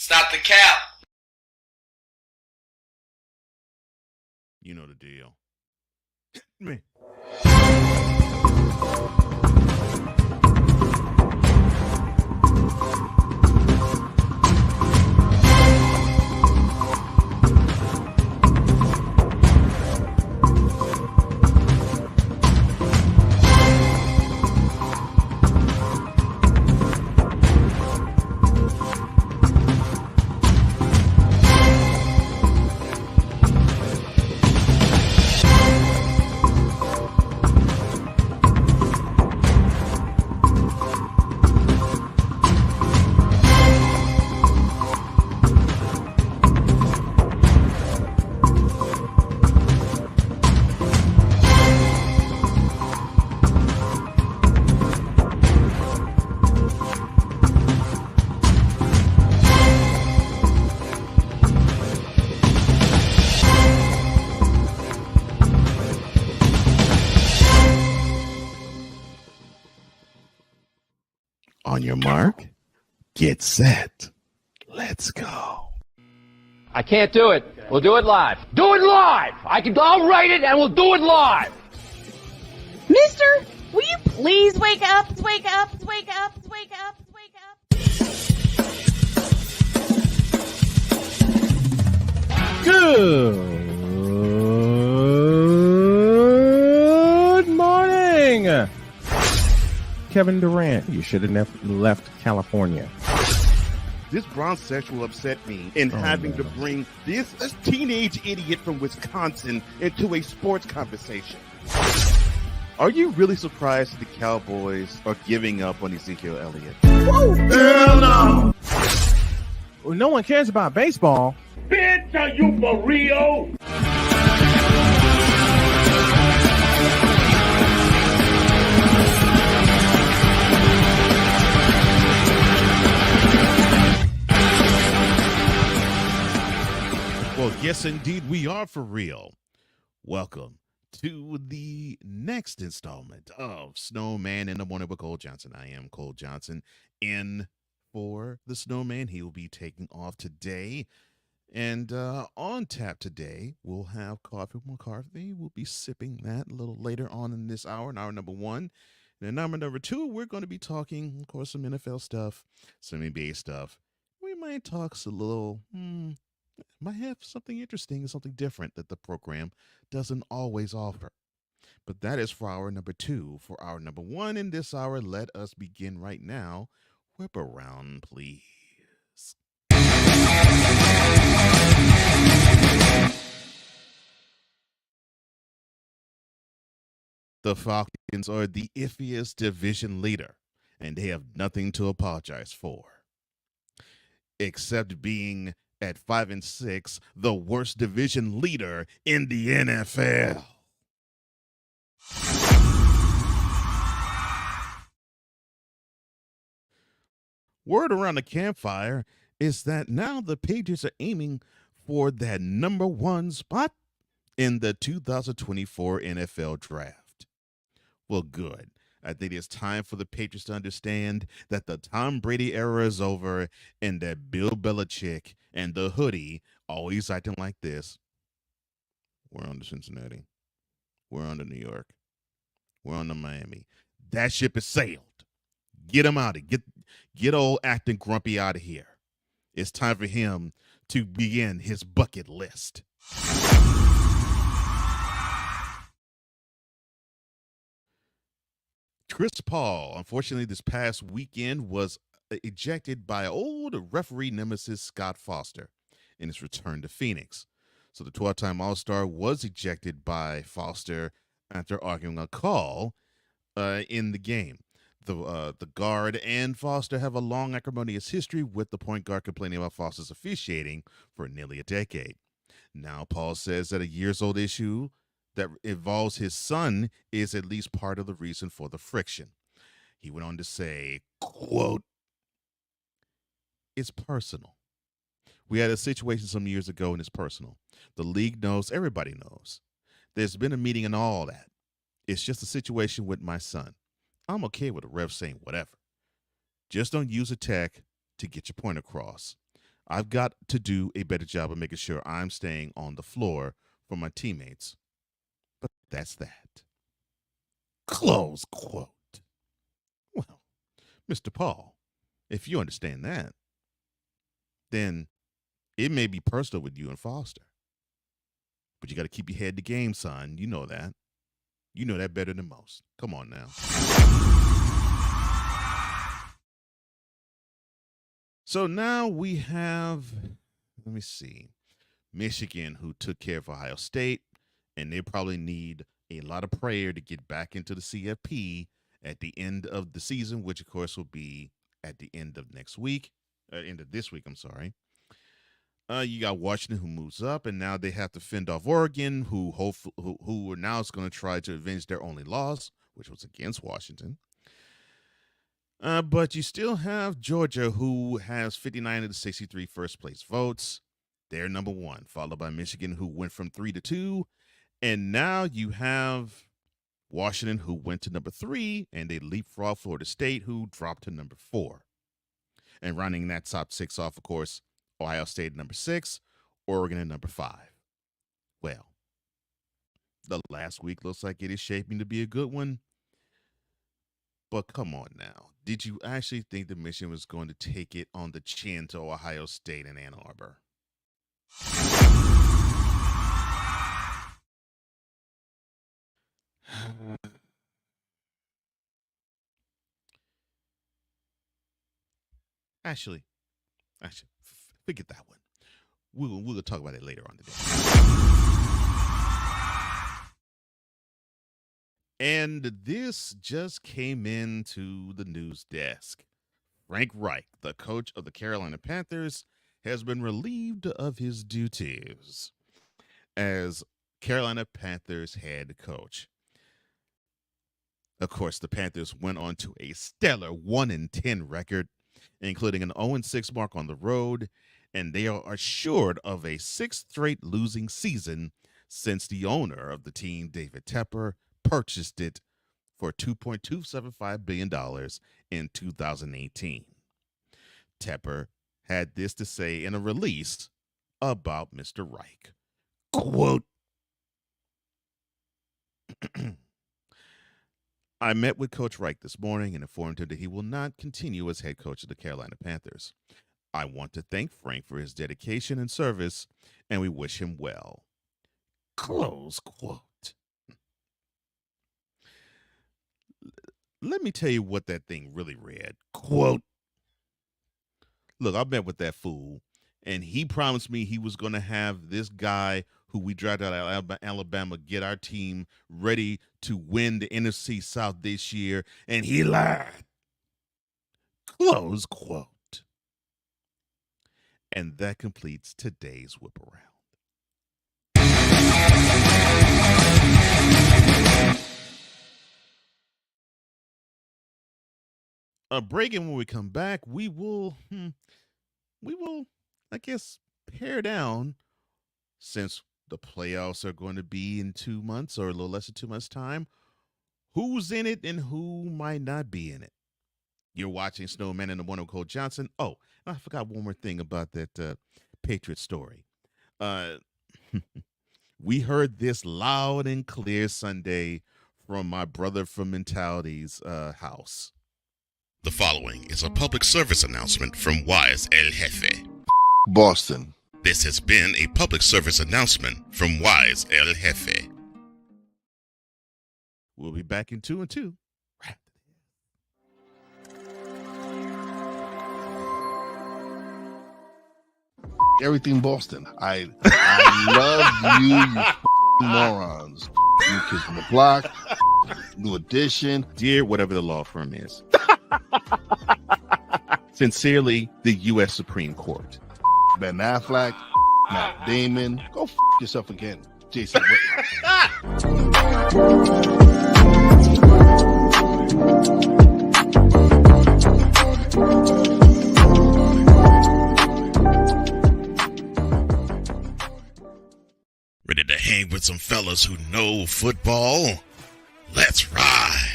Stop the cap. You know the deal. Hit me. On your mark, get set. Let's go. I can't do it. We'll do it live. Do it live! I'll write it and we'll do it live! Mister, will you please wake up, wake up, wake up, wake up, wake up? Good morning. Kevin Durant, you should have left California. This Brownsexual upset me in having to bring this teenage idiot from Wisconsin into a sports conversation. Are you really surprised that the Cowboys are giving up on Ezekiel Elliott? Whoa. Hell no! Well, no one cares about baseball. Bitch, are you for real? Well, yes, indeed, we are for real. Welcome to the next installment of Snowman in the Morning with Cole Johnson. I am Cole Johnson in for the Snowman. He will be taking off today. And on tap today, we'll have coffee with McCarthy. We'll be sipping that a little later on in this hour, in hour number one. And in hour number two, we're going to be talking, of course, some NFL stuff, some NBA stuff. We might talk a little, might have something interesting and something different that the program doesn't always offer. But that is for hour number two. For hour number one in this hour, let us begin right now. Whip around, please. The Falcons are the iffiest division leader, and they have nothing to apologize for, except being at 5-6, the worst division leader in the NFL. Word around the campfire is that now the Patriots are aiming for that number one spot in the 2024 NFL Draft. Well, good. I think it's time for the Patriots to understand that the Tom Brady era is over and that Bill Belichick and the hoodie always acting like this. We're on to Cincinnati. We're on to New York. We're on to Miami. That ship has sailed. Get him out of here. Get old acting grumpy out of here. It's time for him to begin his bucket list. Chris Paul, unfortunately, this past weekend was ejected by old referee nemesis Scott Foster in his return to Phoenix. So the 12-time All-Star was ejected by Foster after arguing a call in the game. The guard and Foster have a long acrimonious history, with the point guard complaining about Foster's officiating for nearly a decade. Now Paul says that a years-old issue that involves his son is at least part of the reason for the friction. He went on to say, quote, "It's personal. We had a situation some years ago and it's personal. The league knows, everybody knows. There's been a meeting and all that. It's just a situation with my son. I'm okay with the ref saying whatever. Just don't use a tech to get your point across. I've got to do a better job of making sure I'm staying on the floor for my teammates. But that's that. Close quote. Well, Mr. Paul, if you understand that, then it may be personal with you and Foster. But you got to keep your head in the game, son. You know that. You know that better than most. Come on now. So now we have, let me see, Michigan, who took care of Ohio State, and they probably need a lot of prayer to get back into the CFP at the end of the season, which of course will be at the end of next week, end of this week, I'm sorry. You got Washington, who moves up, and now they have to fend off Oregon, who are now is going to try to avenge their only loss, which was against Washington. But you still have Georgia, who has 59 of the 63 first place votes. They're number one, followed by Michigan, who went from 3 to 2. And now you have Washington, who went to number 3, and they leapfrog Florida State, who dropped to number 4. And rounding that top 6 off, of course, Ohio State at number 6, Oregon at number 5. Well, the last week looks like it is shaping to be a good one. But come on now. Did you actually think the Michigan was going to take it on the chin to Ohio State and Ann Arbor? Actually, forget that one. We'll talk about it later on today. And this just came into the news desk. Frank Reich, the coach of the Carolina Panthers, has been relieved of his duties as Carolina Panthers head coach. Of course, the Panthers went on to a stellar 1-10 record, including an 0-6 mark on the road, and they are assured of a 6th straight losing season since the owner of the team, David Tepper, purchased it for $2.275 billion in 2018. Tepper had this to say in a release about Mr. Reich. Quote, I met with Coach Reich this morning and informed him that he will not continue as head coach of the Carolina Panthers. I want to thank Frank for his dedication and service, and we wish him well. Close quote. Let me tell you what that thing really read. Quote, look, I met with that fool, and he promised me he was going to have this guy who we drafted out of Alabama get our team ready to win the NFC South this year, and he lied. Close quote. And that completes today's whip around. A break, and when we come back, we will, I guess, pare down, since the playoffs are going to be in 2 months or a little less than 2 months' time, who's in it and who might not be in it. You're watching Snowman and the One with Cole Johnson. Oh, I forgot one more thing about that Patriot story. We heard this loud and clear Sunday from my brother from Mentality's house. The following is a public service announcement from US El Jefe. Boston. This has been a public service announcement from US El Jefe. We'll be back in 2 and 2. Everything Boston. I love you, you morons. New Kids on the Block, New Edition. Dear whatever the law firm is. Sincerely, the U.S. Supreme Court. Ben Affleck, Matt Damon. Go yourself again, Jason Whitlock. Ready to hang with some fellas who know football? Let's ride.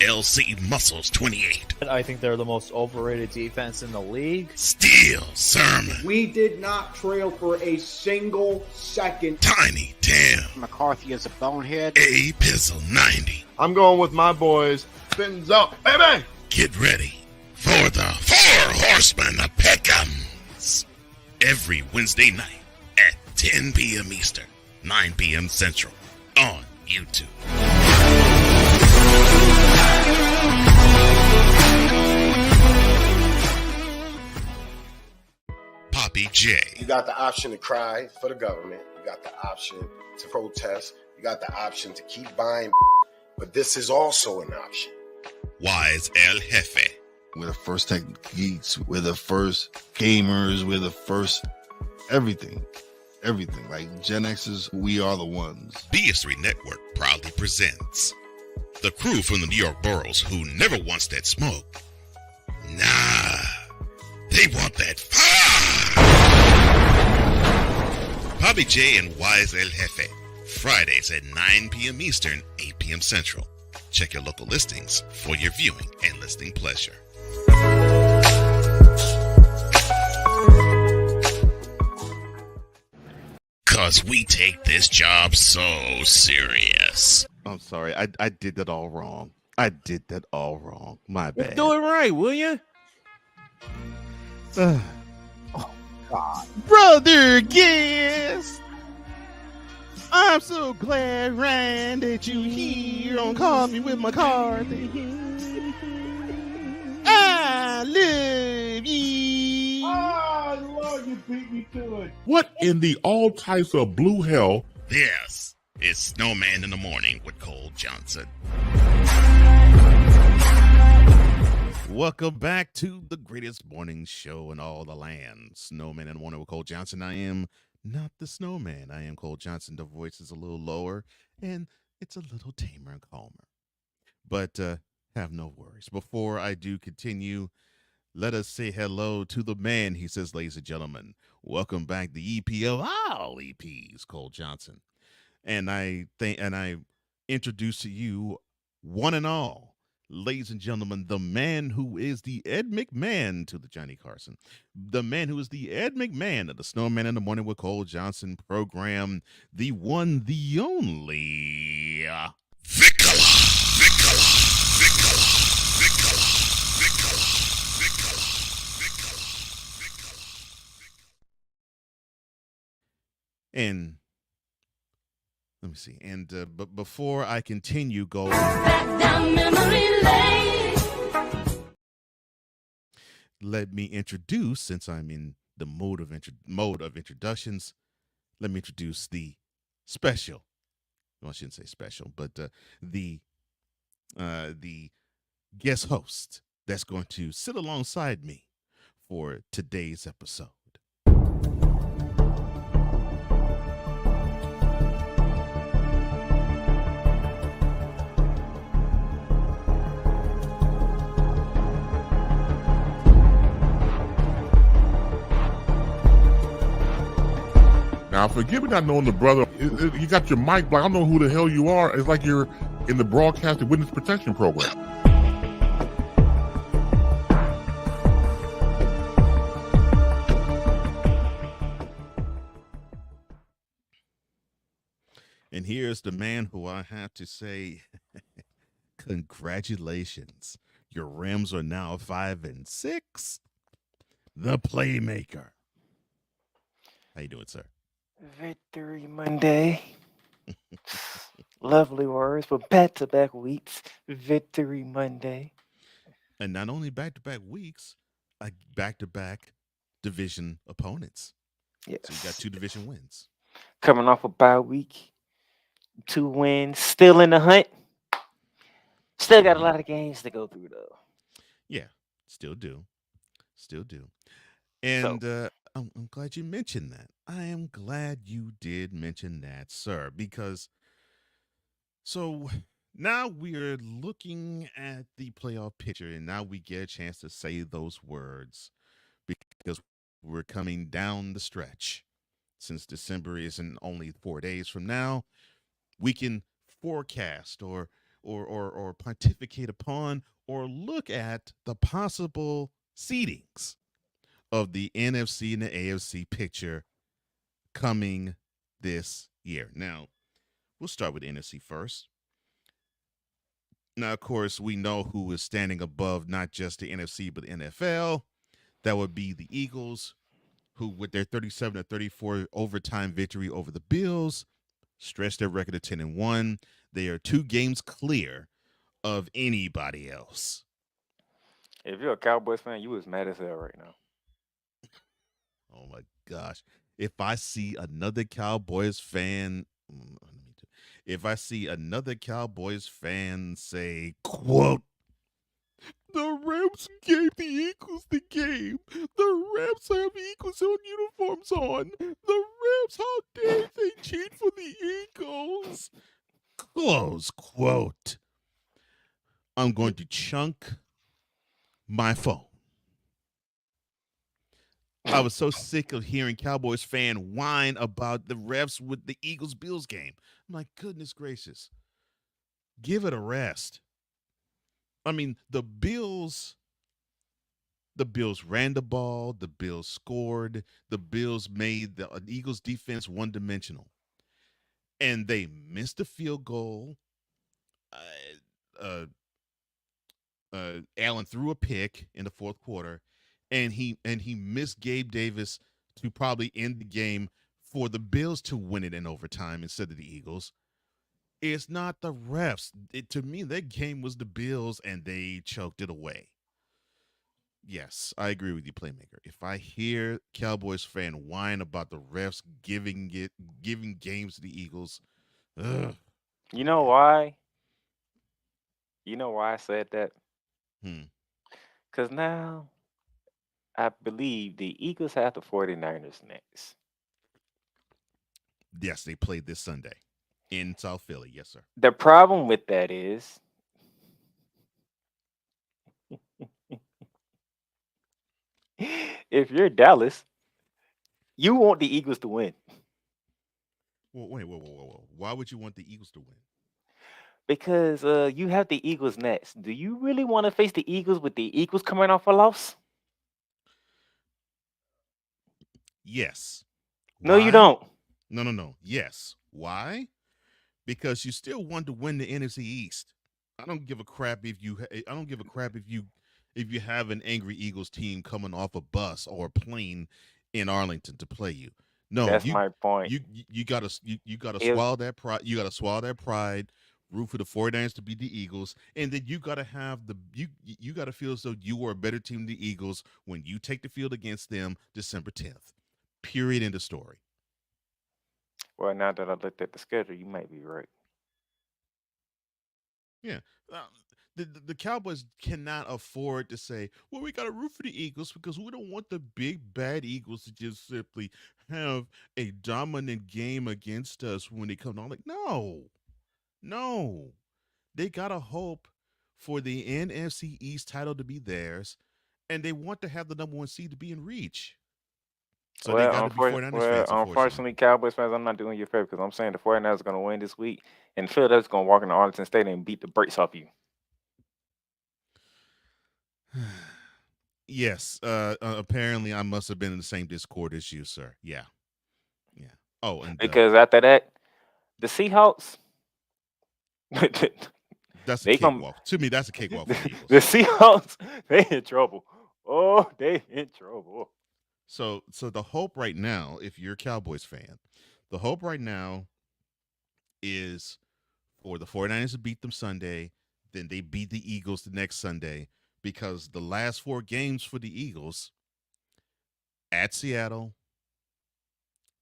LC Muscles 28. I think they're the most overrated defense in the league. Steel Sermon. We did not trail for a single second. Tiny Tim. McCarthy is a bonehead. A Pizzle 90. I'm going with my boys. Spins up, baby. Get ready for the Four Horsemen of Pick'ems. Every Wednesday night at 10 p.m. Eastern, 9 p.m. Central on YouTube. Poppy J. You got the option to cry for the government. You got the option to protest. You got the option to keep buying. But this is also an option. Wise El Jefe. We're the first tech geeks. We're the first gamers. We're the first everything. Everything. Like Gen X's, we are the ones. BS3 Network proudly presents the crew from the New York boroughs who never wants that smoke. Nah, they want that fire. Bobby J and Wise El Jefe, Fridays at 9 p.m. Eastern, 8 p.m. Central. Check your local listings for your viewing and listening pleasure. Cause we take this job so serious. I'm sorry. I did that all wrong. I did that all wrong. My bad. Do it right, will you? Oh, God. Brother guest, I'm so glad, Ryan, that you here on Call Me With McCarthy. I love you. Oh, Lord, you beat me to it. What in the all types of blue hell? This is Snowman in the Morning with Cole Johnson. Welcome back to the greatest morning show in all the land. Snowman in the Morning with Cole Johnson. I am not the snowman. I am Cole Johnson. The voice is a little lower and it's a little tamer and calmer. But have no worries. Before I do continue, let us say hello to the man. He says, ladies and gentlemen, welcome back the EP of all EPs, Cole Johnson. And I introduce to you one and all, ladies and gentlemen, the man who is the Ed McMahon to the Johnny Carson, the man who is the Ed McMahon of the Snowman in the Morning with Cole Johnson program, the one, the only, And let me see. And but before I continue going back down memory lane, let me introduce, since I'm in the mode of introductions, let me introduce the special. Well, I shouldn't say special, but the guest host that's going to sit alongside me for today's episode. Now, forgive me not knowing the brother. You got your mic, but I don't know who the hell you are. It's like you're in the broadcasting witness protection program. And here's the man who I have to say, congratulations. Your Rams are now 5-6. The Playmaker. How you doing, sir? Victory Monday. Lovely words, but back-to-back weeks. Victory Monday. And not only back-to-back weeks, back-to-back division opponents. Yes. So you got 2 division wins. Coming off a bye week. 2 wins. Still in the hunt. Still got a lot of games to go through, though. Yeah, still do. And I'm glad you mentioned that. I am glad you did mention that, sir, because so now we're looking at the playoff picture, and now we get a chance to say those words because we're coming down the stretch. Since December isn't only 4 days from now, we can forecast or or pontificate upon or look at the possible seedings of the NFC and the AFC picture coming this year. Now, we'll start with the NFC first. Now, of course, we know who is standing above not just the NFC but the NFL. That would be the Eagles, who with their 37-34 overtime victory over the Bills stretched their record to 10-1. They are 2 games clear of anybody else. If you're a Cowboys fan, you was mad as hell right now. Oh my gosh. If I see another Cowboys fan say, quote, "The Rams gave the Eagles the game. The Rams have Eagles on uniforms on. The Rams, how dare they cheat for the Eagles?" Close quote. I'm going to chunk my phone. I was so sick of hearing Cowboys fan whine about the refs with the Eagles-Bills game. I'm like, goodness gracious. Give it a rest. I mean, the Bills ran the ball, the Bills scored, the Bills made the Eagles defense one-dimensional. And they missed a field goal. Allen threw a pick in the fourth quarter, and he missed Gabe Davis to probably end the game for the Bills to win it in overtime instead of the Eagles. It's not the refs. To me, that game was the Bills, and they choked it away. Yes, I agree with you, Playmaker. If I hear Cowboys fan whine about the refs giving games to the Eagles, ugh. You know why? You know why I said that? Because now I believe the Eagles have the 49ers next. Yes, they played this Sunday in South Philly. Yes, sir. The problem with that is if you're Dallas, you want the Eagles to win. Well, wait. Why would you want the Eagles to win? Because you have the Eagles next. Do you really want to face the Eagles with the Eagles coming off a loss? Yes. No, you don't. No. Yes. Why? Because you still want to win the NFC East. I don't give a crap if you have an angry Eagles team coming off a bus or a plane in Arlington to play you. No, that's my point. You gotta swallow that pride. You gotta swallow that pride. Root for the 49ers to beat the Eagles, and then you gotta have you gotta feel as though you are a better team than the Eagles when you take the field against them December 10th. Period. End of story. Well, now that I looked at the schedule, you might be right. Yeah. The Cowboys cannot afford to say, well, we got to root for the Eagles because we don't want the big, bad Eagles to just simply have a dominant game against us when they come on. Like, no. They got to hope for the NFC East title to be theirs, and they want to have the number 1 seed to be in reach. So they got to be 49ers fans. Unfortunately, Cowboys fans, I'm not doing you a favor because I'm saying the 49ers are going to win this week, and Philadelphia's going to walk into Arlington Stadium and beat the brakes off you. Yes. Apparently, I must have been in the same Discord as you, sir. Yeah. Oh, and because after that, the Seahawks. That's a cakewalk. To me, that's a cakewalk for the Eagles. The Seahawks, they in trouble. Oh, they in trouble. So the hope right now, if you're a Cowboys fan, the hope right now is for the 49ers to beat them Sunday, then they beat the Eagles the next Sunday, because the last 4 games for the Eagles at Seattle,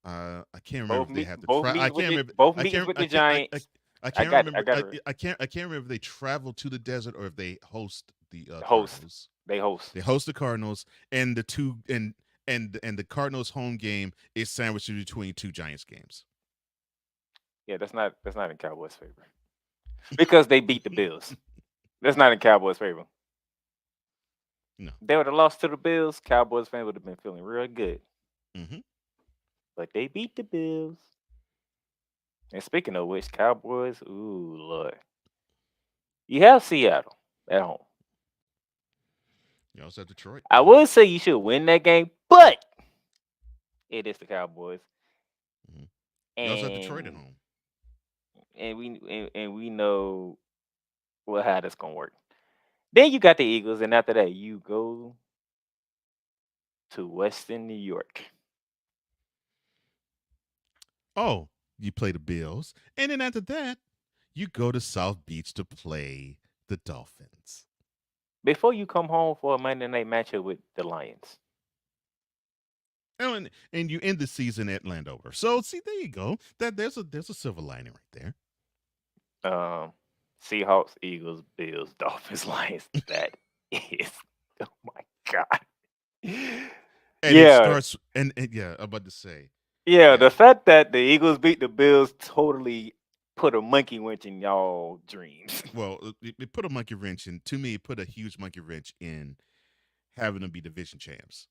I can't remember if they have to travel. I can't remember. Both meetings with the Giants. I can't remember. I can't remember if they travel to the desert or if they host the Cardinals. They host. They host the Cardinals, and the Cardinals home game is sandwiched in between 2 Giants games. Yeah, that's not in Cowboys' favor. Because they beat the Bills. That's not in Cowboys' favor. No. They would have lost to the Bills, Cowboys fans would have been feeling real good. Mm-hmm. But they beat the Bills. And speaking of which, Cowboys, ooh, Lord. You have Seattle at home. You also have Detroit. I would say you should win that game, but it is the Cowboys. You also have Detroit at home. And we know how that's gonna work. Then you got the Eagles, and after that, you go to Western New York. Oh, you play the Bills, and then after that, you go to South Beach to play the Dolphins. Before you come home for a Monday night matchup with the Lions. Oh, and you end the season at Landover. So see, there you go. There's a silver lining right there. Seahawks, Eagles, Bills, Dolphins, Lions. That is, oh my God. And it starts, and yeah, I'm about to say. Yeah, the fact that the Eagles beat the Bills totally put a monkey wrench in y'all dreams. Well, it put a monkey wrench in. To me, it put a huge monkey wrench in having them be division champs.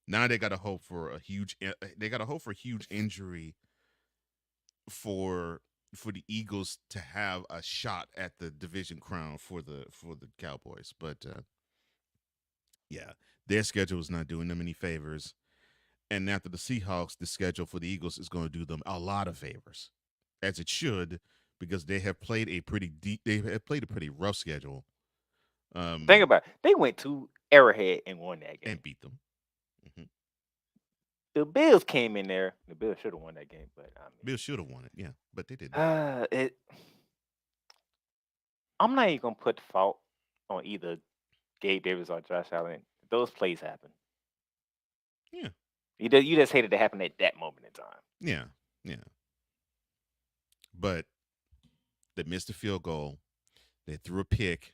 Now they got to hope for a huge. They got to hope for a huge injury for the Eagles to have a shot at the division crown for the Cowboys. But yeah, their schedule is not doing them any favors. And after the Seahawks, the schedule for the Eagles is going to do them a lot of favors, as it should, because they have played a pretty rough schedule. Think about it. They went to Arrowhead and won that game and beat them. Mm-hmm. The Bills came in there. The Bills should have won that game, but Bills should have won it, yeah, but they didn't. I'm not even gonna put the fault on either Gabe Davis or Josh Allen. Those plays happen. Yeah. You just hated to happen at that moment in time. Yeah. But they missed a field goal. They threw a pick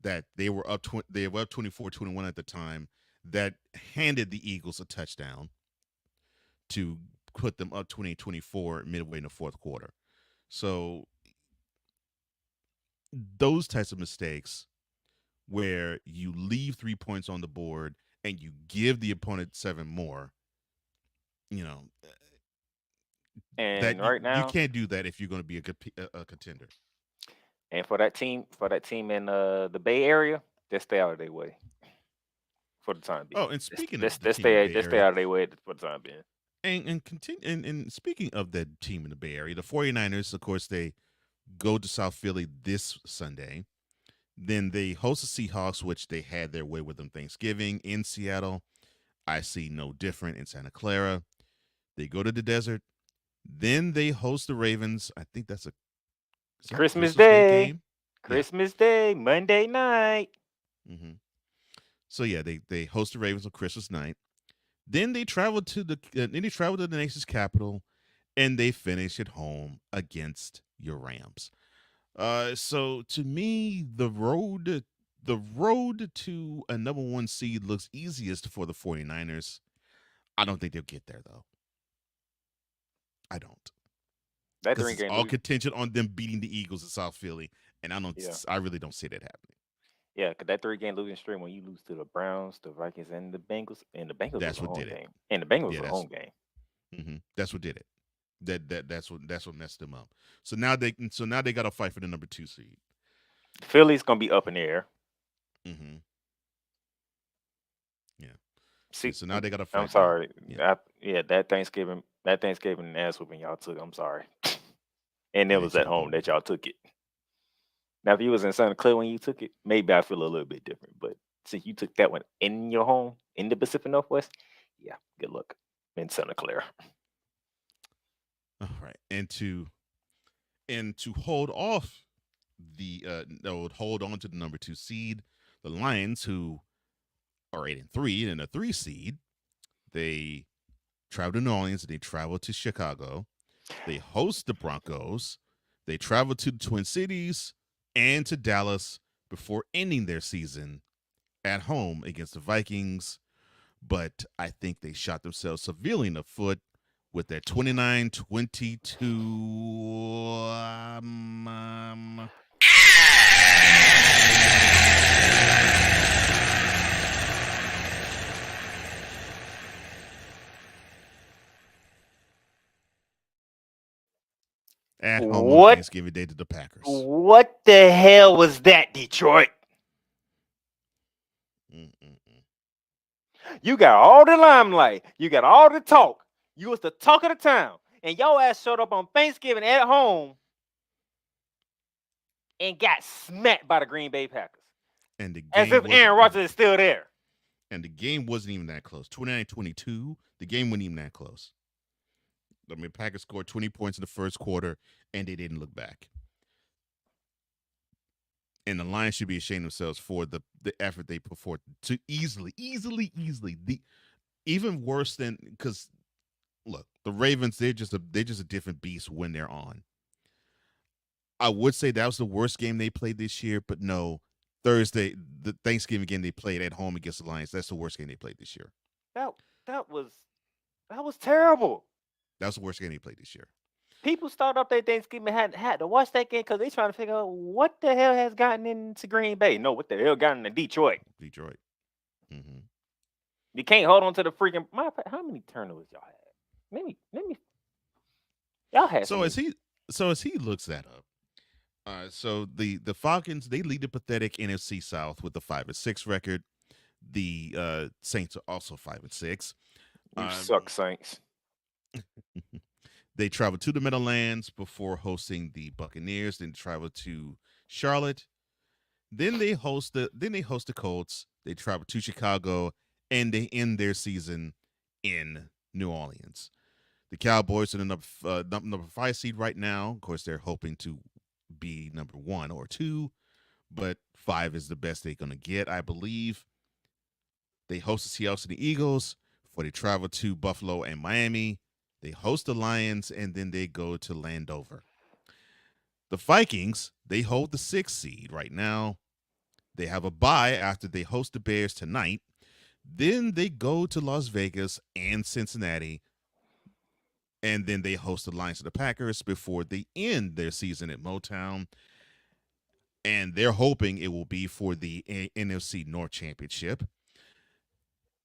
that they were up 24-21 at the time that handed the Eagles a touchdown to put them up 28-24 midway in the fourth quarter. So those types of mistakes where you leave 3 points on the board and you give the opponent 7 more, and right now you can't do that if you're going to be a contender. And for that team in the Bay Area, they stay out of their way for the time being. Oh, and speaking of they stay out of their way for the time being. And speaking of that team in the Bay Area, the 49ers, of course, they go to South Philly this Sunday. Then they host the Seahawks, which they had their way with them Thanksgiving in Seattle. I see no different in Santa Clara. They go to the desert. Then they host the Ravens. I think that's Christmas Day game? Christmas Day, Monday night. Mm-hmm. So yeah, they host the Ravens on Christmas night. Then they travel to the nation's capital, and they finish at home against your Rams. So to me, the road to a number 1 seed looks easiest for the 49ers. I don't think they'll get there though. I don't. That it's all contingent on them beating the Eagles in South Philly, and I really don't see that happening. Yeah, because that 3-game losing streak, when you lose to the Browns, the Vikings, and the Bengals, that's was what a home did game. it. And the Bengals was a home game. Mm-hmm. That's what did it. That's what messed them up. So now they got to fight for the number 2 seed. Philly's gonna be up in the air. Mm-hmm. Yeah. So now they got to fight. I'm sorry. That Thanksgiving ass whooping y'all took. I'm sorry. And it was at home that y'all took it. Now, if you was in Santa Clara when you took it, maybe I feel a little bit different. But since you took that one in your home in the Pacific Northwest, yeah, good luck in Santa Clara. All right, and to hold off hold on to the number 2 seed, the Lions, who are 8-3 and a 3 seed, they travel to New Orleans and they travel to Chicago. They host the Broncos. They travel to the Twin Cities and to Dallas before ending their season at home against the Vikings. But I think they shot themselves severely in the foot with their 29-22. at home on What? Thanksgiving Day to the Packers. What the hell was that, Detroit? You got all the limelight. You got all the talk. You was the talk of the town. And your ass showed up on Thanksgiving at home and got smacked by the Green Bay Packers. And the game as if Aaron Rodgers is still there. And the game wasn't even that close. 29-22. The game wasn't even that close. I mean, Packers scored 20 points in the first quarter, and they didn't look back. And the Lions should be ashamed of themselves for the effort they put forth to easily, even worse than, because look, the Ravens, they're just a different beast when they're on. I would say that was the worst game they played this year, but no, Thursday, the Thanksgiving game they played at home against the Lions, that's the worst game they played this year. That was terrible. That was the worst game they played this year. People start up their Thanksgiving had to watch that game because they trying to figure out what the hell has gotten into Green Bay. No, what the hell got into Detroit? Mm-hmm. You can't hold on to the freaking. How many turnovers y'all had? Maybe y'all had. So as he looks that up, so the Falcons, they lead the pathetic NFC South with a 5-6 record. The Saints are also 5-6. You suck, Saints. They travel to the Meadowlands before hosting the Buccaneers. Then travel to Charlotte. Then they host the Colts. They travel to Chicago, and they end their season in New Orleans. The Cowboys are the number 5 seed right now. Of course, they're hoping to be number 1 or 2, but 5 is the best they're going to get, I believe. They host the Seahawks and the Eagles before they travel to Buffalo and Miami. They host the Lions, and then they go to Landover. The Vikings, they hold the 6th seed right now. They have a bye after they host the Bears tonight. Then they go to Las Vegas and Cincinnati, and then they host the Lions and the Packers before they end their season at Motown. And they're hoping it will be for the NFC North Championship.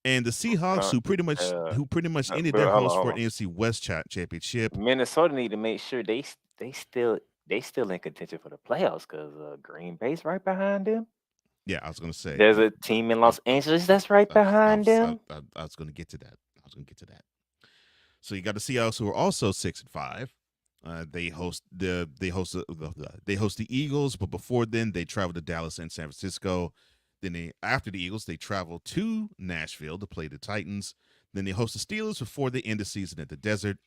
And the Seahawks, who pretty much ended their hopes for an NFC West championship. Minnesota need to make sure they still in contention for the playoffs because Green Bay's right behind them. Yeah, I was going to say. There's a team in Los Angeles that's right behind them. I was going to get to that. So you got the Seahawks, who are also 6-5. They host the Eagles, but before then they travel to Dallas and San Francisco. Then after the Eagles, they travel to Nashville to play the Titans. Then they host the Steelers before they end the season at the Desert.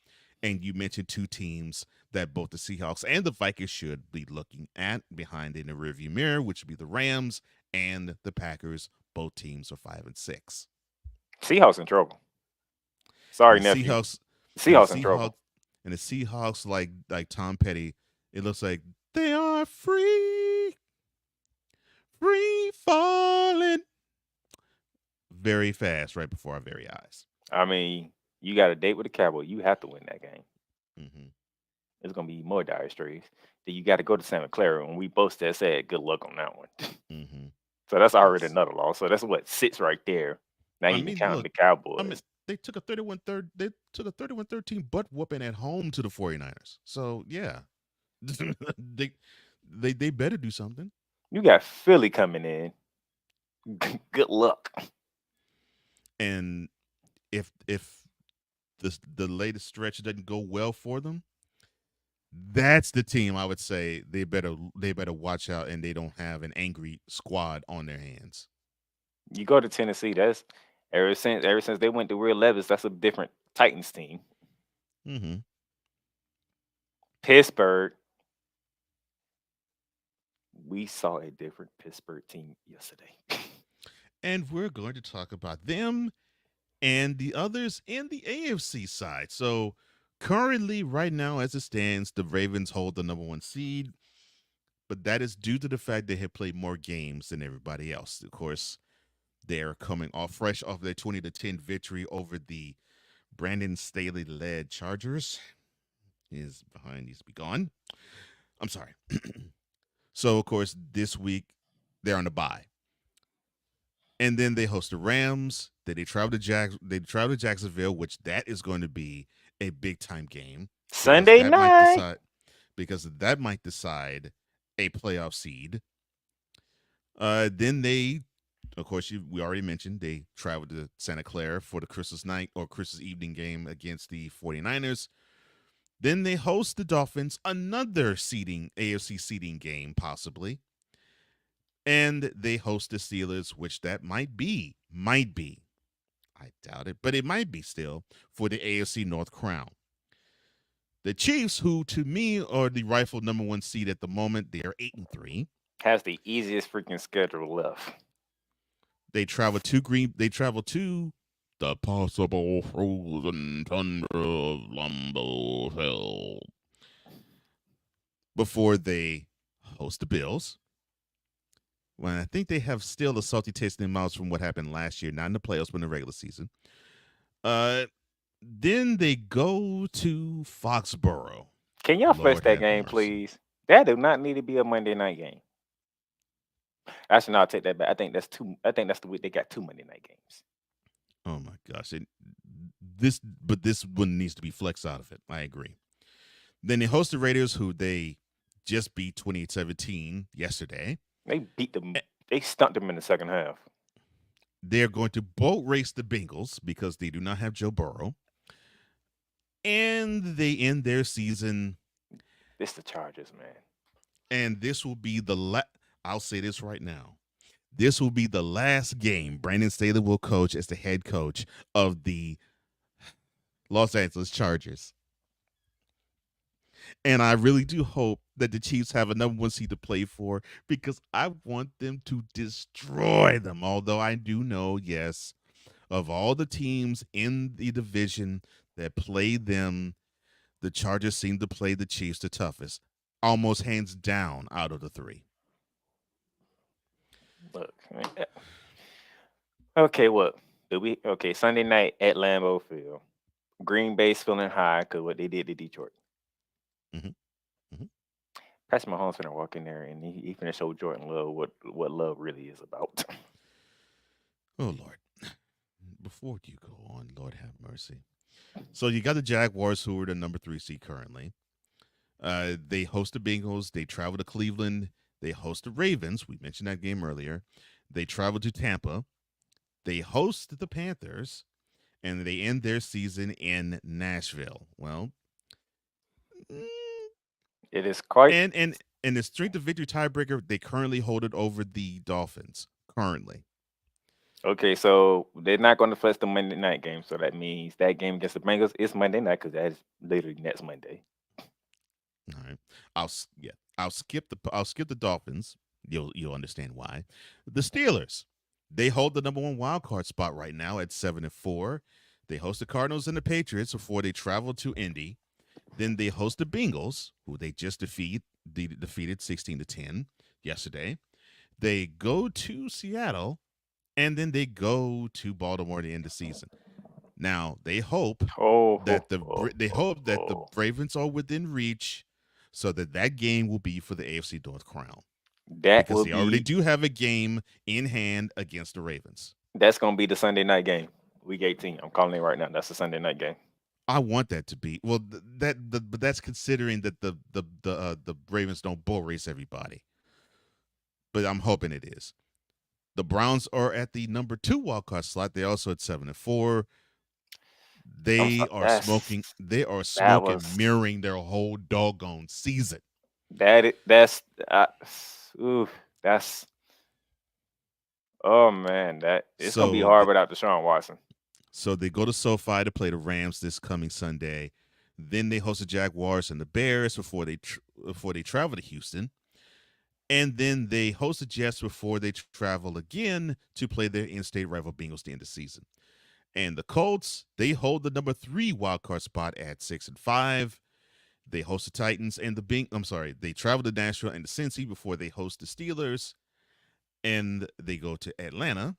And you mentioned 2 teams that both the Seahawks and the Vikings should be looking at behind in the rearview mirror, which would be the Rams and the Packers. Both teams are 5-6. Seahawks in trouble. Sorry, nephew. Seahawks in trouble. And the Seahawks, like Tom Petty, it looks like they are free falling very fast right before our very eyes. I mean, you got a date with the Cowboys. You have to win that game. Mm-hmm. There's going to be more dire straits. Then you got to go to Santa Clara, and we both said good luck on that one. Mm-hmm. So that's already another loss. So that's what sits right there. Now you can count the Cowboys. I mean, they took a 31-13 butt whooping at home to the 49ers. So yeah, they better do something. You got Philly coming in. Good luck. And if the latest stretch doesn't go well for them, that's the team I would say they better watch out, and they don't have an angry squad on their hands. You go to Tennessee. That's ever since they went to Will Levis. That's a different Titans team. Mm-hmm. Pittsburgh. We saw a different Pittsburgh team yesterday. And we're going to talk about them and the others in the AFC side. So currently, right now, as it stands, the Ravens hold the number 1 seed, but that is due to the fact they have played more games than everybody else. Of course, they're coming fresh off their 20-10 victory over the Brandon Staley-led Chargers. His behind needs to be gone. I'm sorry. So, of course, this week, they're on the bye. And then they host the Rams. Then they travel to Jacksonville, which that is going to be a big-time game. Sunday night. because that might decide a playoff seed. Then they, of course, we already mentioned they traveled to Santa Clara for the Christmas night or Christmas evening game against the 49ers. Then they host the Dolphins, another AFC seeding game, possibly. And they host the Steelers, which that might be. I doubt it, but it might be still for the AFC North crown. The Chiefs, who to me are the rightful number one seed at the moment, they are 8-3. Has the easiest freaking schedule left. They travel to the possible frozen tundra of Lambeau Field before they host the Bills. Well, I think they have still a salty taste in their mouths from what happened last year, not in the playoffs, but in the regular season. Then they go to Foxborough. Can y'all flex that game, please? That do not need to be a Monday night game. Actually, no, I'll take that back. I think that's the week they got 2 Monday night games. Oh my gosh. This one needs to be flexed out of it. I agree. Then they host the Raiders, who they just beat 28-17 yesterday. They beat them. They stumped them in the second half. They're going to boat race the Bengals because they do not have Joe Burrow. And they end their season. It's the Chargers, man. And this will be I'll say this right now. This will be the last game Brandon Staley will coach as the head coach of the Los Angeles Chargers. And I really do hope that the Chiefs have a number one seed to play for because I want them to destroy them. Although I do know, yes, of all the teams in the division that play them, the Chargers seem to play the Chiefs the toughest, almost hands down out of the three. Look, okay, what? Sunday night at Lambeau Field. Green Bay's feeling high because what they did to Detroit. Patrick Mahomes finna walk in there and he finna show Jordan Love what love really is about. Oh, Lord. Before you go on, Lord have mercy. So you got the Jaguars, who are the number 3 seed currently. They host the Bengals. They travel to Cleveland. They host the Ravens. We mentioned that game earlier. They travel to Tampa. They host the Panthers. And they end their season in Nashville. Well, it is quite. And the strength of victory tiebreaker, they currently hold it over the Dolphins. Currently. Okay, so they're not going to flex the Monday night game. So that means that game against the Bengals is Monday night because that is literally next Monday. All right. I'll skip the Dolphins. You'll understand why. The Steelers, they hold the number 1 wild card spot right now at 7-4. They host the Cardinals and the Patriots before they travel to Indy. Then they host the Bengals, who they just defeated 16-10 yesterday. They go to Seattle, and then they go to Baltimore to end the season. Now they hope that the Ravens are within reach, so that game will be for the AFC North crown. Because they already do have a game in hand against the Ravens. That's going to be the Sunday night game, Week 18. I'm calling it right now. That's the Sunday night game. I want that to be but that's considering that the Ravens don't bull race everybody. But I'm hoping it is. The Browns are at the number 2 wildcard slot. They're also at 7-4. They are smoking, mirroring their whole doggone season. Oh man, it's gonna be hard without Deshaun Watson. So they go to SoFi to play the Rams this coming Sunday. Then they host the Jaguars and the Bears before they travel to Houston. And then they host the Jets before they travel again to play their in-state rival Bengals to end the season. And the Colts, they hold the number 3 wildcard spot at 6-5. They host the Titans and they travel to Nashville and to Cincy before they host the Steelers. And they go to Atlanta.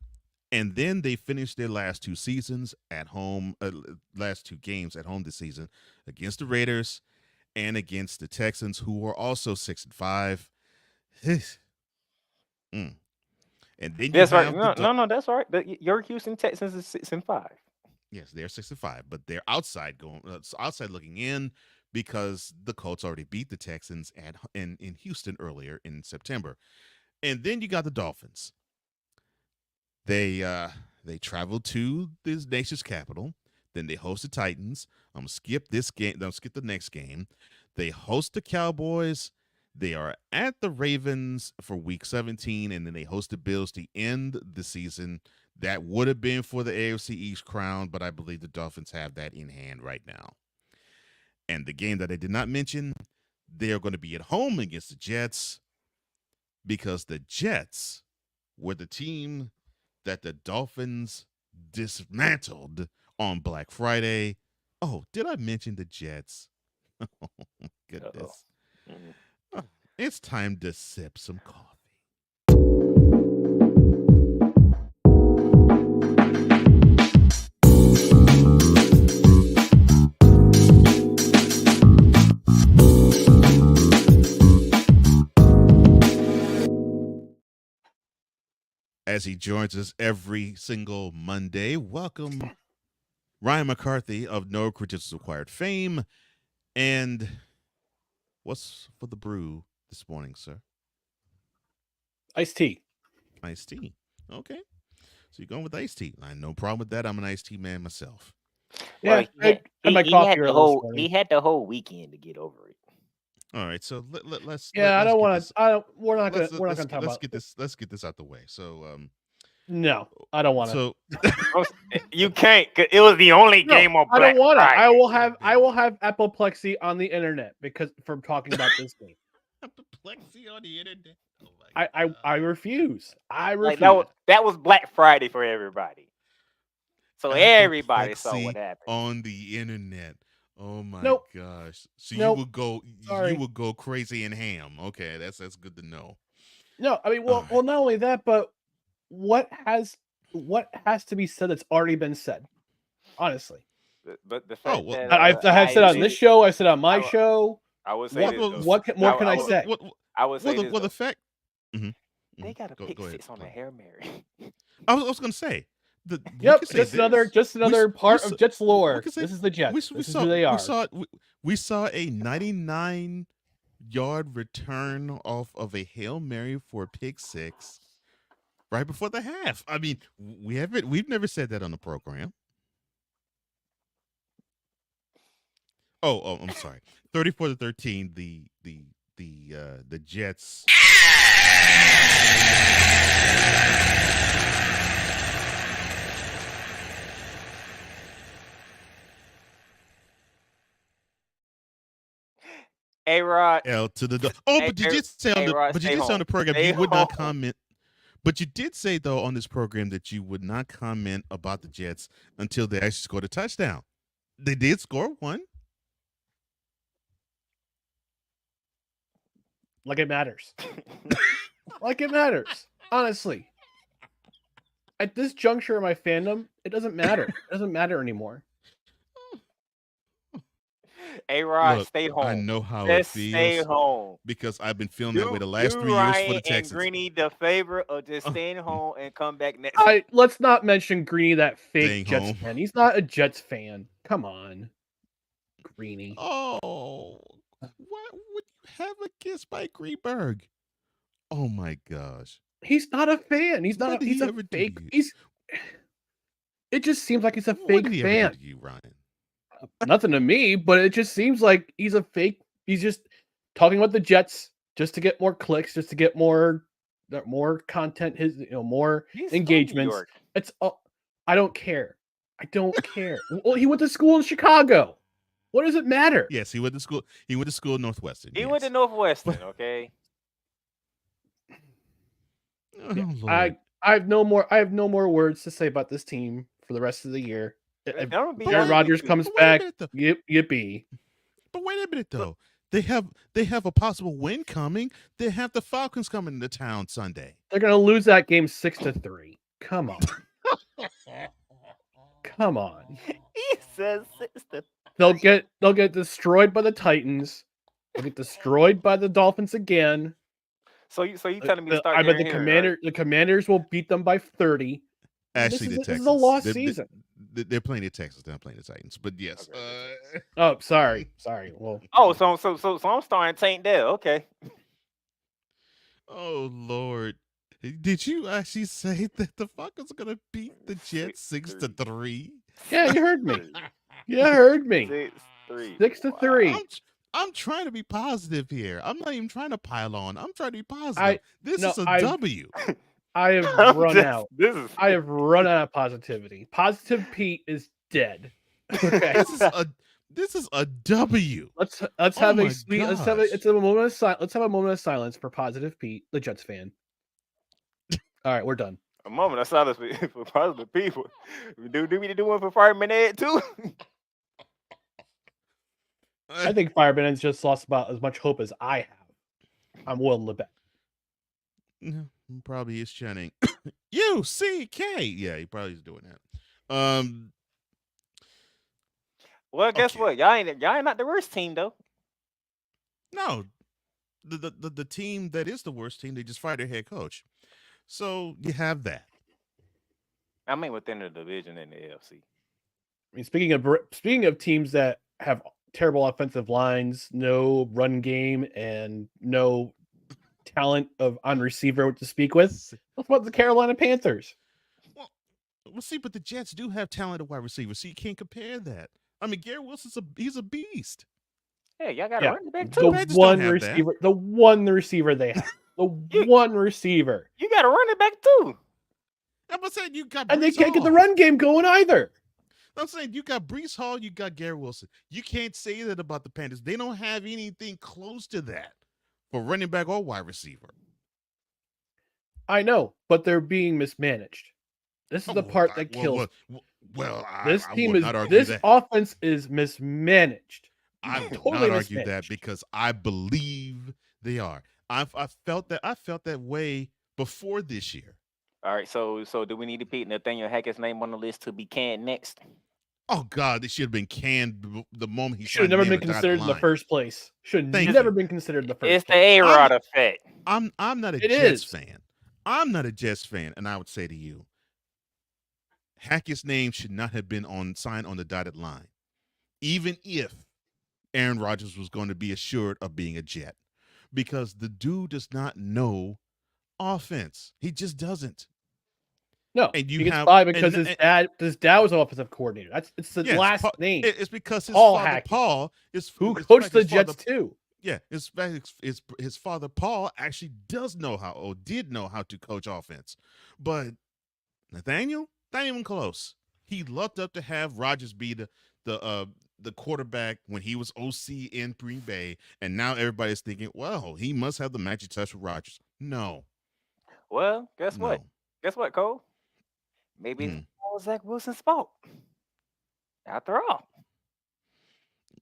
And then they finish their last 2 seasons at home, last 2 games at home this season against the Raiders and against the Texans, who are also 6-5. And then that's right. No, that's all right. Your Houston Texans is 6-5. Yes, they're 6-5, but they're outside looking in because the Colts already beat the Texans in Houston earlier in September. And then you got the Dolphins. They traveled to the nation's capital. Then they host the Titans. I'm going to skip this game. I'll skip the next game. They host the Cowboys. They are at the Ravens for week 17, and then they host the Bills to end the season. That would have been for the AFC East crown, but I believe the Dolphins have that in hand right now. And the game that I did not mention, they are going to be at home against the Jets, because the Jets were the team that the Dolphins dismantled on Black Friday. Oh, did I mention the Jets? Oh, my goodness. It's time to sip some coffee. As he joins us every single Monday, welcome Ryan McCarthy of No Critics Required fame. And what's for the brew this morning, sir? Iced tea. Iced tea. Okay. So you're going with iced tea. I have no problem with that. I'm an iced tea man myself. Yeah, well, he had the whole weekend to get over it. All right, so let's. Yeah, I don't want to. to. We're not going to talk about. Let's get this out the way. So, no, I don't want to. So you can't. 'Cause it was the only game on. I don't want to. I will have apoplexy on the internet because from talking about this game. Apoplexy on the internet. Oh I refuse. I refuse. Like that was Black Friday for everybody. So everybody saw what happened on the internet. Oh my gosh! So you would go crazy and ham. Okay, that's good to know. No, I mean, well, not only that, but what has to be said that's already been said? Honestly, but the fact that I have said on this show, I said on my show. I would say what more can I say? I would say the fact they got a pick six on the Hail Mary. I was going to say. Just another part of Jets lore. This is the Jets. This is who they are. We saw a 99-yard return off of a Hail Mary for a pick six right before the half. I mean, we've never said that on the program. Oh, I'm sorry. 34-13. The Jets. A-Rod. L to the. But you did say on the program you would not comment. But you did say though on this program that you would not comment about the Jets until they actually scored a touchdown. They did score one. Like it matters. Like it matters. Honestly. At this juncture of my fandom, it doesn't matter. It doesn't matter anymore. A-Rod, stay home. I know how it feels. Stay home. Because I've been feeling that way the last 3 years for the Texans. And Greeny the favor of just staying home and come back next. Let's not mention Greeny, that fake Jets fan. He's not a Jets fan. Come on, Greeny. Oh, what would you have against Mike Greenberg? Oh my gosh. He's not a fan. He's not. He's a fake. It just seems like he's a fake fan. To you, Ryan? Nothing to me, but it just seems like he's a fake. He's just talking about the Jets just to get more clicks, just to get more content. More engagements. It's I don't care. I don't care. Well, he went to school in Chicago. What does it matter? Yes, he went to school. He went to school in Northwestern. He went to Northwestern. Okay. I have no more words to say about this team for the rest of the year. If Aaron Rodgers comes back, yippee. But wait a minute though. They have a possible win coming. They have the Falcons coming to town Sunday. They're gonna lose that game 6-3. Come on. Come on. He says 6-3. They'll get destroyed by the Titans. They'll get destroyed by the Dolphins again. So you telling me to start? I bet the Commanders will beat them by 30. Actually, this is a lost season. they're playing the Texans. They're not playing the Titans. But yes. Oh, sorry. Well. Oh, so I'm starting Taint there. Okay. Oh Lord. Did you actually say that the Falcons are gonna beat the Jets 6-3? Yeah, you heard me. You heard me. 6-3. 6-3. I'm trying to be positive here. I'm not even trying to pile on. I'm trying to be positive. This is a W. I have run out. I have run out of positivity. Positive Pete is dead. Okay. This is a W. Let's have a sweet. Let's have a moment of silence. Let's have a moment of silence for Positive Pete, the Jets fan. All right, we're done. A moment of silence for positive people. Do we need to do one for Fireman Ed too? I think Fireman Ed's just lost about as much hope as I have. I'm willing to bet. Yeah, probably is chanting UCK. Yeah, he probably is doing that. Well, guess what? Y'all ain't not the worst team though. No, the team that is the worst team, they just fired their head coach. So you have that. I mean, within the division in the AFC. I mean, speaking of teams that have terrible offensive lines, no run game, and no talent on receiver to speak with, what about the Carolina Panthers? Well, see, but the Jets do have talented wide receivers, so you can't compare that. I mean, Garrett Wilson's he's a beast. Hey, y'all got a running back too. The one receiver they have. One receiver. You got a running back too. I'm saying you got, and they can't get the run game going either. I'm saying you got Breece Hall, you got Garrett Wilson. You can't say that about the Panthers. They don't have anything close to that for running back or wide receiver. I know, but they're being mismanaged. This is the part that kills. This offense is mismanaged. I will not argue that because I believe they are. I felt that way before this year. All right, so do we need to put Nathaniel Hackett's name on the list to be canned next? Oh God, they should have been canned the moment he should have never been considered in the first place. Should have never been considered in the first place. It's the A-Rod effect. I'm not a Jets fan. I'm not a Jets fan, and I would say to you, Hackett's name should not have been signed on the dotted line, even if Aaron Rodgers was going to be assured of being a Jet, because the dude does not know offense. He just doesn't. No, and he gets by because his dad was an offensive coordinator. It's the last name. It's because his father Paul is who coached the Jets too. Yeah, his father Paul actually did know how to coach offense, but Nathaniel, not even close. He lucked up to have Rodgers be the quarterback when he was OC in Green Bay, and now everybody's thinking, well, he must have the magic touch with Rodgers. No. Well, guess what? Guess what, Cole? Maybe it's all Zach Wilson's fault. After all.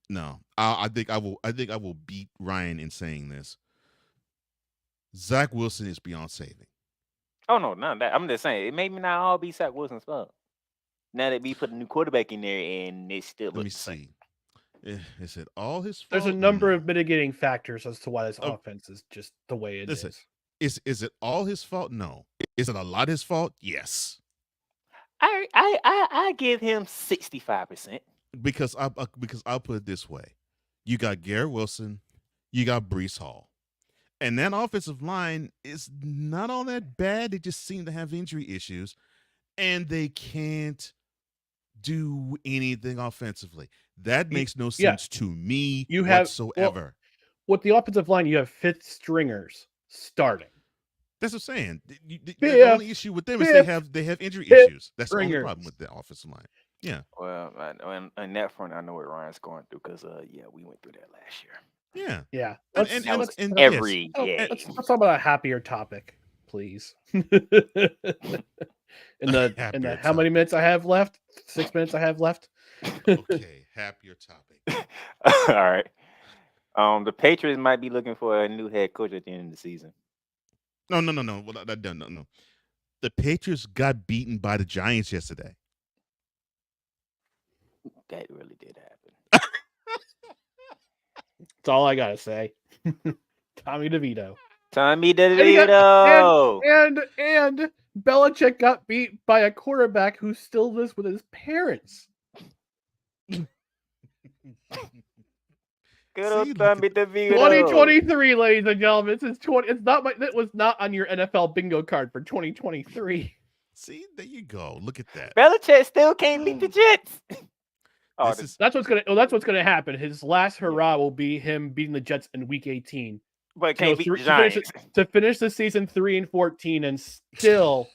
No, I think I will beat Ryan in saying this. Zach Wilson is beyond saving. Oh no, none of that. I'm just saying it may not all be Zach Wilson's fault. Now that we put a new quarterback in there and it still looks. Let me see. Is it all his fault? There's a number of mitigating factors as to why this offense is just the way it is. Is it all his fault? No. Is it a lot his fault? Yes. I give him 65%. Because I'll put it this way. You got Garrett Wilson, you got Breece Hall. And that offensive line is not all that bad. They just seem to have injury issues. And they can't do anything offensively. That makes no sense to me whatsoever. With the offensive line, you have fifth stringers starting. That's what I'm saying. The only issue with them is they have injury issues. That's the only problem with the offensive line. Yeah. Well, on that front, I know what Ryan's going through because we went through that last year. Yeah. Let's talk about a happier topic, please. in the how many minutes I have left? 6 minutes I have left. Okay, happier topic. All right. The Patriots might be looking for a new head coach at the end of the season. No. Well, no. The Patriots got beaten by the Giants yesterday. That really did happen. That's all I gotta say. Tommy DeVito. Tommy DeVito. And Belichick got beat by a quarterback who still lives with his parents. Good old Tommy DeVito. 2023, ladies and gentlemen. This is 20. It's not my. That was not on your NFL bingo card for 2023. See, there you go. Look at that. Belichick still can't beat the Jets. That's what's gonna happen. His last hurrah will be him beating the Jets in Week 18. But can't beat the Giants to finish the season 3-14 and still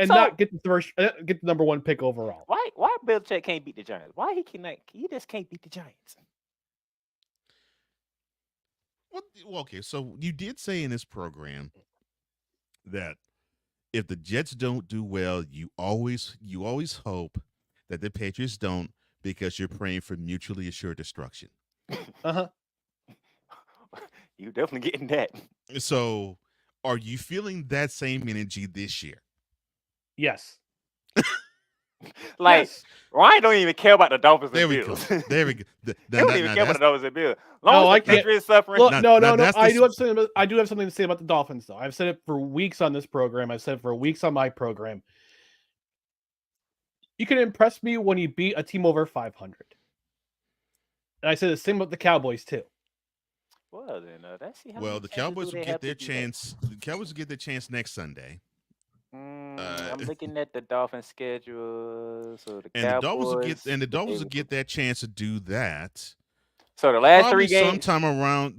not get the number one pick overall. Why Belichick can't beat the Giants? Why he just can't beat the Giants? Well, okay, so you did say in this program that if the Jets don't do well, you always hope that the Patriots don't, because you're praying for mutually assured destruction. Uh-huh. You definitely getting that. So, are you feeling that same energy this year? Yes. Yes. Ryan don't even care about the Dolphins and Bills. There we go. They don't even care about the Dolphins and Bills. I can't. Patriots suffering. Look, no. I do have something to say about the Dolphins, though. I've said it for weeks on this program. I've said it for weeks on my program. You can impress me when you beat a team over 500. And I said the same about the Cowboys, too. Well, then, let's see how the Cowboys will get their chance. The Cowboys will get their chance next Sunday. I'm looking at the Dolphins' schedule. So the Dolphins will get that chance to do that. So the last 3 games,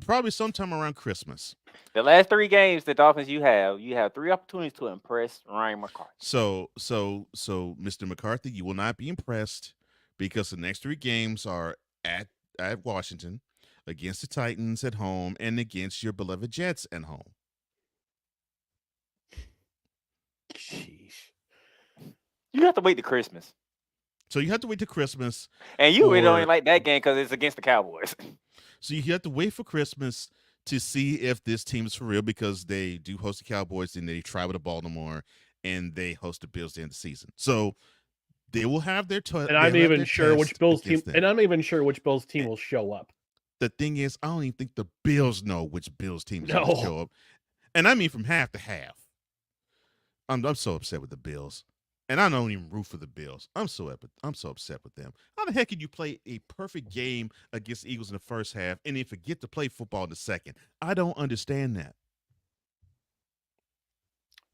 probably sometime around Christmas. The last 3 games, the Dolphins you have 3 opportunities to impress Ryan McCarthy. So Mr. McCarthy, you will not be impressed because the next 3 games are at Washington, against the Titans at home, and against your beloved Jets at home. Sheesh. You have to wait to Christmas. So you have to wait till Christmas. And you really don't like that game because it's against the Cowboys. So you have to wait for Christmas to see if this team is for real, because they do host the Cowboys and they travel to Baltimore and they host the Bills at the end of the season. So they will have their and I'm even sure which Bills team will show up. The thing is, I don't even think the Bills know which Bills team is going to show up. And I mean from half to half. I'm so upset with the Bills. And I don't even root for the Bills. I'm so upset with them. How the heck can you play a perfect game against the Eagles in the first half and then forget to play football in the second? I don't understand that.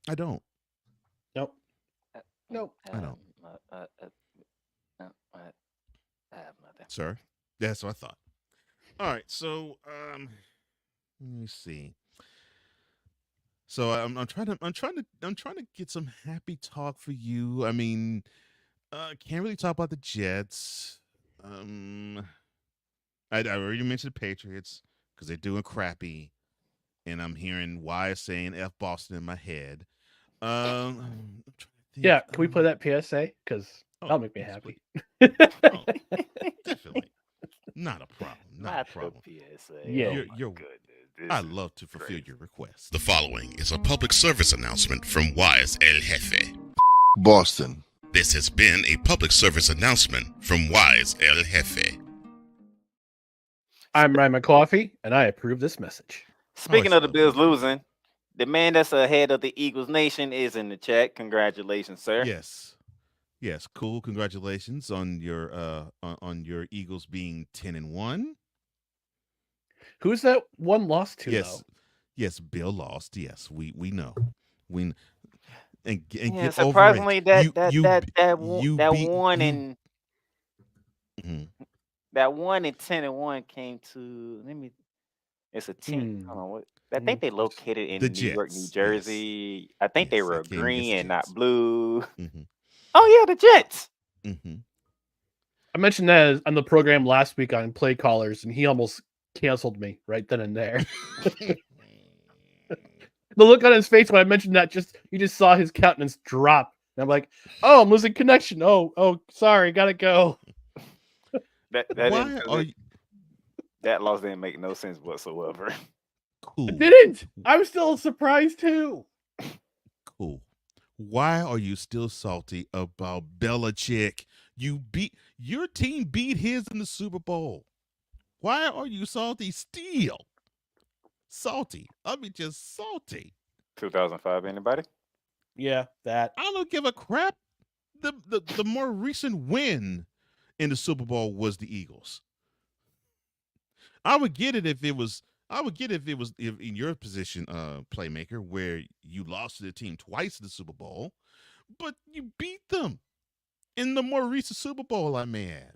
I don't. Nope. Nope. I don't. I have nothing. Sir, that's what I thought. All right, so let me see. So I'm trying to get some happy talk for you. I mean, can't really talk about the Jets. I already mentioned the Patriots because they're doing crappy, and I'm hearing Wise saying F Boston in my head. Can we play that PSA? Because that'll make me happy. Definitely. Not a problem. Not a problem. PSA. Yeah, you're good. I'd love to fulfill your request. The following is a public service announcement from Wise El Jefe. Boston. This has been a public service announcement from Wise El Jefe. I'm Ryan McCarthy, and I approve this message. Speaking of the Bills losing, the man that's ahead of the Eagles Nation is in the chat. Congratulations, sir. Yes, cool. Congratulations on your Eagles being 10-1. Who's that one lost to? Though? Yes, Bill lost. Yes, we know. And get surprisingly, over it. that 1 and 10-1 came to. It's a team. Hold on, what? I think they located in New York, New Jersey. Yes. I think they were green and not blue. Mm-hmm. Oh yeah, the Jets. Mm-hmm. I mentioned that on the program last week on Play Callers, and he almost canceled me right then and there. The look on his face when I mentioned that, you just saw his countenance drop. And I'm like, oh, I'm losing connection. Oh, sorry, gotta go. That loss didn't make no sense whatsoever. Cool. It didn't. I'm still surprised too. Cool. Why are you still salty about Belichick? Your team beat his in the Super Bowl. Why are you salty still? Salty. I mean, just salty. 2005, anybody? Yeah, that. I don't give a crap. The more recent win in the Super Bowl was the Eagles. I would get it if it was in your position, Playmaker, where you lost to the team twice in the Super Bowl, but you beat them in the more recent Super Bowl, I may add.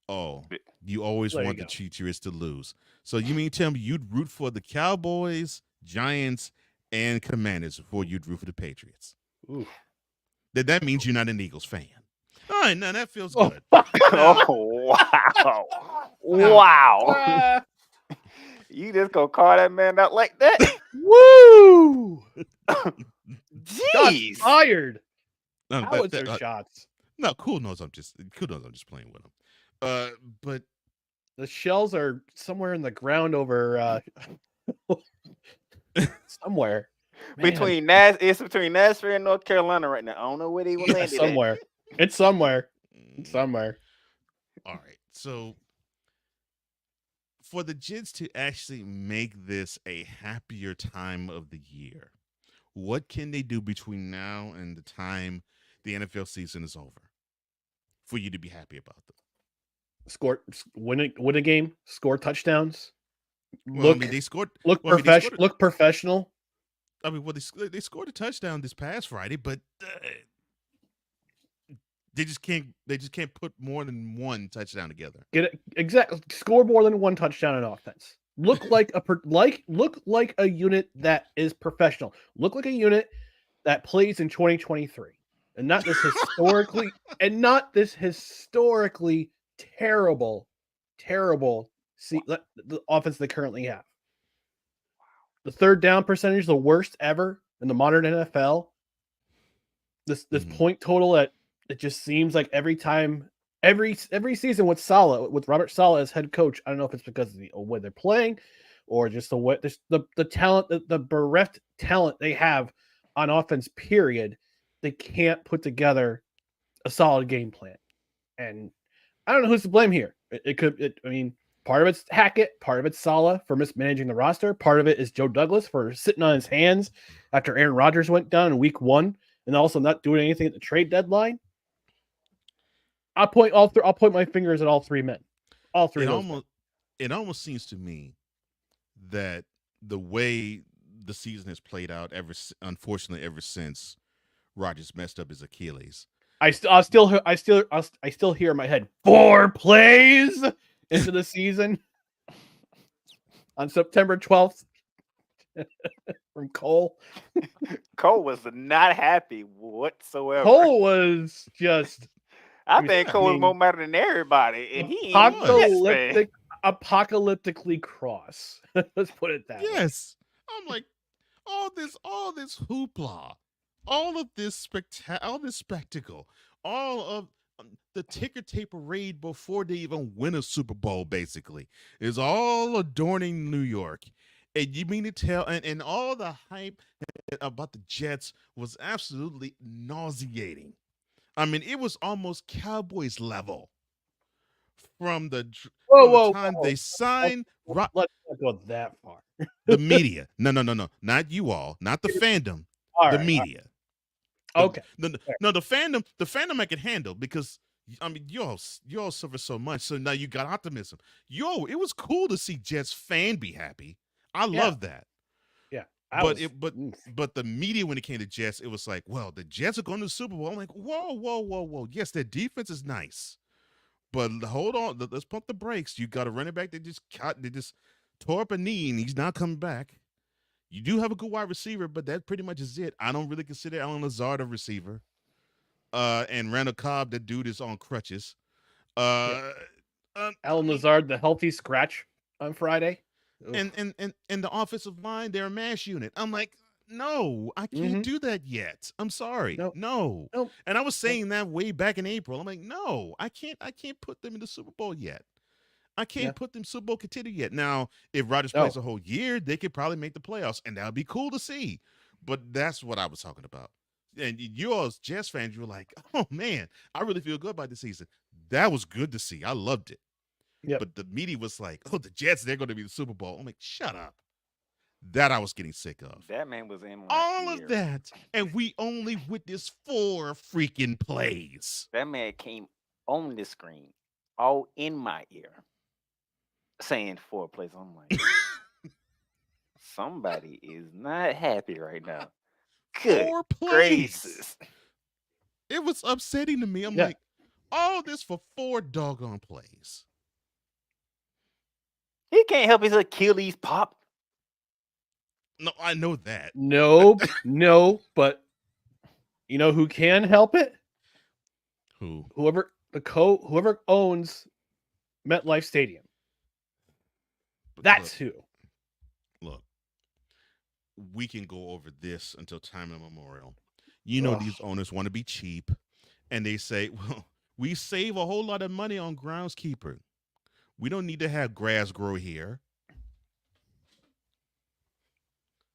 Oh, you always want the Cheaters to lose. So you mean tell me you'd root for the Cowboys, Giants, and Commanders before you'd root for the Patriots? Ooh. That means you're not an Eagles fan. All right, now that feels good. Oh, wow. Wow. You just gonna call that man out like that? Woo! Jeez. Shots fired. No, How was their shots? No, cool knows I'm just playing with them. But the shells are somewhere in the ground over somewhere. Between Nashville and North Carolina right now. I don't know where they were landed somewhere. at. It's somewhere. It's somewhere. All right. So for the Jets to actually make this a happier time of the year, what can they do between now and the time the NFL season is over for you to be happy about them? Win a game, score touchdowns. Well, they scored. Look professional. I mean, they scored a touchdown this past Friday, but they just can't put more than one touchdown together. Exactly. Score more than one touchdown in offense. Look like a unit that is professional. Look like a unit that plays in 2023, and not this historically terrible the offense they currently have. The third down percentage is the worst ever in the modern NFL. This point total that it just seems like every season with Robert Saleh as head coach. I don't know if it's because of the way they're playing, or just the talent, the bereft talent they have on offense. Period. They can't put together a solid game plan, and I don't know who's to blame here. Part of it's Hackett, part of it's Saleh for mismanaging the roster. Part of it is Joe Douglas for sitting on his hands after Aaron Rodgers went down in week 1 and also not doing anything at the trade deadline. I'll point my fingers at all three men. All three. It almost seems to me that the way the season has played out ever since Rodgers messed up his Achilles. I still hear in my head 4 plays into the season on September 12th from Cole. Cole was not happy whatsoever. Cole was just. I think Cole was more mad than everybody, and he apocalyptically cross. Let's put it that way. Yes, I'm like all this hoopla, all this spectacle, all of the ticker tape parade before they even win a Super Bowl, basically, is all adorning New York. And you mean to tell, and all the hype about the Jets was absolutely nauseating. I mean, it was almost Cowboys level from the time they signed. Let's not go that far. The media. No. Not you all. Not the fandom. The media. Okay. The fandom I can handle because I mean you all suffer so much. So now you got optimism. It was cool to see Jets fan be happy. I love that. Yeah. But the media when it came to Jets, it was like, well, the Jets are going to the Super Bowl. I'm like, whoa. Yes, their defense is nice. But hold on, let's pump the brakes. You got a running back that just tore up a knee and he's not coming back. You do have a good wide receiver, but that pretty much is it. I don't really consider Allen Lazard a receiver. And Randall Cobb, that dude is on crutches. Allen Lazard, the healthy scratch on Friday. And the offensive line, they're a mash unit. I'm like, no, I can't do that yet. I'm sorry. No. And I was saying that way back in April. I'm like, no, I can't put them in the Super Bowl yet. I can't put them Super Bowl contender yet. Now, if Rodgers plays a whole year, they could probably make the playoffs, and that would be cool to see. But that's what I was talking about. And you all as Jets fans, you were like, oh, man, I really feel good about this season. That was good to see. I loved it. Yep. But the media was like, oh, the Jets, they're going to be the Super Bowl. I'm like, shut up. That I was getting sick of. That man was in my All ear. of that, and we only witnessed 4 freaking plays. That man came on the screen, all in my ear, saying 4 plays. I'm like, somebody is not happy right now. Good 4 plays. gracious. It was upsetting to me. I'm like, all this for 4 doggone plays. He can't help his Achilles pop. No, I know that. No, but you know who can help it? Who? Whoever owns MetLife Stadium. That's who. Look, we can go over this until time immemorial. You know, these owners want to be cheap, and they say, well, we save a whole lot of money on groundskeeper. We don't need to have grass grow here.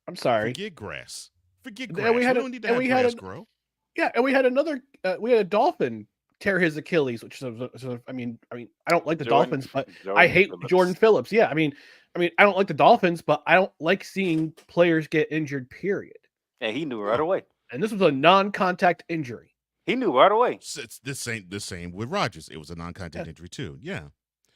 I'm sorry. Forget grass. Forget And grass. we had don't need to have grass grow. Yeah, and we had a dolphin tear his Achilles, which is, I mean, I don't like the Dolphins, but I hate Jordan Phillips. Yeah, I mean, I don't like the Dolphins, but I don't like seeing players get injured. Period. And he knew right away. And this was a non-contact injury. He knew right away. It's the same with Rodgers. It was a non-contact injury too. Yeah.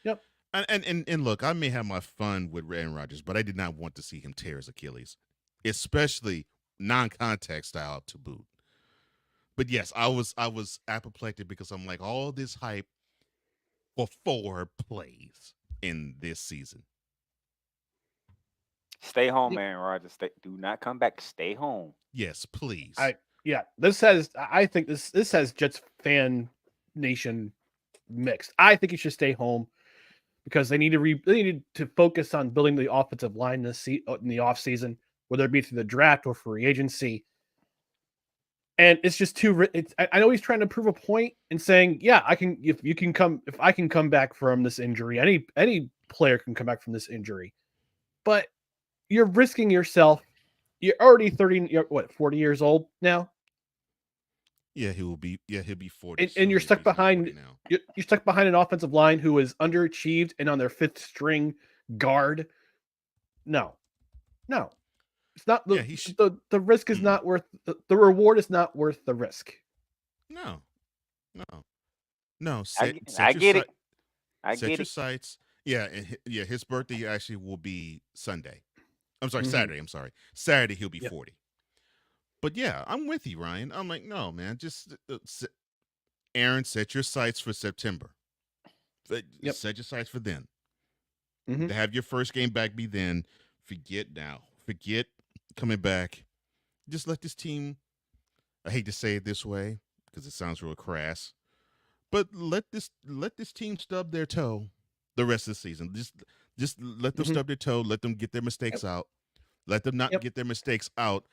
Yep. And look, I may have my fun with Aaron Rodgers, but I did not want to see him tear his Achilles, especially non-contact style to boot. But yes, I was apoplectic because I'm like, all this hype for 4 plays in this season. Stay home, Aaron Rodgers. Do not come back. Stay home. Yes, please. I think this has Jets fan nation mixed. I think he should stay home because they needed to focus on building the offensive line in the offseason, whether it be through the draft or free agency. And it's just too. I know he's trying to prove a point and saying, yeah, I can. If I can come back from this injury, any player can come back from this injury, but you're risking yourself. You're already 40 years old now. Yeah, he'll be 40. And you're stuck behind you're stuck behind an offensive line who is underachieved and on their 5th string guard. No. It's not the risk is not worth the reward is not worth the risk. No. I get it. Set your sights. Yeah, his birthday actually will be Sunday. I'm sorry, Mhm. Saturday. I'm sorry. Saturday he'll be 40. But yeah, I'm with you, Ryan. I'm like, no, man, just Aaron, set your sights for September. Set your sights for then. Mhm. To have your first game back be then. Forget coming back. Just let this team, I hate to say it this way because it sounds real crass, but let this team stub their toe the rest of the season. Just let them stub their toe. Let them get their mistakes out. Let them not get their mistakes out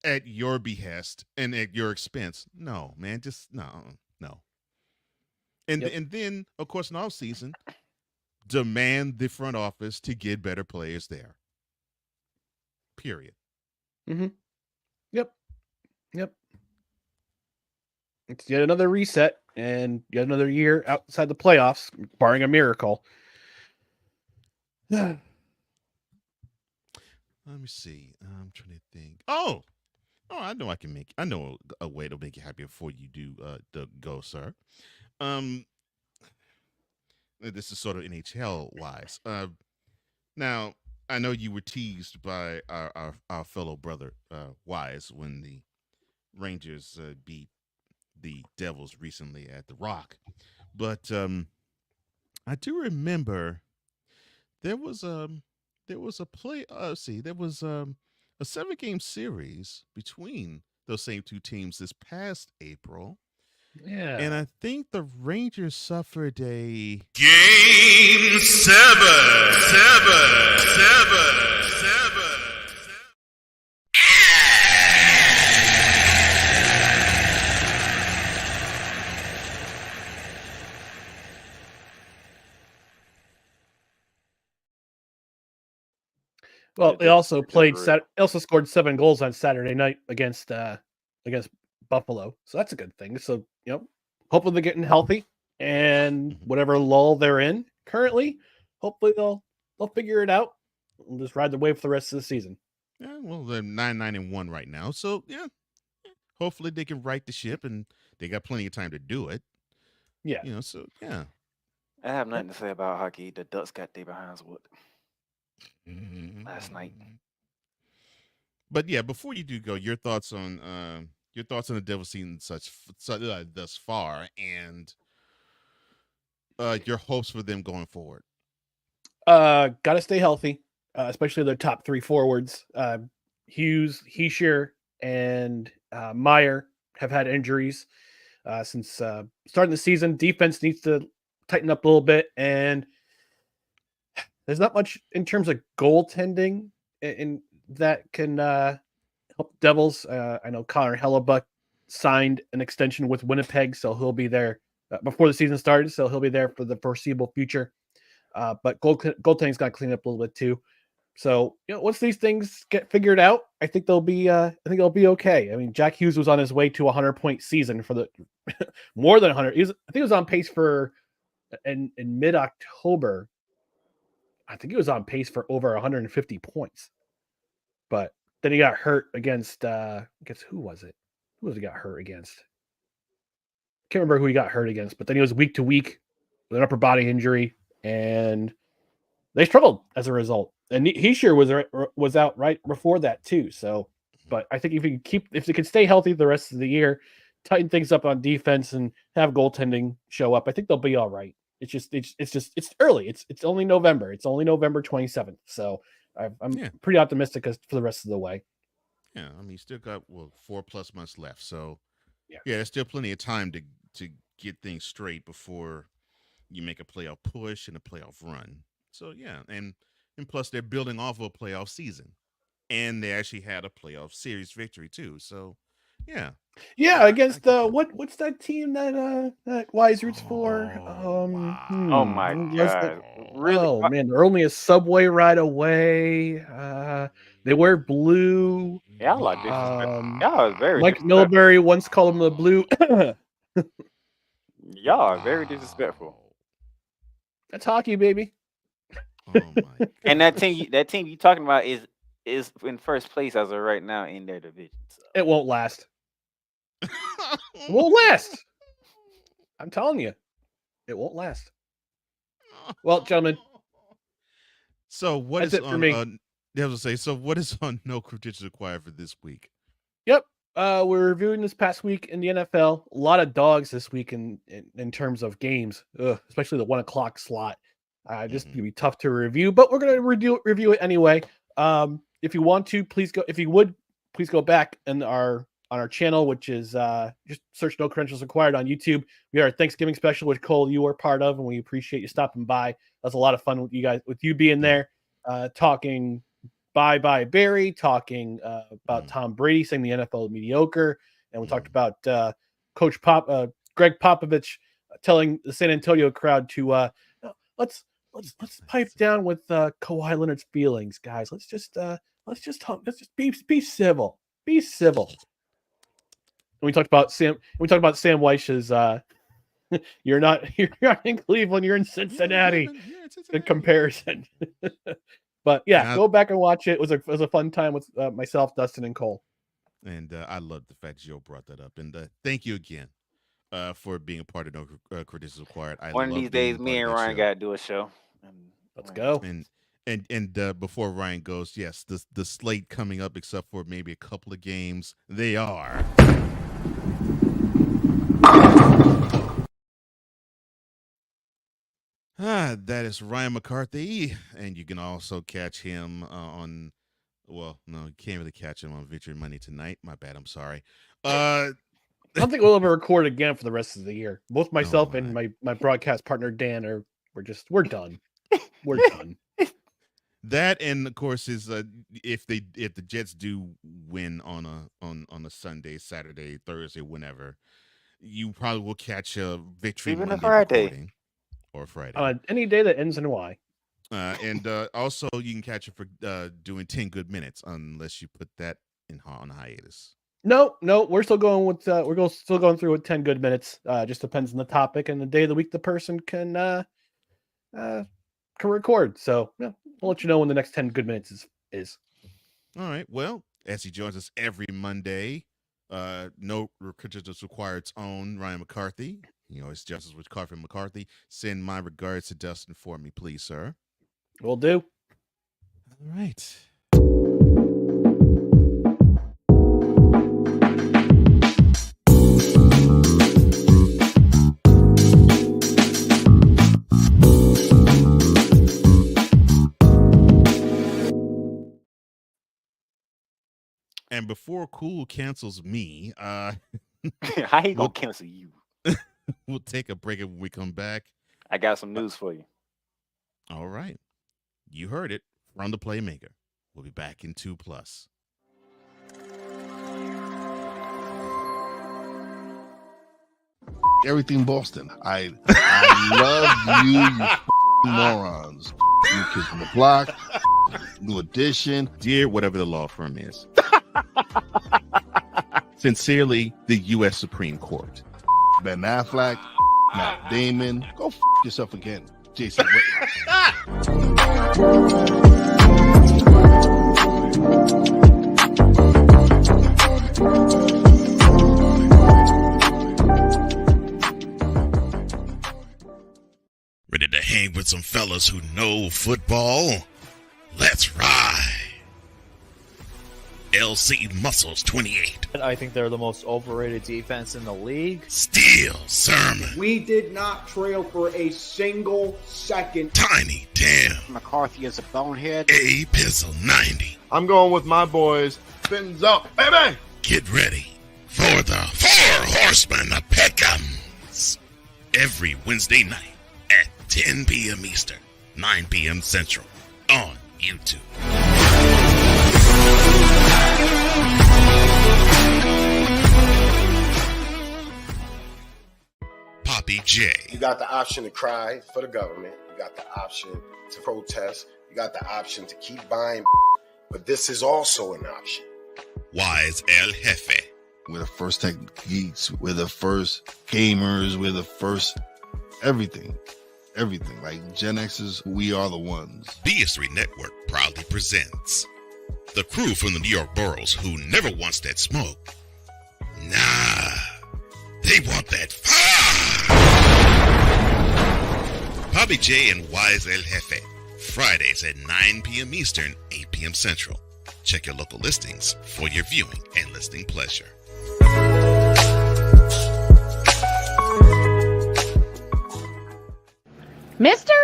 at your behest and at your expense. No, man, just no. And then, of course, in off season, demand the front office to get better players there. Period. Mm-hmm. Yep. It's yet another reset and yet another year outside the playoffs, barring a miracle. Let me see. I'm trying to think. Oh, I know I know a way to make you happy before you do go, sir. This is sort of NHL wise. Now I know you were teased by our fellow brother Wise when the Rangers beat the Devils recently at the Rock, but I do remember there was a play. There was a 7-game series between those same two teams this past April. Yeah. And I think the Rangers suffered a Game 7. Well, they also also scored 7 goals on Saturday night against Buffalo, so that's a good thing. So hopefully they're getting healthy, and whatever lull they're in currently, hopefully they'll figure it out and just ride the wave for the rest of the season. Yeah, well, they're 9-1 right now, so yeah. Hopefully they can right the ship, and they got plenty of time to do it. Yeah. So yeah. I have nothing to say about hockey. The Ducks got their behinds whooped last night. But yeah, before you do go, your thoughts on the Devils season thus far, and your hopes for them going forward. Got to stay healthy, especially their top three forwards. Hughes, Heischer, and Meyer have had injuries since starting the season. Defense needs to tighten up a little bit, and there's not much in terms of goaltending in that can help Devils. I know Connor Hellebuck signed an extension with Winnipeg, so he'll be there before the season started, so he'll be there for the foreseeable future. But goaltending's got to clean up a little bit too. So once these things get figured out, I think they'll be okay. I mean, Jack Hughes was on his way to a 100-point season for the more than 100. I think he was on pace for in mid-October. I think he was on pace for over 150 points. But then he got hurt against who was it? Who was he got hurt against? Can't remember who he got hurt against, but then he was week to week with an upper body injury, and they struggled as a result. And Heischer was out right before that too. So, but I think if they can stay healthy the rest of the year, tighten things up on defense, and have goaltending show up, I think they'll be all right. It's early. It's only November. It's only November 27th. So I'm pretty optimistic for the rest of the way. Yeah, I mean, you still got 4+ months left. So yeah, there's still plenty of time to get things straight before you make a playoff push and a playoff run. So yeah, and plus they're building off of a playoff season, and they actually had a playoff series victory too. So yeah, against what's that team that Wise roots for? Oh my god! Really? Oh man, they're only a subway ride away. They wear blue. Yeah, I like this. Y'all are very Mike Milbury once called them the blue. Y'all are very disrespectful. That's hockey, baby. Oh my! And that team you talking about is in first place as of right now in their division. So. It won't last. It won't last. I'm telling you, it won't last. Well, gentlemen. So what that's is it on? For me. I was to say. So what is on No Contention Required for this week? Yep. We're reviewing this past week in the NFL. A lot of dogs this week in terms of games, especially the 1:00 slot. Just gonna be tough to review, but we're gonna review it anyway. If you want to, please go back on our channel, which is just search No Credentials Required on YouTube. We had our Thanksgiving special, which Cole, you were part of, and we appreciate you stopping by. That's a lot of fun with you guys, with you being there, talking bye Barry, talking about Tom Brady saying the NFL is mediocre, and we talked about Coach Greg Popovich telling the San Antonio crowd to let's pipe down with Kawhi Leonard's feelings, guys. Let's just be civil. Be civil. And we talked about Sam Weich's you're not in Cleveland, you're in Cincinnati. The comparison. But yeah, go back and watch it. It was a fun time with myself, Dustin, and Cole. And I love the fact Joe brought that up. And thank you again for being a part of No Credentials Required. One of these days, me and Ryan got to do a show. Let's go. And before Ryan goes, yes, the slate coming up, except for maybe a couple of games, they are. That is Ryan McCarthy, and you can also catch him on. Well, no, you can't really catch him on Victory Money tonight. My bad. I'm sorry. I don't think we'll ever record again for the rest of the year. Both myself and my broadcast partner Dan we're done. We're done. That, and of course, is if the Jets do win on a Sunday, Saturday, Thursday, whenever, you probably will catch a Victory Even Monday a Friday recording, or Friday. Any day that ends in Y. And also you can catch it for doing 10 good minutes, unless you put that on hiatus. No, we're still going with still going through with 10 good minutes. Just depends on the topic and the day of the week the person can record. So yeah, we'll let you know when the next 10 good minutes is. All right. Well, as he joins us every Monday, no credentials required. Its own Ryan McCarthy. It's Justice with Carfin McCarthy. Send my regards to Dustin for me, please, sir. Will do. All right. And before Cool cancels me, how he gonna cancel you? We'll take a break, and when we come back, I got some news for you. All right. You heard it from the Playmaker. We'll be back in 2+. Everything Boston. I love you morons. You kids on the block. New edition. Dear whatever the law firm is. Sincerely, the U.S. Supreme Court. Ben Affleck, Matt Damon. Go yourself again, Jason. Ready to hang with some fellas who know football? Let's ride. LC Muscles 28. I think they're the most overrated defense in the league. Steel Sermon. We did not trail for a single second. Tiny Tim. McCarthy is a bonehead. A Pizzle 90. I'm going with my boys. Fins up, baby. Get ready for the Four Horsemen of Pick'ems. Every Wednesday night at 10 p.m. Eastern, 9 p.m. Central on YouTube. Poppy J. You got the option to cry for the government. You got the option to protest. You got the option to keep buying. But this is also an option. Wise El Jefe. We're the first tech geeks. We're the first gamers. We're the first everything. Everything. Like Gen X's, we are the ones. BS3 Network proudly presents the crew from the New York boroughs who never wants that smoke. Nah, they want that fire. Poppy J and Wise El Jefe. Fridays at 9 p.m. Eastern, 8 p.m. Central. Check your local listings for your viewing and listening pleasure. Mister,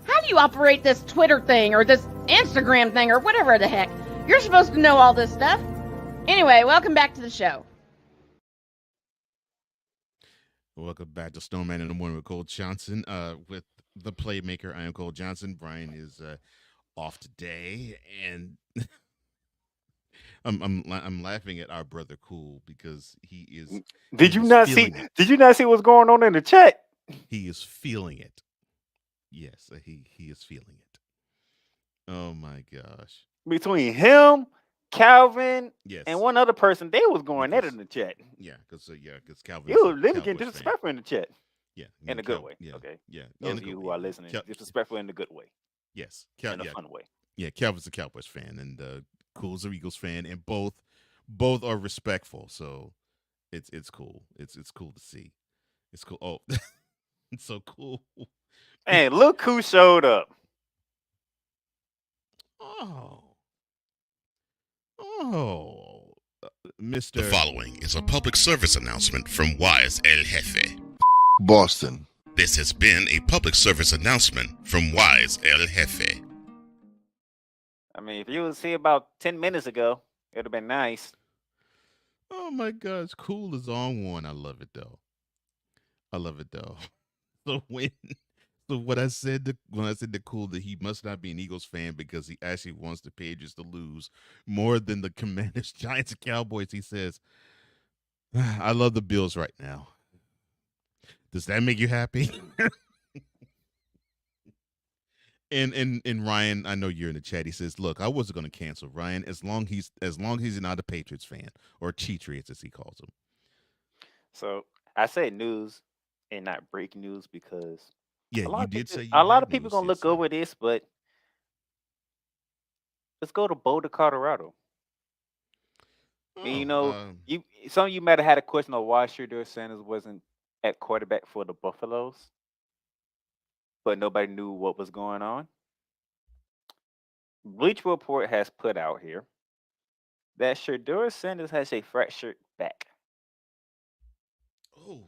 how do you operate this Twitter thing or this Instagram thing or whatever the heck? You're supposed to know all this stuff. Anyway, welcome back to the show. Welcome back to Snowman in the Morning with Cole Johnson. With the Playmaker, I am Cole Johnson. Brian is off today, and I'm laughing at our brother Cool because he is. Did you not see what's going on in the chat? He is feeling it. Yes, he is feeling it. Oh my gosh! Between him, Calvin, yes, and one other person, they was going at it in the chat. Yeah, because Calvin. They were getting disrespectful in the chat. Yeah, in a good way. Yeah, okay. Yeah, those of you who are listening, disrespectful in a good way. Yes, in a fun way. Yeah, Calvin's a Cowboys fan, and Cool's an Eagles fan, and both are respectful. So it's cool. It's cool to see. It's cool. Oh, it's so cool. Hey, look who showed up. Mr. The following is a public service announcement from Wise El Jefe. Boston. This has been a public service announcement from Wise El Jefe. I mean, if you was here about 10 minutes ago, it would have been nice. Oh my gosh, Cool is on one. I love it though. So when I said to Cool that he must not be an Eagles fan because he actually wants the Patriots to lose more than the Commanders, Giants, and Cowboys, he says, I love the Bills right now. Does that make you happy? And Ryan, I know you're in the chat. He says, "Look, I wasn't going to cancel Ryan as long as he's not a Patriots fan or Cheatriots as he calls them." So I say news and not breaking news because you did say a lot of people gonna look over this, but let's go to Boulder, Colorado. And you know, some of you might have had a question of why Shedeur Sanders wasn't at quarterback for the Buffaloes, but nobody knew what was going on. Bleacher Report has put out here that Shedeur Sanders has a fractured back. Oh.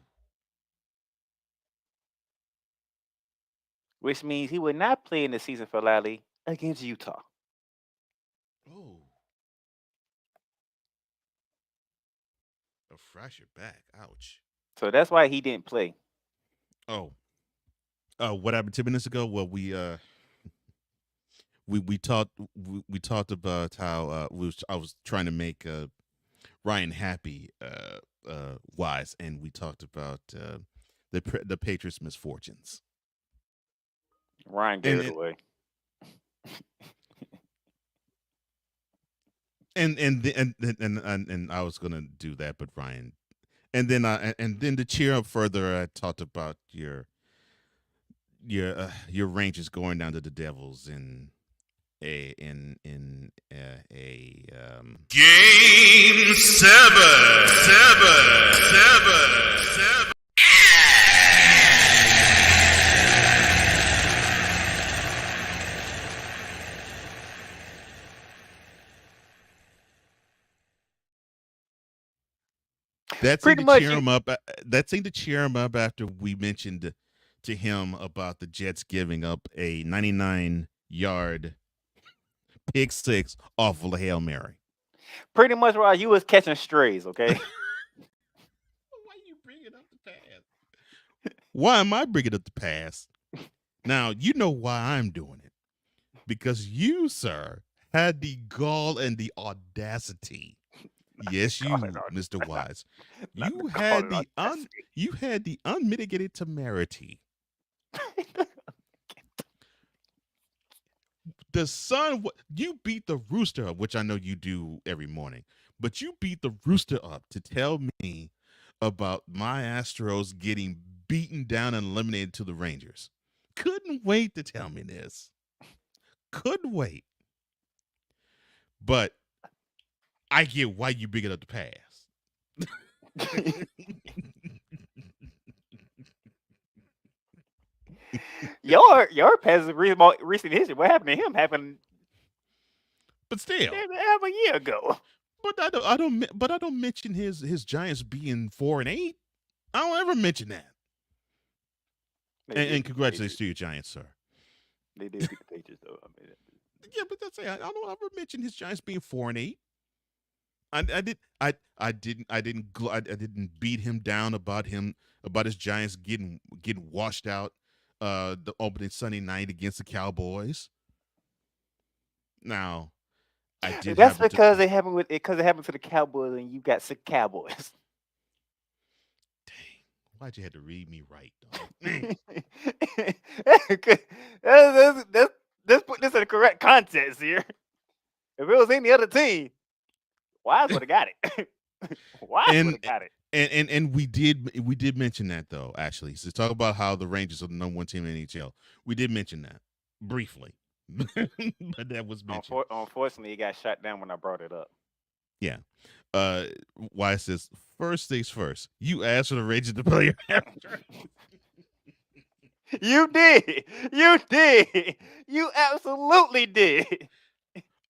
Which means he would not play in the season finale against Utah. Oh. A fractured back. Ouch. So that's why he didn't play. Oh. What happened 2 minutes ago? Well, we talked about how I was trying to make Ryan happy wise, and we talked about the Patriots' misfortunes. Ryan gave it away. And I was gonna do that, but Ryan, and then to cheer up further, I talked about your Rangers going down to the Devils in a Game 7. That seemed to cheer him up. That seemed to cheer him up after we mentioned to him about the Jets giving up a 99-yard pick six off of a Hail Mary. Pretty much while you was catching strays, okay? Why you bringing up the pass? Why am I bringing up the pass? Now, you know why I'm doing it. Because you, sir, had the gall and the audacity. Yes, you, Mr. Wise. You had the unmitigated temerity. The Sun, you beat the Rooster up, which I know you do every morning, but you beat the Rooster up to tell me about my Astros getting beaten down and eliminated to the Rangers. Couldn't wait to tell me this. Couldn't wait. But I get why you bring it up the pass. Your past recent history. What happened to him happened, but still, half a year ago. But I don't mention his Giants being 4-8. I don't ever mention that. And congratulations to your Giants, sir. They did beat the Patriots, though. Yeah, but that's it. I don't ever mention his Giants being 4-8. I didn't beat him down about his Giants getting washed out the opening Sunday night against the Cowboys. Now, I did. That's because it happened to the Cowboys, and you got sick Cowboys. Dang, why'd you have to read me right, dog? Let's put this in the correct context here. If it was any other team, Wise would have got it. Wise would have got it. And we did mention that, though, actually. So talk about how the Rangers are the number one team in the NHL. We did mention that briefly. But that was mentioned. Unfortunately, it got shot down when I brought it up. Yeah. Wise says, first things first, you asked for the Rangers to play your after. You did. You absolutely did.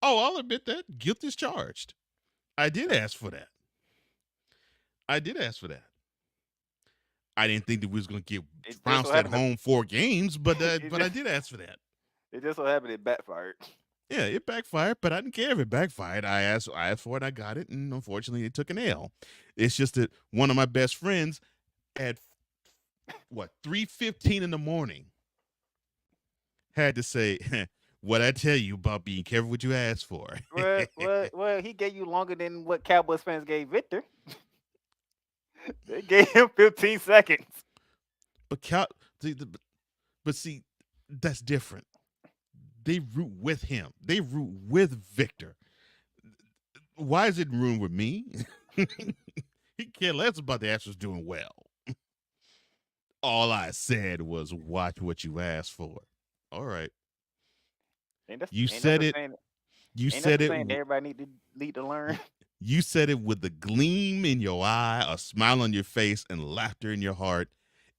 Oh, I'll admit that. Guilt is charged. I did ask for that. I didn't think that we was going to get trounced at home 4 games, but I did ask for that. It just so happened it backfired. Yeah, it backfired, but I didn't care if it backfired. I asked for it, I got it, and unfortunately it took an L. It's just that one of my best friends at 3:15 in the morning had to say, what I tell you about being careful what you ask for. Well, he gave you longer than what Cowboys fans gave Victor. They gave him 15 seconds. But see, that's different. They root with him. They root with Victor. Why is it room with me? He cared less about the Astros doing well. All I said was watch what you asked for. All right. You said it. You said it. Everybody need to lead to learn. You said it with a gleam in your eye, a smile on your face, and laughter in your heart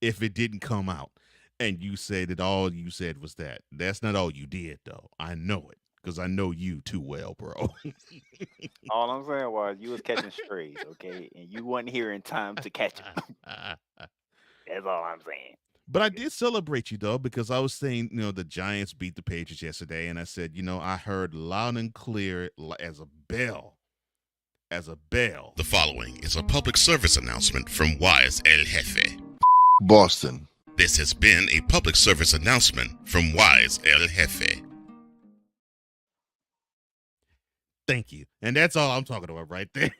if it didn't come out. And you said that all you said was that. That's not all you did, though. I know it because I know you too well, bro. All I'm saying was you was catching strays, okay, and you wasn't here in time to catch them. That's all I'm saying. But I did celebrate you, though, because I was saying, the Giants beat the Patriots yesterday, and I said, I heard loud and clear as a bell. As a bell. The following is a public service announcement from US El Jefe. Boston. This has been a public service announcement from US El Jefe. Thank you. And that's all I'm talking about right there.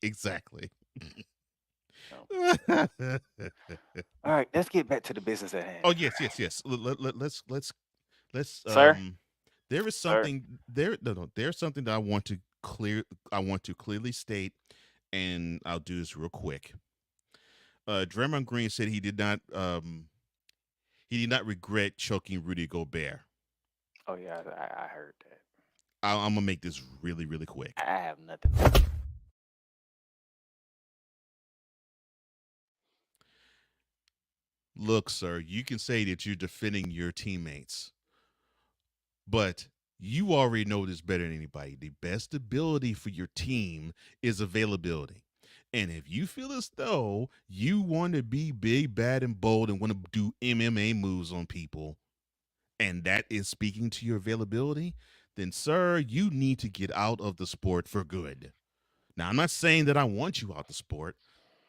Exactly. All right, let's get back to the business at hand. Oh, yes. Let's Sir? There is something there's something that I want to clearly state, and I'll do this real quick. Draymond Green said he did not regret choking Rudy Gobert. Oh yeah, I heard that. I'm gonna make this really, really quick. I have nothing. Look, sir, you can say that you're defending your teammates, but you already know this better than anybody. The best ability for your team is availability. And if you feel as though you want to be big, bad, and bold and want to do MMA moves on people, and that is speaking to your availability, then, sir, you need to get out of the sport for good. Now, I'm not saying that I want you out the sport.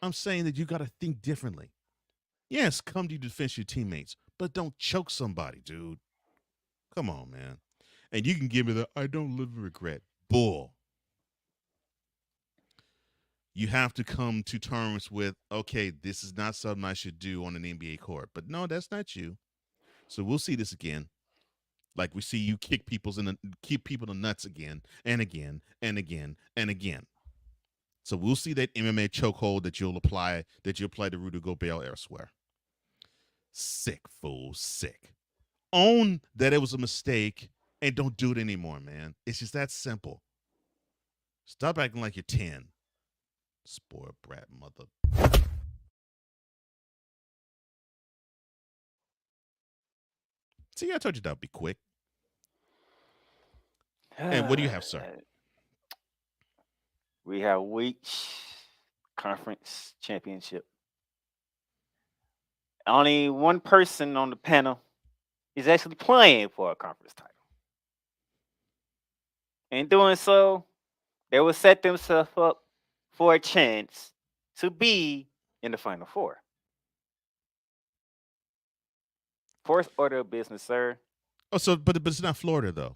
I'm saying that you got to think differently. Yes, come to defend your teammates, but don't choke somebody, dude. Come on, man. And you can give me the I don't live with regret. Bull. You have to come to terms with, okay, this is not something I should do on an NBA court. But no, that's not you. So we'll see this again. Like we see you kick people in the nuts again and again and again and again. So we'll see that MMA chokehold that you'll apply to Rudy Gobert elsewhere. Sick, fool, sick. Own that it was a mistake and don't do it anymore, man. It's just that simple. Stop acting like you're 10. Spoiled brat mother. See, I told you that would be quick. And what do you have, sir? We have week conference championship. Only one person on the panel is actually playing for a conference title. In doing so, they will set themselves up for a chance to be in the Final Four. First order of business, sir. Oh, so but it's not Florida though.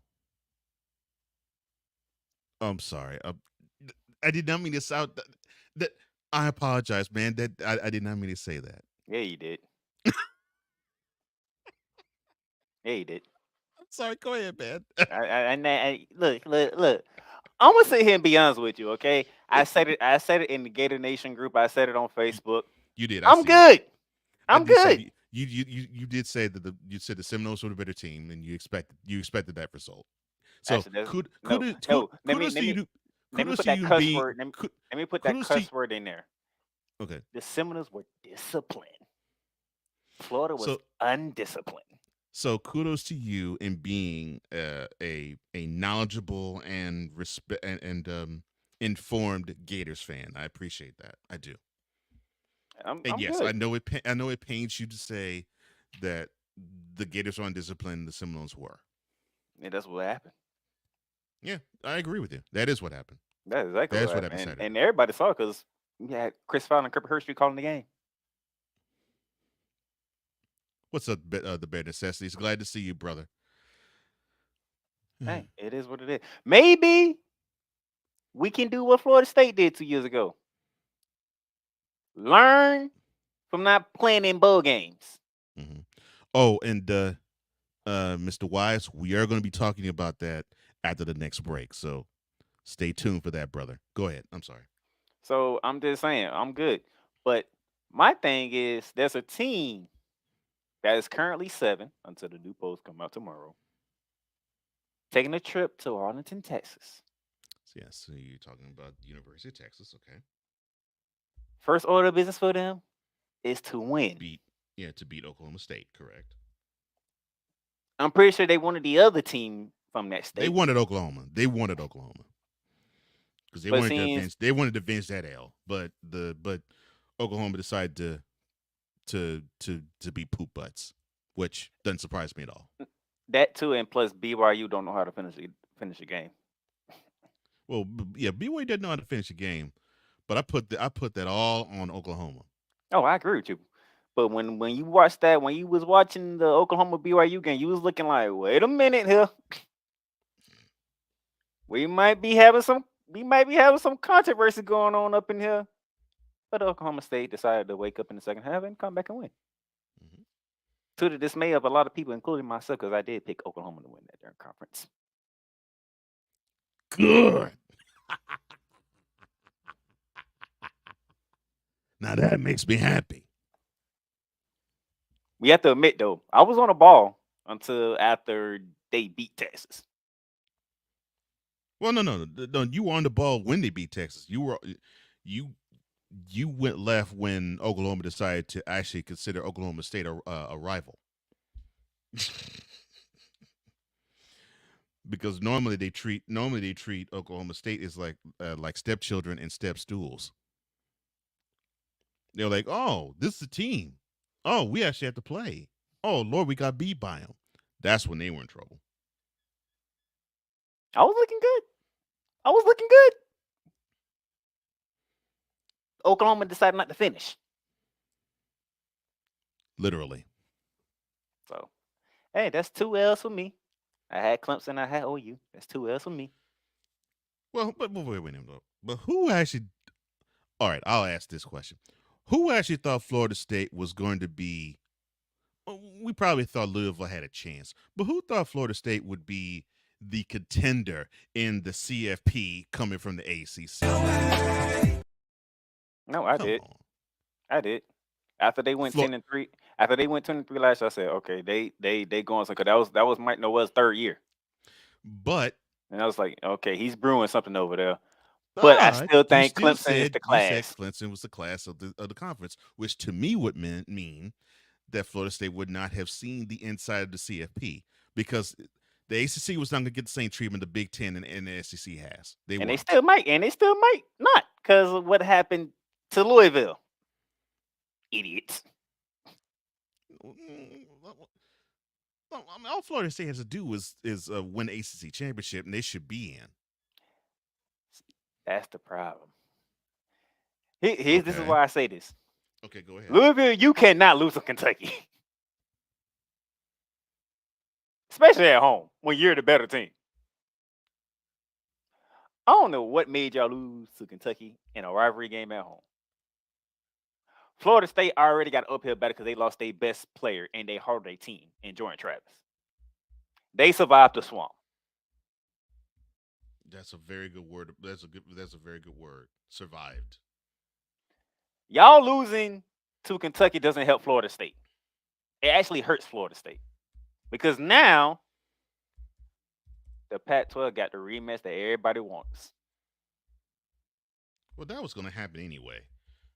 I'm sorry. I did not mean to sound that. I apologize, man. That I did not mean to say that. Yeah, you did. Yeah, you did. I'm sorry. Go ahead, man. I look. I'm gonna sit here and be honest with you, okay? I said it in the Gator Nation group. I said it on Facebook. You did. I'm good. I'm good. You did say that you said the Seminoles were the better team, and you expected that result. So Let me put that cuss word in there. Okay. The Seminoles were disciplined. Florida was undisciplined. So kudos to you in being a knowledgeable and informed Gators fan. I appreciate that. I do. I'm yes, good. I know it pains you to say that the Gators are undisciplined. The Seminoles were. Yeah, that's what happened. Yeah, I agree with you. That is what happened. That's exactly what happened. And everybody saw it because we had Chris Fowler and Kirby Hershey calling the game. What's up, the Bare Necessities? Glad to see you, brother. Hey, it is what it is. Maybe we can do what Florida State did 2 years ago. Learn from not playing in bowl games. Mm-hmm. Oh, and Mr. Wise, we are going to be talking about that after the next break. So stay tuned for that, brother. Go ahead. I'm sorry. So I'm just saying, I'm good. But my thing is there's a team that is currently 7 until the new polls come out tomorrow, taking a trip to Arlington, Texas. Yes, so you're talking about University of Texas, okay? First order of business for them is to win. To beat Oklahoma State, correct? I'm pretty sure they wanted the other team from that state. They wanted Oklahoma. Because they wanted to avenge that L, but Oklahoma decided to be poop butts, which doesn't surprise me at all. That too, and plus BYU don't know how to finish a game. Well, yeah, BYU doesn't know how to finish a game, but I put that all on Oklahoma. Oh, I agree with you. But when you watched that, when you was watching the Oklahoma BYU game, you was looking like, wait a minute here. We might be having some controversy going on up in here. But Oklahoma State decided to wake up in the second half and come back and win. Mm-hmm. To the dismay of a lot of people, including myself, because I did pick Oklahoma to win that during conference. Good. Now that makes me happy. We have to admit, though, I was on a ball until after they beat Texas. Well, no. You were on the ball when they beat Texas. You went left when Oklahoma decided to actually consider Oklahoma State a rival. Because normally they treat Oklahoma State as like stepchildren and step stools. They're like, oh, this is a team. Oh, we actually have to play. Oh, Lord, we got beat by them. That's when they were in trouble. I was looking good. Oklahoma decided not to finish. Literally. So, hey, that's 2 L's for me. I had Clemson, I had OU. That's 2 L's for me. Well, but wait. But who actually? All right, I'll ask this question: who actually thought Florida State was going to be? Well, we probably thought Louisville had a chance, but who thought Florida State would be the contender in the CFP coming from the ACC? No, I did. After they went 10-3, after they went 10-3 last year, I said, okay, they going something. Because that was Mike Noel's third year. And I was like, okay, he's brewing something over there. But I still think Clemson is the class. You said Clemson was the class of the conference, which to me would mean that Florida State would not have seen the inside of the CFP because the ACC was not going to get the same treatment the Big Ten and the SEC has. They still might not because of what happened to Louisville. Idiots. I mean, all Florida State has to do is win the ACC championship, and they should be in. That's the problem. This is why I say this. Okay, go ahead. Louisville, you cannot lose to Kentucky. Especially at home when you're the better team. I don't know what made y'all lose to Kentucky in a rivalry game at home. Florida State already got an uphill battle because they lost their best player and they hurt their team in Jordan Travis. They survived the swamp. That's a very good word. That's a very good word. Survived. Y'all losing to Kentucky doesn't help Florida State. It actually hurts Florida State. Because now the Pac-12 got the rematch that everybody wants. Well, that was going to happen anyway.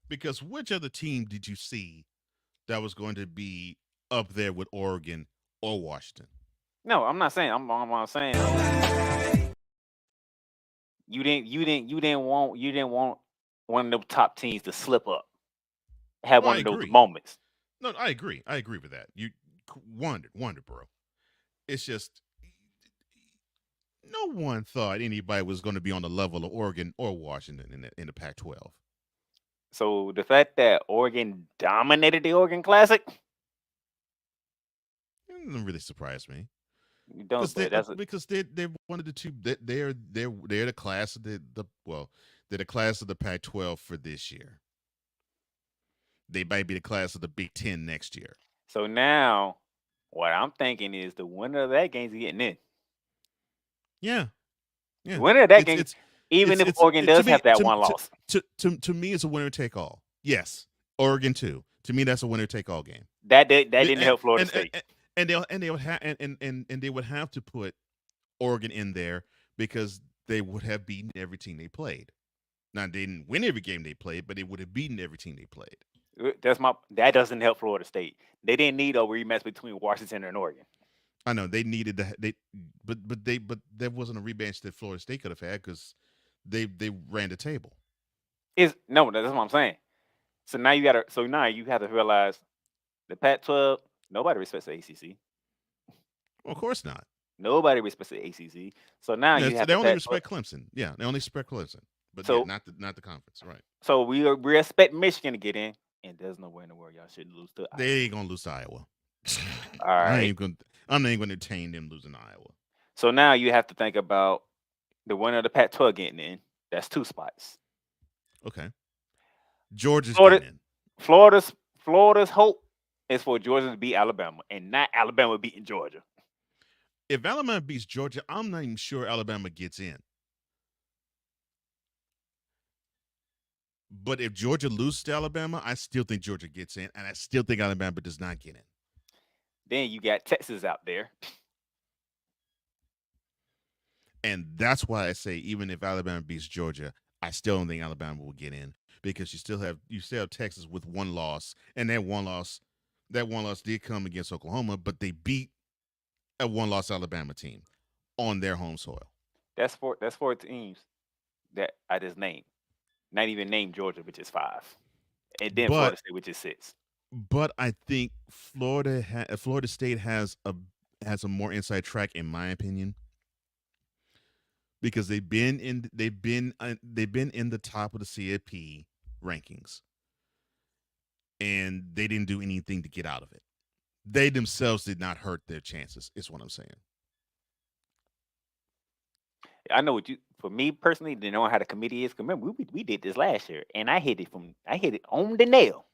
Because which other team did you see that was going to be up there with Oregon or Washington? No, I'm not saying. I'm saying you didn't want one of the top teams to slip up. Have one of those moments. No, I agree. I agree with that. You wondered, bro. It's just no one thought anybody was going to be on the level of Oregon or Washington in the Pac-12. So the fact that Oregon dominated the Oregon Classic doesn't really surprise me. You don't, because they're one of the two. They're the class of they're the class of the Pac-12 for this year. They might be the class of the Big Ten next year. So now, what I'm thinking is the winner of that game is getting in. Yeah. The winner of that game. Even if Oregon does have that one loss. To me, it's a winner take all. Yes, Oregon too. To me, that's a winner take all game. That didn't help Florida State. And they would have to put Oregon in there because they would have beaten every team they played. Now, they didn't win every game they played, but they would have beaten every team they played. That doesn't help Florida State. They didn't need a rematch between Washington and Oregon. I know they needed but there wasn't a rematch that Florida State could have had because they ran the table. No, that's what I'm saying. So now you have to realize the Pac-12, nobody respects the ACC. Well, of course not. Nobody respects the ACC. So now you have they only respect Clemson. Yeah, they only respect Clemson, but not the conference, right? So we expect Michigan to get in, and there's no way in the world y'all shouldn't lose to Iowa. They ain't gonna lose to Iowa. All right, I'm not even gonna entertain them losing to Iowa. So now you have to think about the winner of the Pac-12 getting in. That's 2 spots. Okay. Georgia's getting in. Florida's hope is for Georgia to beat Alabama and not Alabama beating Georgia. If Alabama beats Georgia, I'm not even sure Alabama gets in. But if Georgia loses to Alabama, I still think Georgia gets in, and I still think Alabama does not get in. Then you got Texas out there. And that's why I say even if Alabama beats Georgia, I still don't think Alabama will get in because you still have Texas with 1 loss, and that one loss did come against Oklahoma, but they beat a 1-loss Alabama team on their home soil. That's 4 teams that I just named. Not even named Georgia, which is 5, and then Florida State, which is 6. But I think Florida State has a more inside track, in my opinion, because they've been in the top of the CFP rankings, and they didn't do anything to get out of it. They themselves did not hurt their chances, is what I'm saying. I know for me personally, to know how the committee is. Remember, we did this last year, and I hit it on the nail.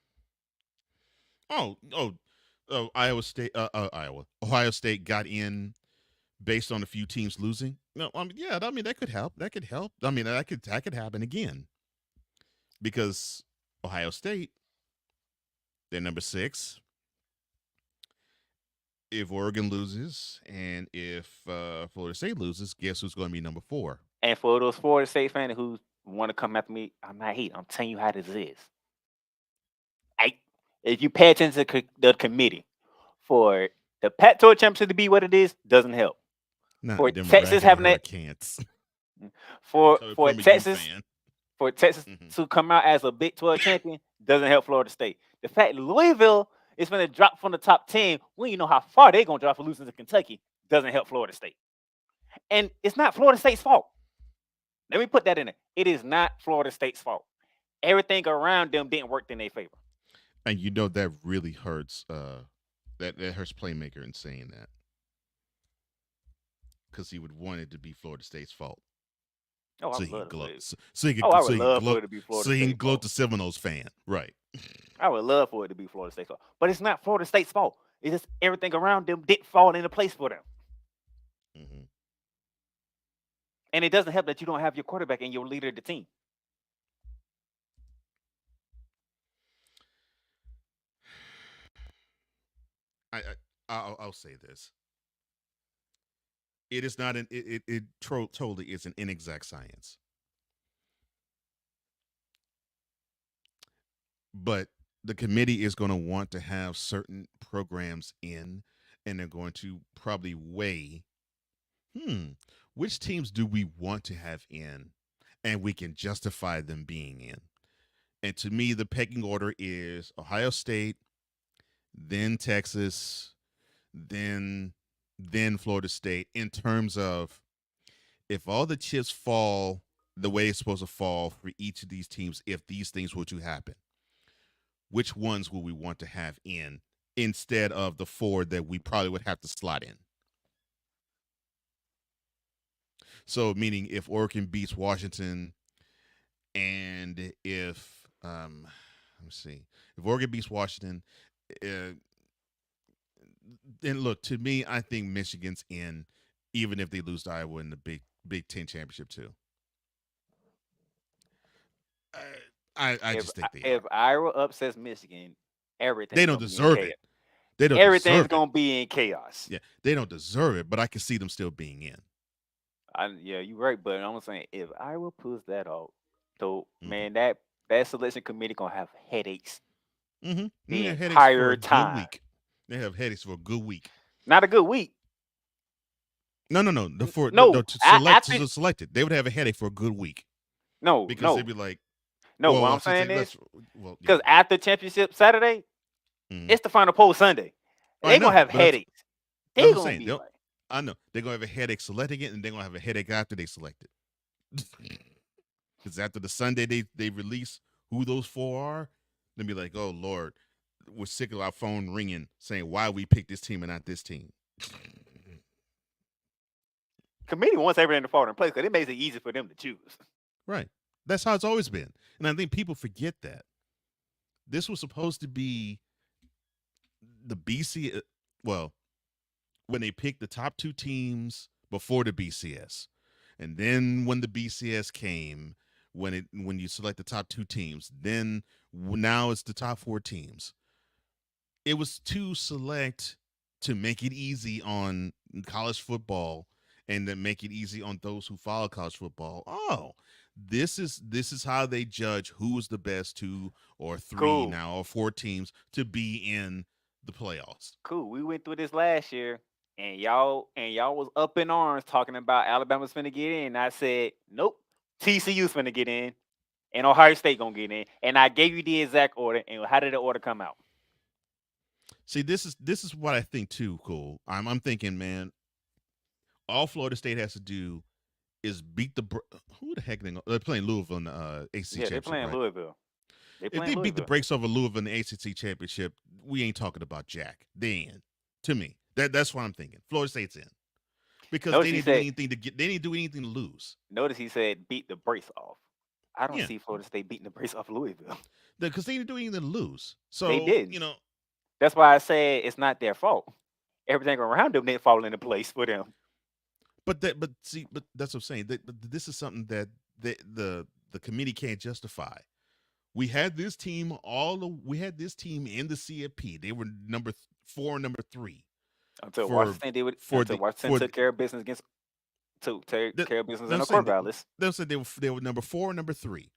Ohio State got in based on a few teams losing. No, that could help. That could help. That could happen again because Ohio State, they're number 6. If Oregon loses and if Florida State loses, guess who's going to be number 4? And for those Florida State fans who want to come after me, I'm not hating. I'm telling you how this is. If you pay attention to the committee, for the Pac-12 championship to be what it is, doesn't help. For Texas having that, for Texas to come out as a Big 12 champion doesn't help Florida State. The fact Louisville is going to drop from the top 10 when you know how far they're going to drop for losing to Kentucky doesn't help Florida State. And it's not Florida State's fault. Let me put that in there. It is not Florida State's fault. Everything around them didn't work in their favor. And that really hurts. That hurts Playmaker in saying that, because he would want it to be Florida State's fault. Oh, so I would love it. So he can gloat the Seminoles fan, right? I would love for it to be Florida State's fault, but it's not Florida State's fault. It's just everything around them didn't fall into place for them. Mm-hmm. And it doesn't help that you don't have your quarterback and your leader of the team. I'll say this. It is not it totally is an inexact science. But the committee is going to want to have certain programs in, and they're going to probably weigh, which teams do we want to have in, and we can justify them being in. And to me, the pecking order is Ohio State, then Texas, then Florida State, in terms of if all the chips fall the way it's supposed to fall for each of these teams, if these things were to happen, which ones will we want to have in instead of the 4 that we probably would have to slot in? So meaning if Oregon beats Washington, and if if Oregon beats Washington, then look, to me, I think Michigan's in, even if they lose to Iowa in the Big Ten championship too. I just think if Iowa upsets Michigan, everything they don't deserve it. Everything's gonna be in chaos. Yeah, they don't deserve it, but I can see them still being in. Yeah, you're right, but I'm saying if Iowa pulls that off, so Mhm. man, that selection committee gonna have headaches Mm-hmm. the Yeah, headaches for entire a good time. week. They have headaches for a good week. Not a good week. No. No, To select it. They would have a headache for a good week. No, Because they'd be like, no. well, What I'm since saying they- is, well, because after championship Saturday, it's the final poll Sunday. They're gonna have headaches. They're They're gonna gonna be like, I know they're gonna have a headache selecting it, and they're gonna have a headache after they select it. Because after the Sunday they release who those 4 are, they'll be like, oh Lord, we're sick of our phone ringing saying why we picked this team and not this team. committee wants everything to fall in place because it makes it easy for them to choose. Right. That's how it's always been. And I think people forget that. This was supposed to be the BC, well, when they picked the top 2 teams before the BCS. And then when the BCS came, when you select the top 2 teams, then now it's the top 4 teams. It was to select to make it easy on college football and then make it easy on those who follow college football. Oh, this is how they judge who is the best 2 or 3 now or 4 teams to be in the playoffs. Cool. We went through this last year, and y'all was up in arms talking about Alabama's finna get in. I said, nope, TCU's finna get in, and Ohio State gonna get in. And I gave you the exact order. And how did the order come out? See, this is what I think too. Cool. I'm thinking, man, all Florida State has to do is beat who the heck they're playing Louisville in the ACC championship. Yeah, they're playing right? Louisville. If they beat the brakes off of Louisville in the ACC championship, we ain't talking about Jack. They in. To me, that's what I'm thinking. Florida State's in because they didn't do anything to get. They didn't do anything to lose. Notice he said beat the brakes off. I don't see Florida State beating the brakes off Louisville because they didn't do anything to lose. So they did. You know, that's why I said it's not their fault. Everything around them didn't fall into place for them. But that's what I'm saying. This is something that the committee can't justify. We had this team we had this team in the CFP. They were number 4 and number 3. Until Washington took care of business against care of business in the quarterback. They said they were number 4 and number 3.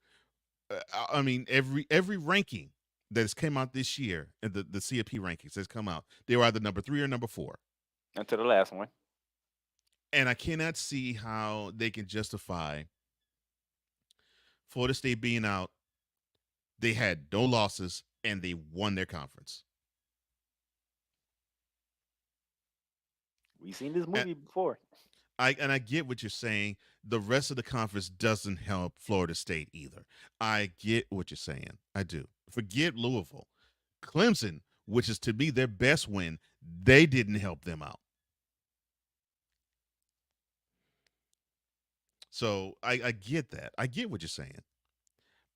I mean, every ranking that has come out this year, and the CFP rankings has come out, they were either number 3 or number 4. Until the last one. And I cannot see how they can justify Florida State being out. They had no losses, and they won their conference. We've seen this movie before. I get what you're saying. The rest of the conference doesn't help Florida State either. I get what you're saying. I do. Forget Louisville. Clemson, which is to be their best win, they didn't help them out. So I get that. I get what you're saying.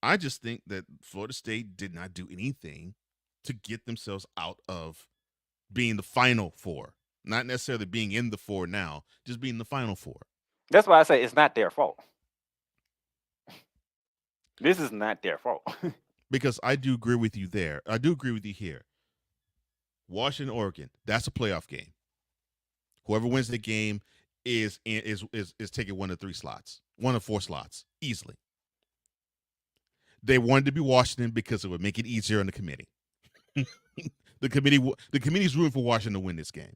I just think that Florida State did not do anything to get themselves out of being the Final Four. Not necessarily being in the 4 now, just being the Final 4. That's why I say it's not their fault. This is not their fault. Because I do agree with you there. I do agree with you here. Washington, Oregon, that's a playoff game. Whoever wins the game is taking 1 of 3 slots, 1 of 4 slots, easily. They wanted to be Washington because it would make it easier on the committee. The committee's rooting for Washington to win this game.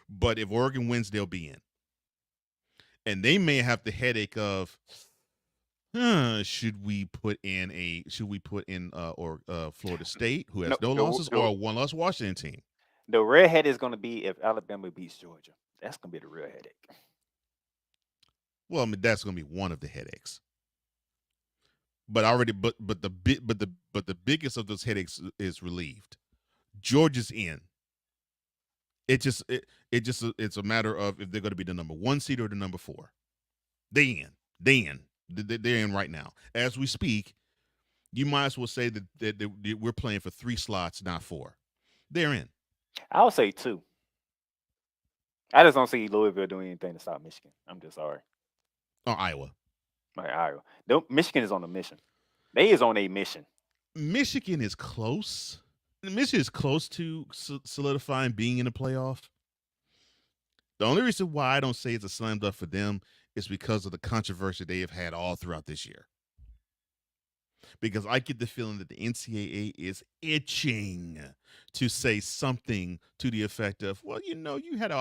But if Oregon wins, they'll be in. And they may have the headache of, should we put in Florida State, who has no losses, or a 1-loss Washington team? The real headache is going to be if Alabama beats Georgia. That's going to be the real headache. Well, I mean, that's going to be one of the headaches. But the biggest of those headaches is relieved. Georgia's in. It's a matter of if they're going to be the number 1 seed or the number 4. They're in right now. As we speak, you might as well say that we're playing for 3 slots, not 4. They're in. I would say 2. I just don't see Louisville doing anything to stop Michigan. I'm just sorry. Or Iowa. Right, Iowa. Michigan is on a mission. They is on a mission. Michigan is close. Michigan is close to solidifying being in the playoff. The only reason why I don't say it's a slam dunk for them is because of the controversy they have had all throughout this year. Because I get the feeling that the NCAA is itching to say something to the effect of, well, you had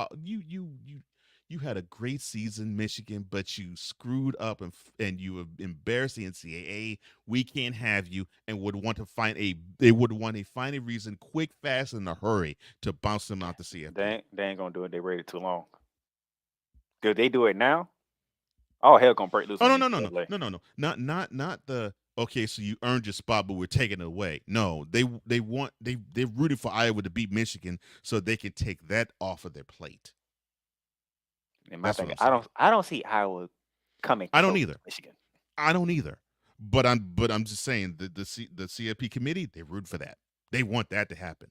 a great season, Michigan, but you screwed up and you have embarrassed the NCAA. We can't have you, and would want to find a reason, quick, fast, in a hurry to bounce them out the CFP. They ain't gonna do it. They waited too long. If they do it now, all hell gonna break loose. Oh no, not the. Okay, so you earned your spot, but we're taking it away. No, they're rooting for Iowa to beat Michigan so they can take that off of their plate. In my opinion, I don't see Iowa coming. I don't either. Michigan. I don't either. But I'm just saying the CFP committee, they root for that. They want that to happen.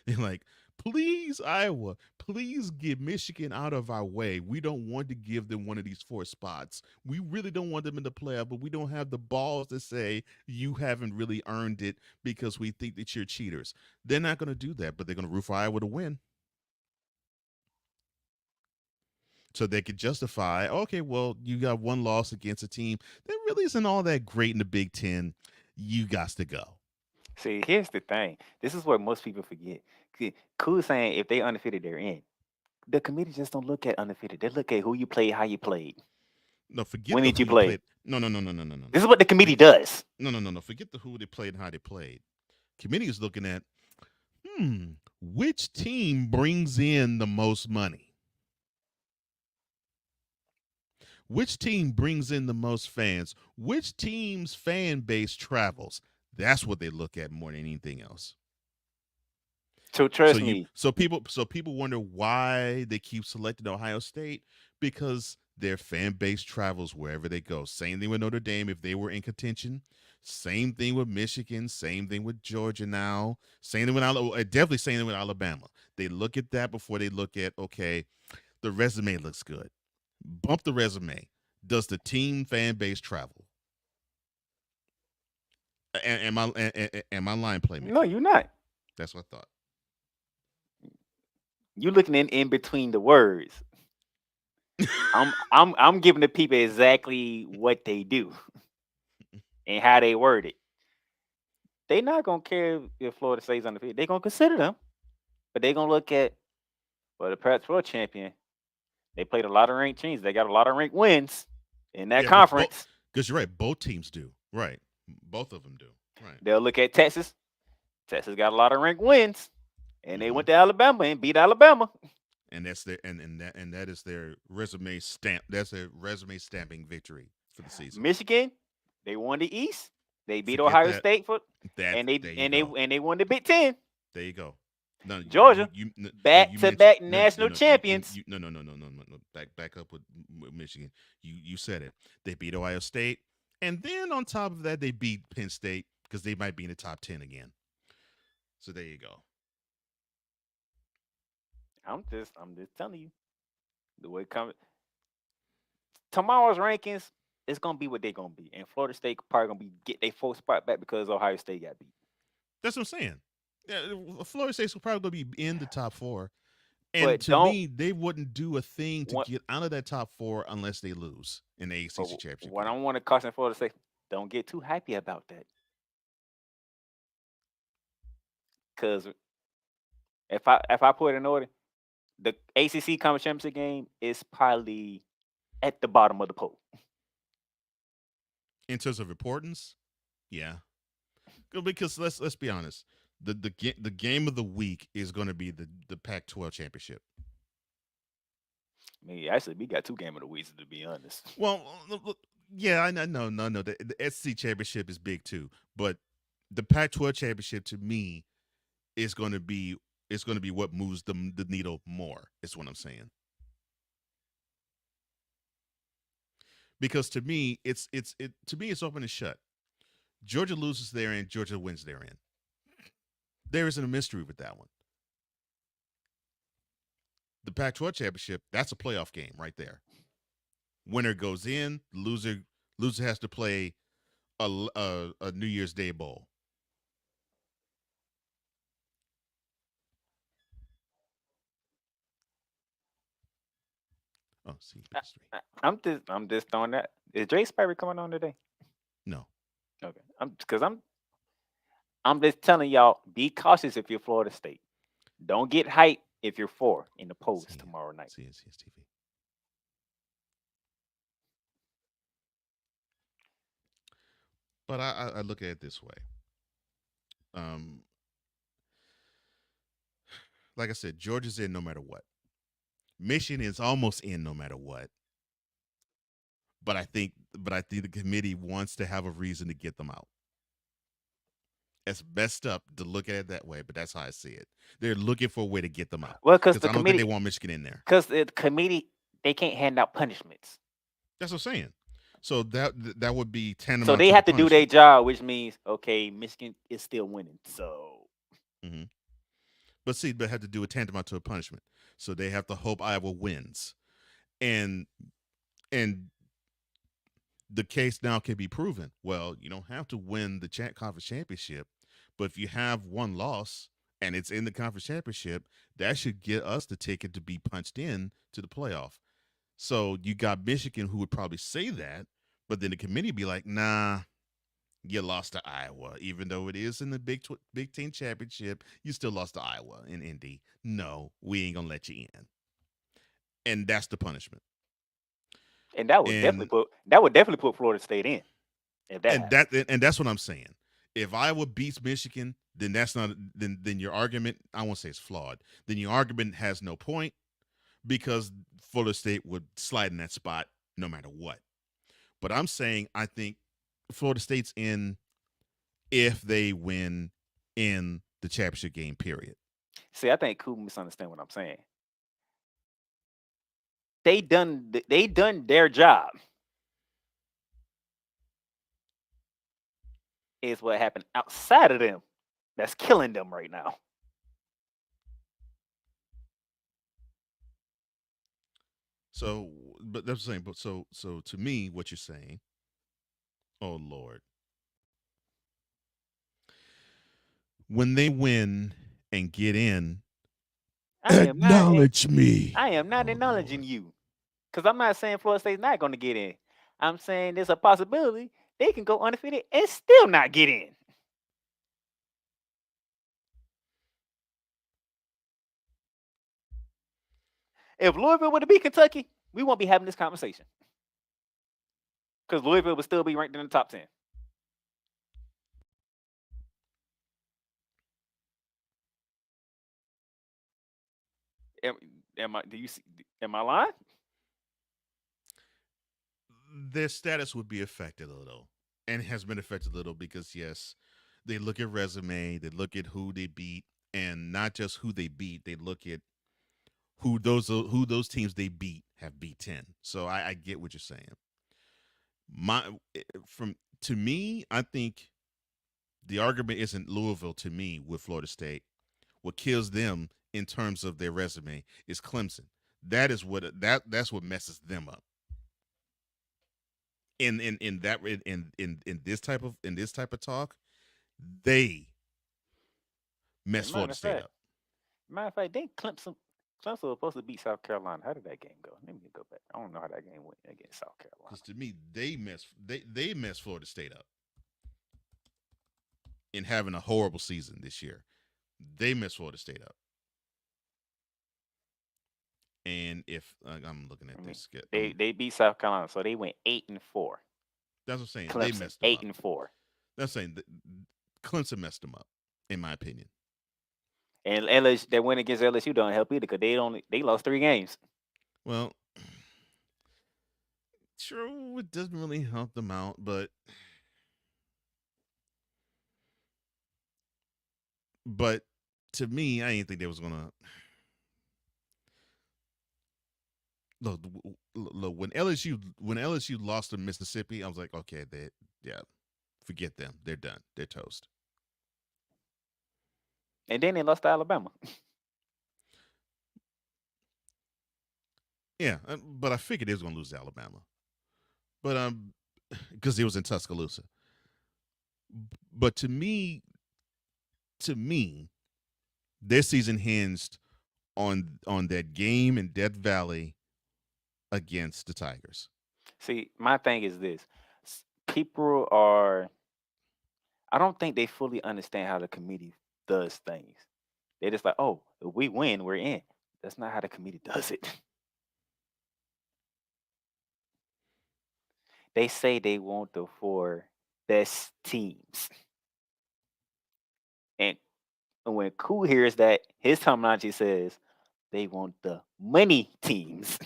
They're like, please, Iowa, please get Michigan out of our way. We don't want to give them one of these 4 spots. We really don't want them in the playoff, but we don't have the balls to say you haven't really earned it because we think that you're cheaters. They're not going to do that, but they're going to root for Iowa to win. So they could justify, okay, well, you got one loss against a team that really isn't all that great in the Big Ten. You got to go. See, here's the thing. This is what most people forget. Cool saying if they undefeated, they're in. The committee just don't look at undefeated. They look at who you played, how you played. No, forget when did you play. No. This is what the committee does. No. Forget the who they played and how they played. Committee is looking at, which team brings in the most money? Which team brings in the most fans? Which team's fan base travels? That's what they look at more than anything else. So trust me. So people wonder why they keep selecting Ohio State, because their fan base travels wherever they go. Same thing with Notre Dame if they were in contention. Same thing with Michigan. Same thing with Georgia now. Same thing with definitely same thing with Alabama. They look at that before they look at, okay, the resume looks good. Bump the resume. Does the team fan base travel? Am I lying, Playmaker? No, you're not. That's what I thought. You're looking in between the words. I'm giving the people exactly what they do and how they word it. They're not gonna care if Florida stays undefeated. They're gonna consider them, but they're gonna look at, well, the Patriots world champion. They played a lot of ranked teams. They got a lot of ranked wins in that conference. Because you're right, both teams do. Right, both of them do. Right. They'll look at Texas. Texas got a lot of ranked wins, and they went to Alabama and beat Alabama. And that's their and that is their resume stamp. That's their resume stamping victory for the season. Michigan, they won the East. They beat Ohio State and they won the Big Ten. There you go. No, Georgia, back-to-back national champions. No. Back up with Michigan. You said it. They beat Ohio State, and then on top of that, they beat Penn State because they might be in the top 10 again. So there you go. I'm just telling you, the way it comes. Tomorrow's rankings, it's gonna be what they're gonna be, and Florida State probably gonna get their 4th spot back because Ohio State got beat. That's what I'm saying. Yeah, Florida State's probably be in the top 4, and but to me, they wouldn't do a thing to get out of that top 4 unless they lose in the ACC championship. What I want to caution Florida State: don't get too happy about that, because if I put it in order, the ACC Conference Championship game is probably at the bottom of the poll in terms of importance. Yeah, because let's be honest. The game of the week is going to be the Pac-12 championship. I mean, actually, we got 2 game of the weeks, to be honest. Well, yeah, I know. The SEC championship is big too, but the Pac-12 championship to me is going to be what moves the needle more. Is what I'm saying. Because to me, it's open and shut. Georgia loses their end, Georgia wins their end. There isn't a mystery with that one. The Pac-12 championship, that's a playoff game right there. Winner goes in, loser has to play a New Year's Day bowl. Oh, see, I'm just throwing that. Is Dre Sperry coming on today? No. Okay. I'm just telling y'all, be cautious if you're Florida State. Don't get hyped if you're 4 in the polls tomorrow night. CSTV. But I look at it this way. Like I said, Georgia's in no matter what. Michigan is almost in no matter what. But I think the committee wants to have a reason to get them out. It's messed up to look at it that way, but that's how I see it. They're looking for a way to get them out. Well, because I don't think they want Michigan in there. Because the committee, they can't hand out punishments. That's what I'm saying. So that would be tantamount. So they have to do their job, which means Michigan is still winning. So, but have to do a tantamount to a punishment. So they have to hope Iowa wins, and the case now can be proven. Well, you don't have to win the conference championship, but if you have one loss and it's in the conference championship, that should get us the ticket to be punched in to the playoff. So you got Michigan who would probably say that, but then the committee be like, nah, you lost to Iowa. Even though it is in the Big Ten championship, you still lost to Iowa in Indy. No, we ain't going to let you in. And that's the punishment. And that would definitely put Florida State in. And that's what I'm saying. If Iowa beats Michigan, then that's not then your argument, I won't say it's flawed. Then your argument has no point because Florida State would slide in that spot no matter what. But I'm saying I think Florida State's in if they win in the championship game, period. See, I think Coop misunderstand what I'm saying. They done their job. Is what happened outside of them that's killing them right now. So, but that's the same. But so to me, what you're saying, oh Lord, when they win and get in, acknowledge me. I am not acknowledging you, because I'm not saying Florida State's not going to get in. I'm saying there's a possibility they can go undefeated and still not get in. If Louisville would have beat Kentucky, we won't be having this conversation. Because Louisville would still be ranked in the top 10. Am I lying? Their status would be affected a little, and has been affected a little because yes, they look at resume, they look at who they beat, and not just who they beat, they look at who those teams they beat have beat 10. So I get what you're saying. To me, I think the argument isn't Louisville to me with Florida State. What kills them in terms of their resume is Clemson. That's what messes them up. In this type of talk, they mess Florida State up. Matter of fact, Clemson was supposed to beat South Carolina. How did that game go? Let me go back. I don't know how that game went against South Carolina. Because to me, they mess Florida State up in having a horrible season this year. They mess Florida State up. And if I'm looking at this, they beat South Carolina, so they went 8-4. That's what I'm saying. Clemson, they messed them 8-4. That's saying Clemson messed them up, in my opinion. And LSU, that win against LSU don't help either because they lost 3 games. Well, true, it doesn't really help them out, but to me, I didn't think they was gonna. Look, when LSU lost to Mississippi, I was like, okay, forget them. They're done. They're toast. And then they lost to Alabama. Yeah, but I figured they was gonna lose to Alabama. But because it was in Tuscaloosa. But to me, their season hinged on that game in Death Valley against the Tigers. See, my thing is this: people are. I don't think they fully understand how the committee does things. They're just like, oh, if we win, we're in. That's not how the committee does it. They say they want the 4 best teams. And when Cool hears that, his terminology says they want the money teams.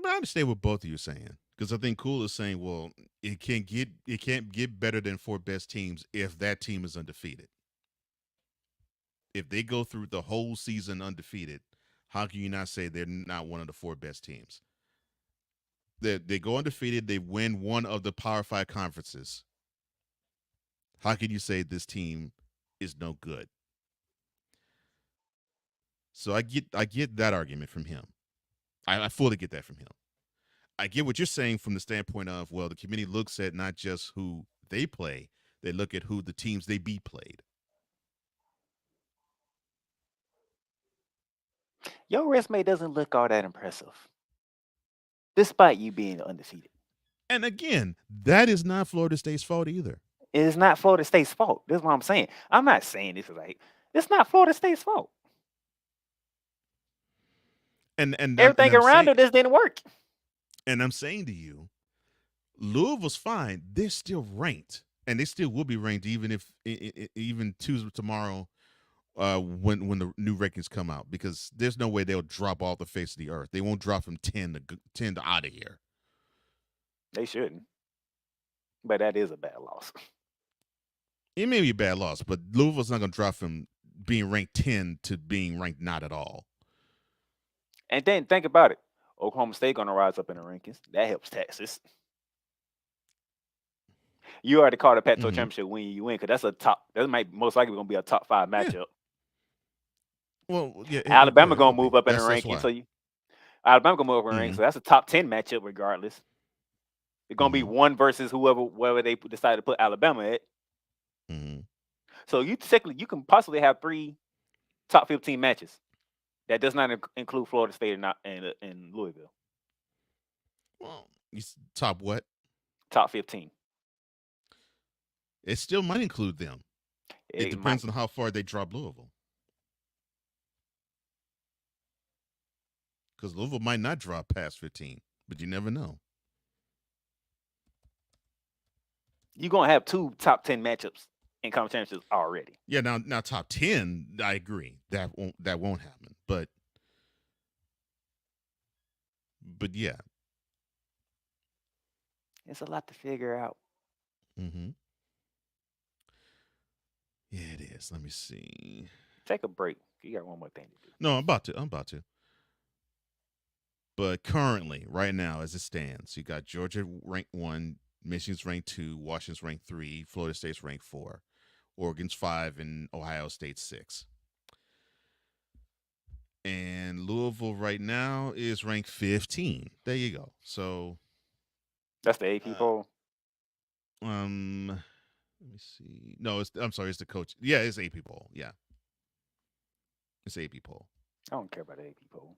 I understand what both of you are saying, because I think Cool is saying, well, it can't get better than 4 best teams if that team is undefeated. If they go through the whole season undefeated, how can you not say they're not one of the 4 best teams? They go undefeated, they win one of the Power 5 conferences. How can you say this team is no good? So I get that argument from him. I fully get that from him. I get what you're saying from the standpoint of, well, the committee looks at not just who they play, they look at who the teams they beat played. Your resume doesn't look all that impressive, despite you being undefeated. And again, that is not Florida State's fault either. It is not Florida State's fault. That's what I'm saying. I'm not saying this is like, it's not Florida State's fault. And everything around it just didn't work. And I'm saying to you, Louisville's fine. They're still ranked, and they still will be ranked even if even Tuesday tomorrow, when the new rankings come out, because there's no way they'll drop off the face of the earth. They won't drop from 10 to out of here. They shouldn't, but that is a bad loss. It may be a bad loss, but Louisville's not going to drop from being ranked 10 to being ranked not at all. And then think about it. Oklahoma State going to rise up in the rankings. That helps Texas. You already called a Pac-12 championship when you win, because that's a top. That might most likely going to be a top 5 matchup. Yeah. Well, yeah. Alabama going to move up in the rankings. So Alabama going to move up in the rankings. So that's a top 10 matchup regardless. It's going to be one versus whoever they decide to put Alabama at. So you can possibly have 3 top 15 matches. That does not include Florida State and Louisville. Well, top what? Top 15. It still might include them. It depends on how far they drop Louisville. Because Louisville might not drop past 15, but you never know. You're going to have 2 top 10 matchups in conference championships already. Yeah, now top 10, I agree. That won't happen. But yeah. It's a lot to figure out. Yeah, it is. Let me see. Take a break. You got one more thing to do. No, I'm about to. But currently, right now, as it stands, you got Georgia ranked 1, Michigan's ranked 2, Washington's ranked 3, Florida State's ranked 4, Oregon's 5, and Ohio State's 6. And Louisville right now is ranked 15. There you go. So that's the AP poll. Let me see. No, I'm sorry, it's the coach. Yeah, it's AP poll. Yeah. It's AP poll. I don't care about the AP poll.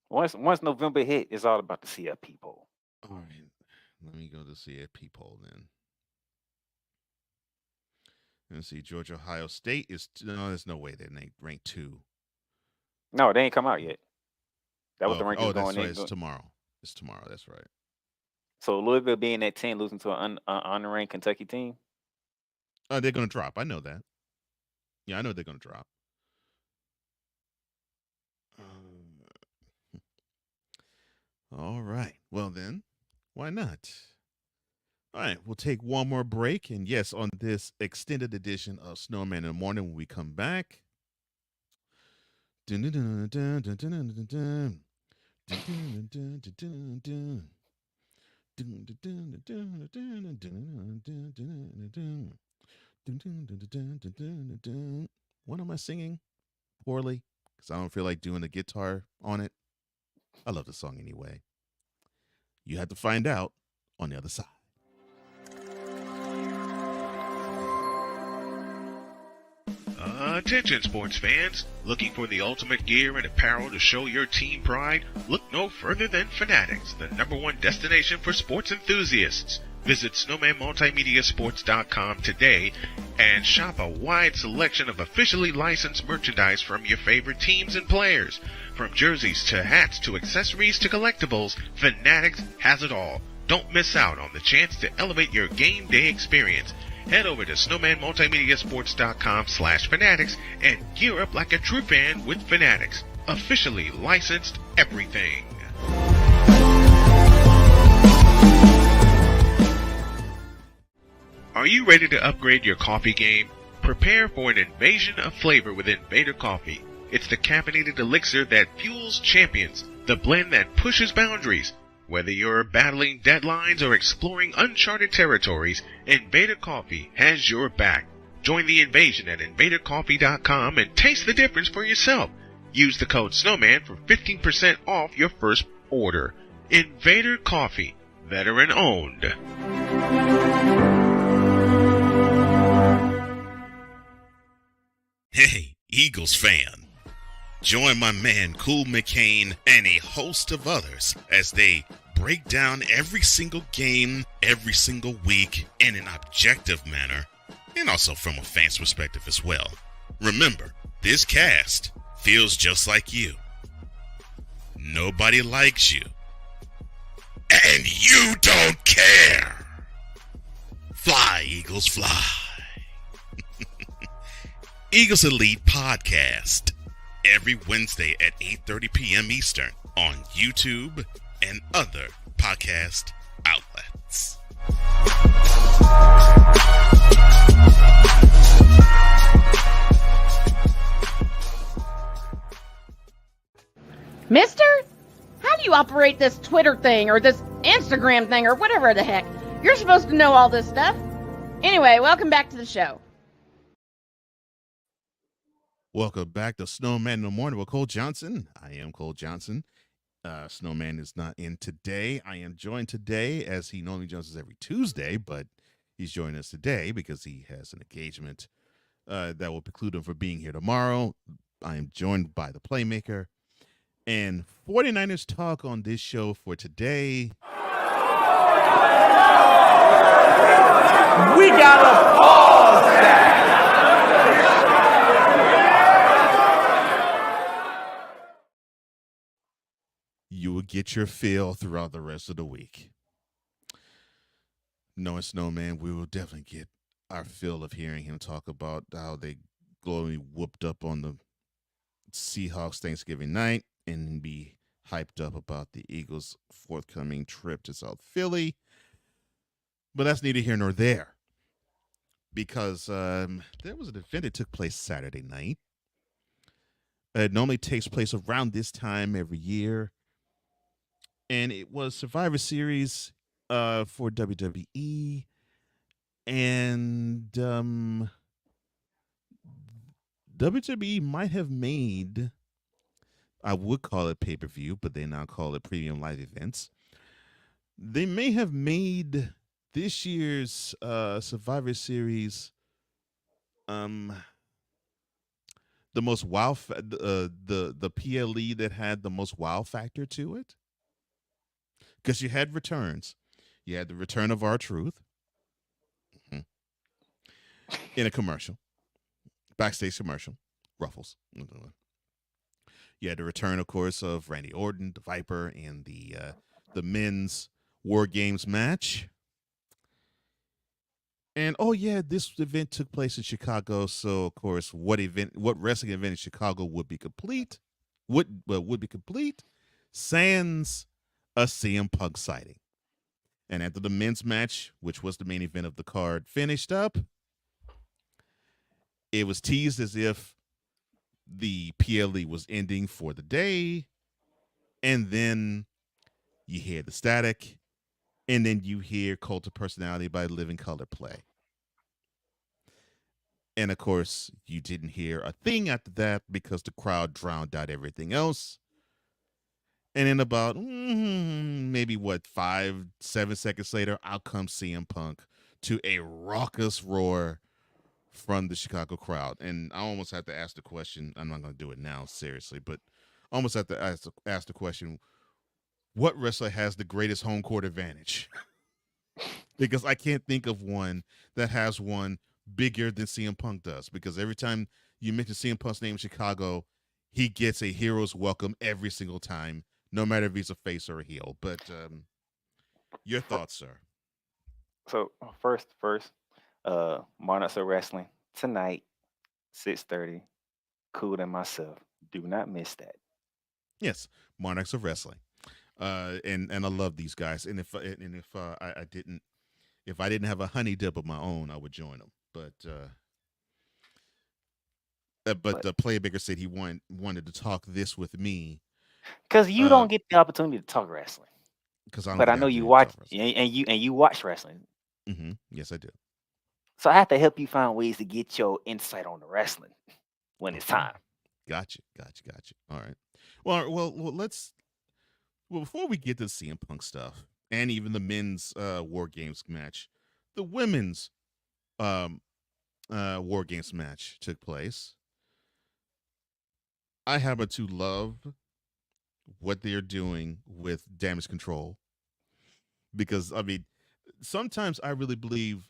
Once November hit, it's all about the CFP poll. All right. Let me go to the CFP poll then. Let's see. Georgia, Ohio State is there's no way they're ranked 2. No, they ain't come out yet. That was the rankings going in. It's tomorrow. It's tomorrow. That's right. So Louisville being at 10, losing to an unranked Kentucky team. They're going to drop. I know that. Yeah, I know they're going to drop. All right. Well then, why not? All right, we'll take one more break. And yes, on this extended edition of Snowman in the Morning, when we come back. What am I singing? Poorly? Because I don't feel like doing the guitar on it. I love the song anyway. You have to find out on the other side. Attention sports fans, looking for the ultimate gear and apparel to show your team pride? Look no further than Fanatics, the #1 destination for sports enthusiasts. Visit snowmanmultimediasports.com today and shop a wide selection of officially licensed merchandise from your favorite teams and players. From jerseys to hats to accessories to collectibles, Fanatics has it all. Don't miss out on the chance to elevate your game day experience. Head over to snowmanmultimediasports.com/fanatics and gear up like a true fan with Fanatics. Officially licensed everything. Are you ready to upgrade your coffee game? Prepare for an invasion of flavor with Invader Coffee. It's the caffeinated elixir that fuels champions, the blend that pushes boundaries. Whether you're battling deadlines or exploring uncharted territories, Invader Coffee has your back. Join the invasion at invadercoffee.com and taste the difference for yourself. Use the code SNOWMAN for 15% off your first order. Invader Coffee, veteran owned. Hey, Eagles fan. Join my man Cool McCain and a host of others as they break down every single game, every single week in an objective manner, and also from a fan's perspective as well. Remember, this cast feels just like you. Nobody likes you. And you don't care. Fly, Eagles, fly. Eagles Elite Podcast. Every Wednesday at 8:30 p.m. Eastern on YouTube and other podcast outlets. Mister, how do you operate this Twitter thing or this Instagram thing or whatever the heck? You're supposed to know all this stuff. Anyway, welcome back to the show. Welcome back to Snowman in the Morning with Cole Johnson. I am Cole Johnson. Snowman is not in today. I am joined today, as he normally joins us every Tuesday, but he's joining us today because he has an engagement that will preclude him from being here tomorrow. I am joined by the Playmaker. And 49ers talk on this show for today. We gotta pause that. You will get your fill throughout the rest of the week. Knowing Snowman, we will definitely get our fill of hearing him talk about how they glowingly whooped up on the Seahawks Thanksgiving night and be hyped up about the Eagles' forthcoming trip to South Philly. But that's neither here nor there, because there was an event that took place Saturday night. It normally takes place around this time every year. And it was Survivor Series for WWE. And WWE might have made, I would call it pay-per-view, but they now call it premium live events. They may have made this year's Survivor Series the most wow, the PLE that had the most wow factor to it. Because you had returns. You had the return of R-Truth in a commercial, backstage commercial, Ruffles. You had the return, of course, of Randy Orton, the Viper, in the men's War Games match. And oh yeah, this event took place in Chicago, so of course, what wrestling event in Chicago would be complete? Would be complete? Sans a CM Punk sighting. And after the men's match, which was the main event of the card, finished up, it was teased as if the PLE was ending for the day, and then you hear the static, and then you hear Cult of Personality by Living Color play. And of course, you didn't hear a thing after that because the crowd drowned out everything else. And then about maybe 5-7 seconds later, out comes CM Punk to a raucous roar from the Chicago crowd. And I almost have to ask the question. I'm not going to do it now, seriously, but I almost have to ask the question, what wrestler has the greatest home court advantage? Because I can't think of one that has one bigger than CM Punk does. Because every time you mention CM Punk's name in Chicago, he gets a hero's welcome every single time, no matter if he's a face or a heel. But your thoughts, sir? So first, Monarchs of Wrestling tonight, 6:30. Cool and myself. Do not miss that. Yes, Monarchs of Wrestling. And I love these guys. And if I didn't have a honey dip of my own, I would join them. But the Playmaker said he wanted to talk this with me because you don't get the opportunity to talk wrestling. But I know you watch and you watch wrestling. Mm-hmm. Yes, I do. So I have to help you find ways to get your insight on the wrestling when it's time. Gotcha. All right. Well, before we get to CM Punk stuff and even the men's War Games match, the women's War Games match took place. I happen to love what they're doing with damage control because, I mean, sometimes I really believe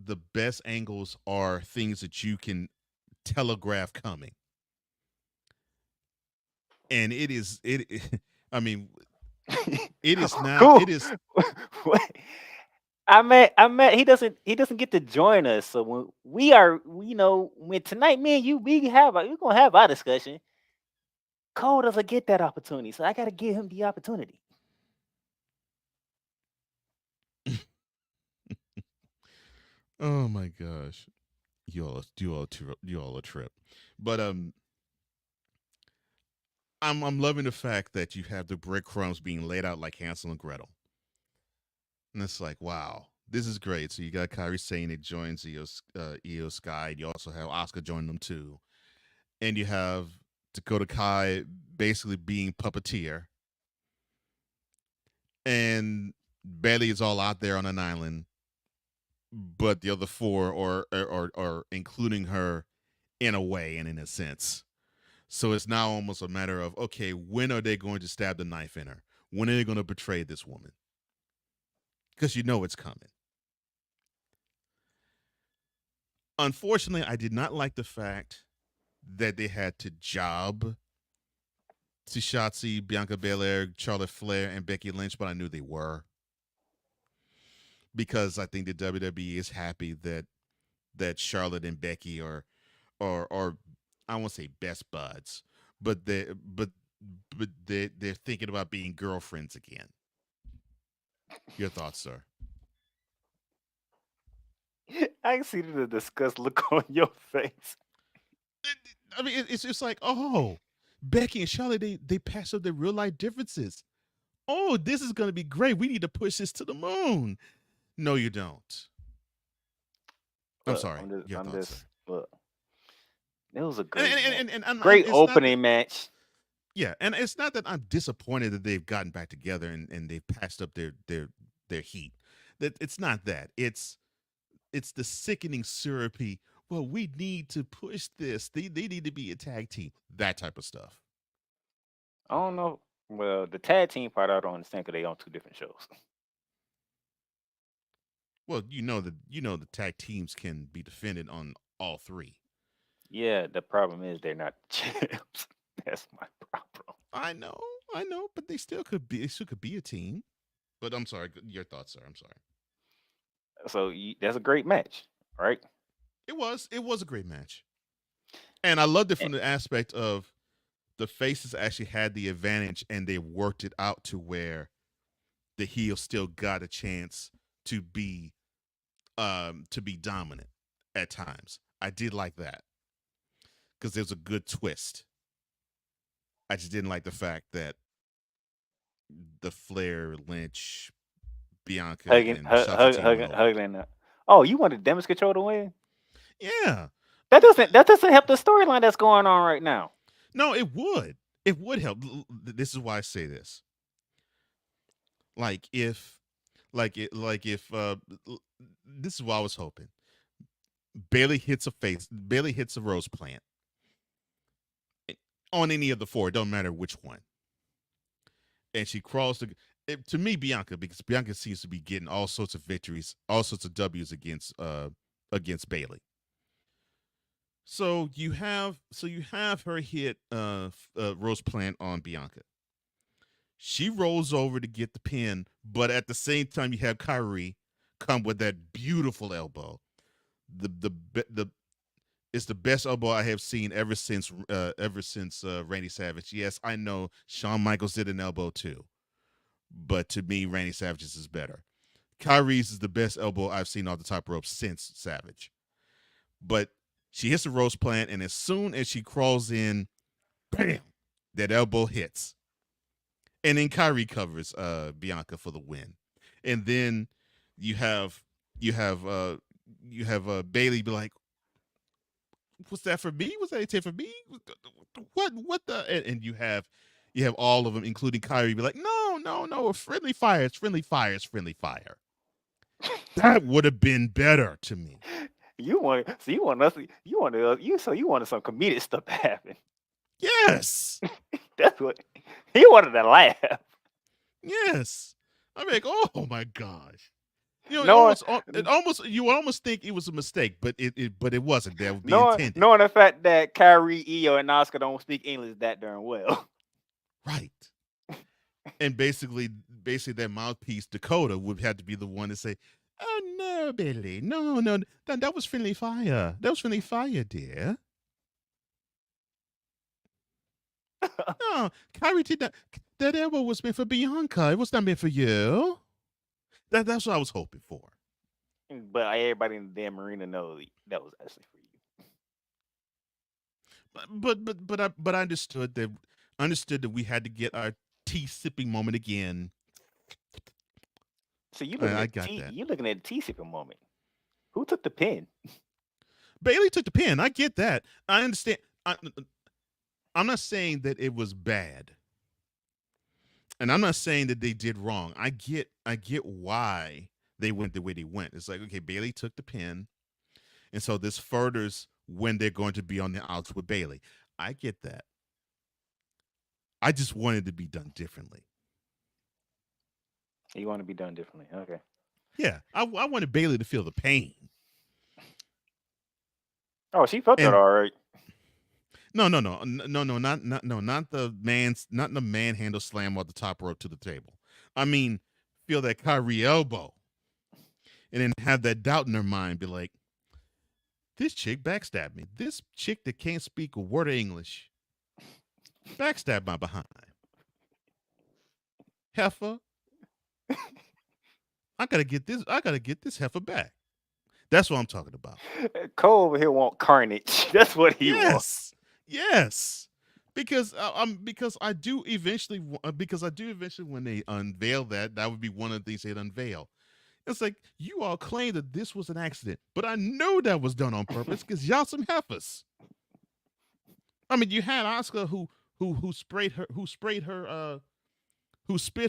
the best angles are things that you can telegraph coming. And it I mean, it is not. Cool. It is. I met. He doesn't get to join us. So when when tonight, me and you, we're gonna have our discussion. Cole doesn't get that opportunity, so I got to give him the opportunity. Oh my gosh, you all a trip, but I'm loving the fact that you have the breadcrumbs being laid out like Hansel and Gretel. And it's like, wow, this is great. So you got Kairi Sane that joins Io Sky. You also have Asuka joining them too. And you have Dakota Kai basically being puppeteer. And Bayley is all out there on an island. But the other four are including her in a way and in a sense. So it's now almost a matter of, okay, when are they going to stab the knife in her? When are they going to betray this woman? Because you know it's coming. Unfortunately, I did not like the fact that they had to job to Shotzi, Bianca Belair, Charlotte Flair, and Becky Lynch, but I knew they were. Because I think the WWE is happy that Charlotte and Becky are I won't say best buds, but they're thinking about being girlfriends again. Your thoughts, sir? I can see the disgust look on your face. I mean, it's just like, oh, Becky and Charlotte, they passed up their real life differences. Oh, this is going to be great. We need to push this to the moon. No, you don't. I'm sorry. Look, it was a great, great opening match. Yeah, and it's not that I'm disappointed that they've gotten back together and they've passed up their heat. That it's not that. It's the sickening syrupy. Well, we need to push this. They need to be a tag team. That type of stuff. I don't know. Well, the tag team part I don't understand because they on two different shows. Well, the tag teams can be defended on all three. Yeah, the problem is they're not champs. That's my problem. I know, but they still could be. They still could be a team. But I'm sorry. Your thoughts, sir. I'm sorry. So that's a great match, right? It was a great match, and I loved it from the aspect of the faces actually had the advantage, and they worked it out to where the heel still got a chance to be dominant at times. I did like that because there's a good twist. I just didn't like the fact that the Flair, Lynch, Bianca, hugging. Oh, you wanted damage control to win? Yeah. That doesn't help the storyline that's going on right now. No, it would. It would help. This is why I say this. This is what I was hoping. Bailey hits a rose plant on any of the four. It don't matter which one. And she crawls to me, Bianca, because Bianca seems to be getting all sorts of victories, all sorts of W's against Bailey. So you have her hit rose plant on Bianca. She rolls over to get the pin, but at the same time you have Kyrie come with that beautiful elbow. It's the best elbow I have seen ever since Randy Savage. Yes, I know Shawn Michaels did an elbow too, but to me, Randy Savage's is better. Kyrie's is the best elbow I've seen off the top rope since Savage. But she hits the rose plant, and as soon as she crawls in, bam, that elbow hits. And then Kyrie covers Bianca for the win. And then you have Bailey be like, "Was that for me? Was that a tip for me? What the?" And you have all of them, including Kyrie, be like, "No, friendly fire. It's friendly fire. It's friendly fire." That would have been better to me. You wanted some comedic stuff to happen. Yes. That's what he wanted to laugh. Yes. I'm like, oh my gosh. You No, you almost think it was a mistake, but it wasn't. That would be knowing intended. the fact that Kyrie, Io, and Oscar don't speak English that darn well. Right. And basically that mouthpiece Dakota would have to be the one to say, "Oh no, Billy, no, that was friendly fire. That was friendly fire, dear." No, Kyrie did that. That elbow was meant for Bianca. It was not meant for you. That's what I was hoping for. But everybody in the damn arena knows that was actually for you. But I understood that we had to get our tea sipping moment again. So you looking at the tea sipping moment. Who took the pin? Bailey took the pin. I get that. I understand. I'm not saying that it was bad. And I'm not saying that they did wrong. I get why they went the way they went. It's like, okay, Bailey took the pin. And so this furthers when they're going to be on the outs with Bailey. I get that. I just wanted to be done differently. You want to be done differently. Okay. Yeah. I wanted Bailey to feel the pain. Oh, she felt that all right. No, not the manhandle slam off the top rope to the table. I mean, feel that Kyrie elbow, and then have that doubt in her mind, be like, "This chick backstabbed me. This chick that can't speak a word of English backstabbed my behind. Heifer, I gotta get this heifer back." That's what I'm talking about. Cole over here want carnage. That's what he wants. Yes, because I do eventually when they unveil that would be one of the things they'd unveil. It's like, you all claim that this was an accident, but I know that was done on purpose because y'all some heifers. I mean, you had Oscar who spit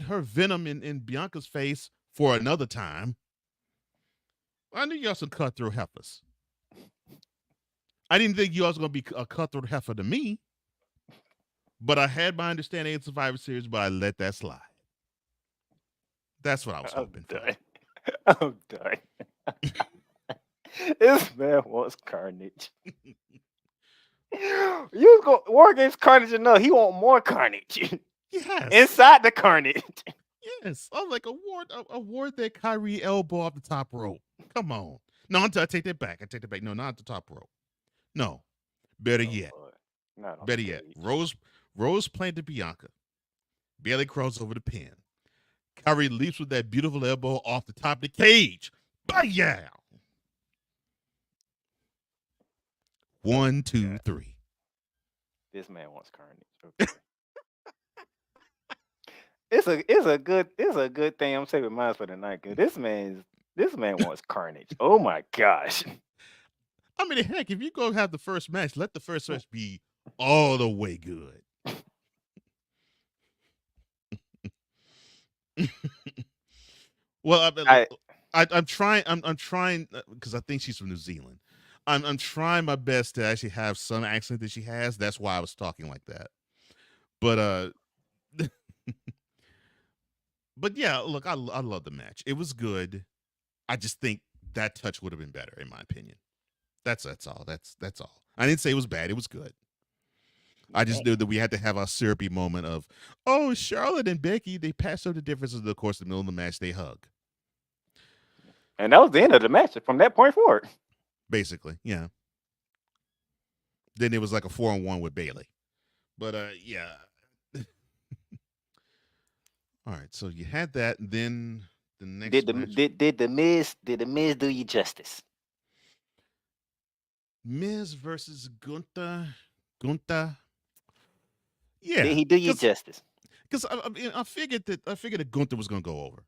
her venom in Bianca's face for another time. I knew y'all some cutthroat heifers. I didn't think you all was going to be a cutthroat heifer to me, but I had my understanding of Survivor Series, but I let that slide. That's what I was hoping for. I'm done. This man wants carnage. You go war against carnage enough. He want more carnage. Yes. Inside the carnage. Yes. I was like, award that Kyrie elbow off the top rope. Come on. No, I take that back. No, not the top rope. No. Better yet. Better yet. Rose planted Bianca. Bailey crawls over the pin. Kyrie leaps with that beautiful elbow off the top of the cage. Bam! 1, 2, 3. This man wants carnage. Okay. It's a good thing I'm saving mine for tonight, because this man wants carnage. Oh my gosh. I mean, heck, if you go have the first match, let the first match be all the way good. Well, I'm trying because I think she's from New Zealand. I'm trying my best to actually have some accent that she has. That's why I was talking like that. But but yeah, look, I love the match. It was good. I just think that touch would have been better, in my opinion. That's all. That's all. I didn't say it was bad. It was good. I just knew that we had to have our syrupy moment of, oh, Charlotte and Becky, they passed over the differences. Of course, in the middle of the match, they hug. And that was the end of the match from that point forward. Basically, yeah. Then it was like a 4-on-1 with Bayley. But yeah. All right, so you had that, and then the next match. Did the Miz do you justice? Miz versus Gunther. Yeah. Did he do you justice? Because I figured that Gunther was going to go over.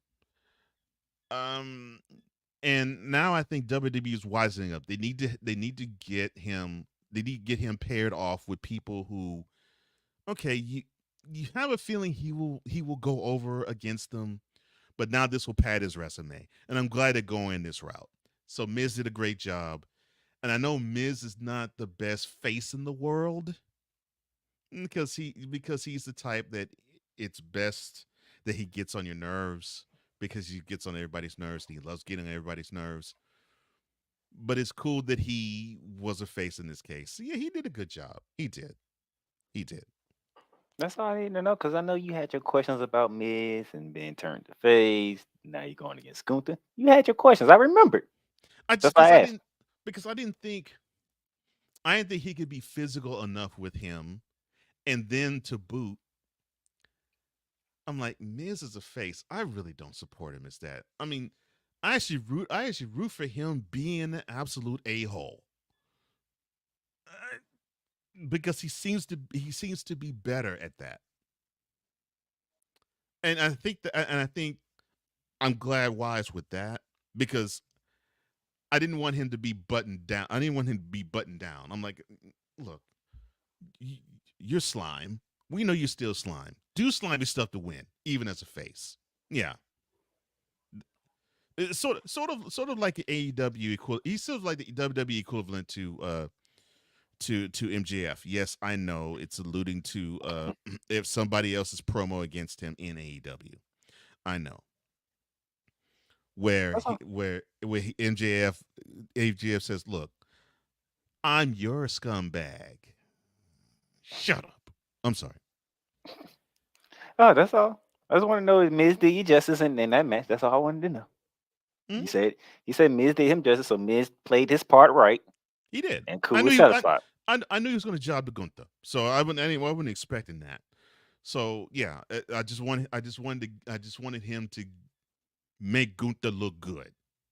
And now I think WWE is wisening up. They need to get him. They need to get him paired off with people who, okay, you have a feeling he will go over against them, but now this will pad his resume. And I'm glad they're going this route. So Miz did a great job. And I know Miz is not the best face in the world because he's the type that it's best that he gets on your nerves because he gets on everybody's nerves and he loves getting on everybody's nerves. But it's cool that he was a face in this case. So yeah, he did a good job. He did. That's all I need to know because I know you had your questions about Miz and being turned to face. Now you're going against Gunther. You had your questions. I remembered. I didn't think he could be physical enough with him, and then to boot, I'm like, Miz is a face. I really don't support him as that. I mean, I actually root for him being an absolute a-hole. Because he seems to be better at that. And I think I'm glad Wise with that because I didn't want him to be buttoned down. I'm like, look, you're slime. We know you're still slime. Do slimy stuff to win, even as a face. Yeah. It's sort of like the AEW equivalent. He's sort of like the WWE equivalent to MJF. Yes, I know it's alluding to if somebody else's promo against him in AEW. I know. Where MJF says, "Look, I'm your scumbag." Shut up. I'm sorry. Oh, that's all. I just want to know if Miz did you justice in that match. That's all I wanted to know. Mm-hmm. He said Miz did him justice, so Miz played his part right. He did, and cool was satisfied. I knew he was going to job to Gunther, so I wasn't expecting that. So yeah, I just wanted him to make Gunther look good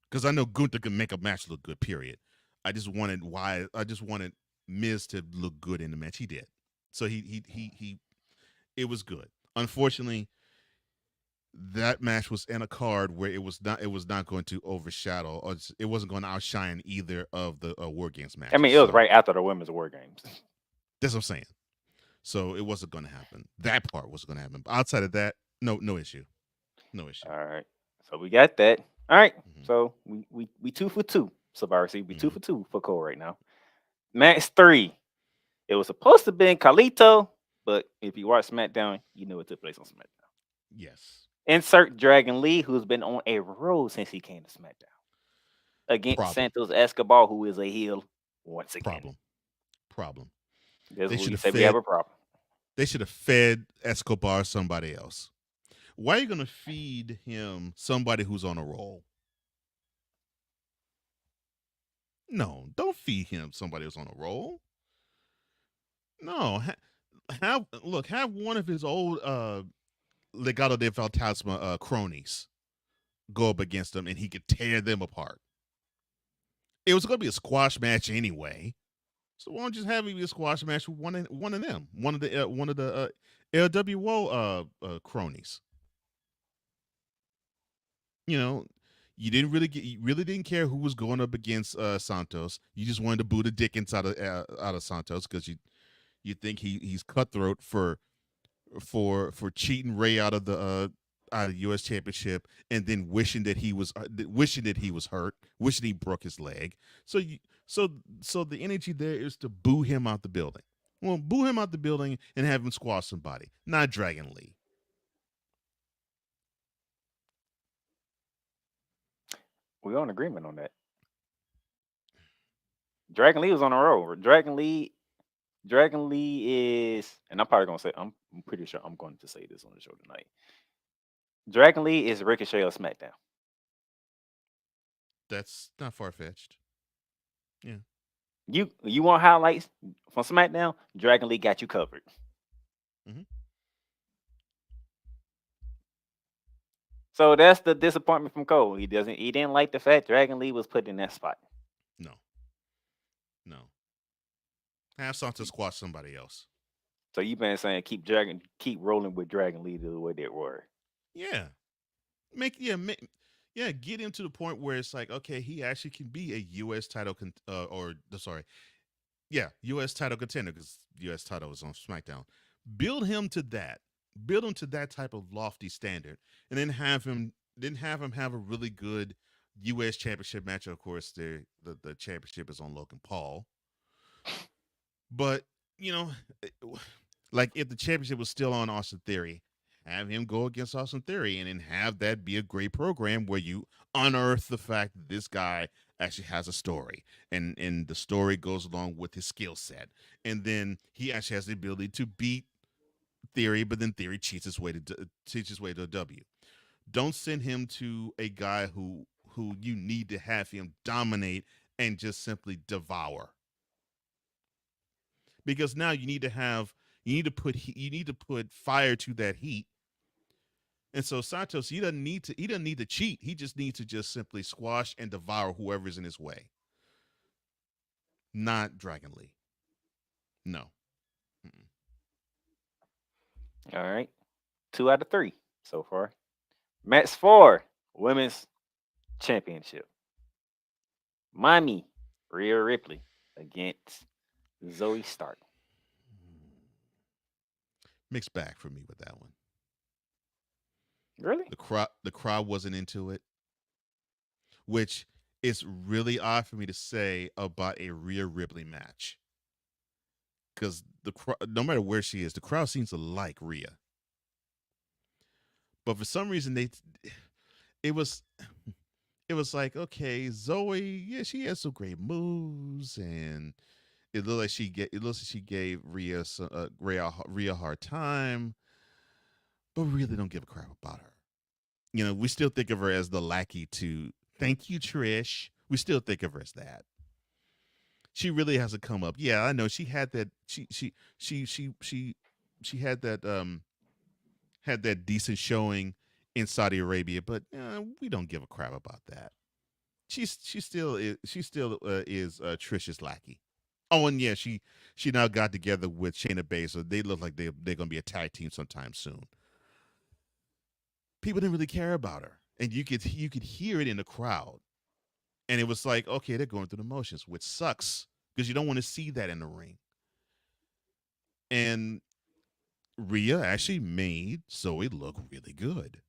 because I know Gunther can make a match look good. Period. I just wanted Miz to look good in the match. He did, so he it was good. Unfortunately, that match was in a card where it was not going to overshadow, or it wasn't going to outshine either of the War Games matches. I mean, it was right after the women's War Games. That's what I'm saying. So it wasn't going to happen. That part wasn't going to happen. But outside of that, no issue. No issue. All right. So we got that. All right. Mm-hmm. So we 2 for 2. Savarsi, we 2 for 2 for Cole right now. Match 3. It was supposed to be Carlito, but if you watch SmackDown, you know it took place on SmackDown. Yes. Insert Dragon Lee, who's been on a roll since he came to SmackDown. Against Santos Escobar, who is a heel once again. Problem. They should have said we have a problem. They should have fed Escobar somebody else. Why are you going to feed him somebody who's on a roll? No, don't feed him somebody who's on a roll. No, have one of his old Legado de Fantasma cronies go up against him, and he could tear them apart. It was going to be a squash match anyway, so why don't you just have it be a squash match with one of them, one of the LWO cronies. You know, you really didn't care who was going up against Santos. You just wanted to boot a dick inside out of Santos because you think he's cutthroat for cheating Ray out of the U.S. Championship, and then wishing that he was hurt, wishing he broke his leg. So So the energy there is to boo him out the building. Well, boo him out the building and have him squash somebody, not Dragon Lee. We're on agreement on that. Dragon Lee was on a roll. Dragon Lee is, and I'm probably gonna say, I'm pretty sure I'm going to say this on the show tonight. Dragon Lee is Ricochet of SmackDown. That's not far fetched. Yeah. You want highlights from SmackDown? Dragon Lee got you covered. Mm-hmm. So that's the disappointment from Cole. He didn't like the fact Dragon Lee was put in that spot. No. Have something to squash somebody else. So you've been saying keep rolling with Dragon Lee the way they were. Yeah. Get him to the point where it's like, okay, he actually can be a U.S. title U.S. title contender, because U.S. title is on SmackDown. Build him to that. Build him to that type of lofty standard, and then have him have a really good U.S. championship match. Of course, the championship is on Logan Paul. But, like if the championship was still on Austin Theory, have him go against Austin Theory and then have that be a great program where you unearth the fact that this guy actually has a story, and the story goes along with his skill set. And then he actually has the ability to beat Theory, but then Theory cheats his way to a W. Don't send him to a guy who you need to have him dominate and just simply devour. Because now you need to put fire to that heat. And so Santos, he doesn't need to cheat. He just needs to just simply squash and devour whoever's in his way. Not Dragon Lee. No. Mm-mm. All right. 2 out of 3 so far. Match 4, Women's Championship. Mommy, Rhea Ripley against Zoe Stark. Mixed bag for me with that one. Really? The crowd wasn't into it, which is really odd for me to say about a Rhea Ripley match. Because no matter where she is, the crowd seems to like Rhea. But for some reason, it was like, okay, Zoe, yeah, she has some great moves, and it looks like she gave Rhea a hard time, but really don't give a crap about her. We still think of her as the lackey to thank you, Trish. We still think of her as that. She really hasn't come up. Yeah, I know she had that. She had that decent showing in Saudi Arabia, but we don't give a crap about that. She still is Trish's lackey. Oh, and yeah, she now got together with Shayna Baszler. They look like they're gonna be a tag team sometime soon. People didn't really care about her, and you could hear it in the crowd. And it was like, okay, they're going through the motions, which sucks because you don't want to see that in the ring. And Rhea actually made Zoe look really good.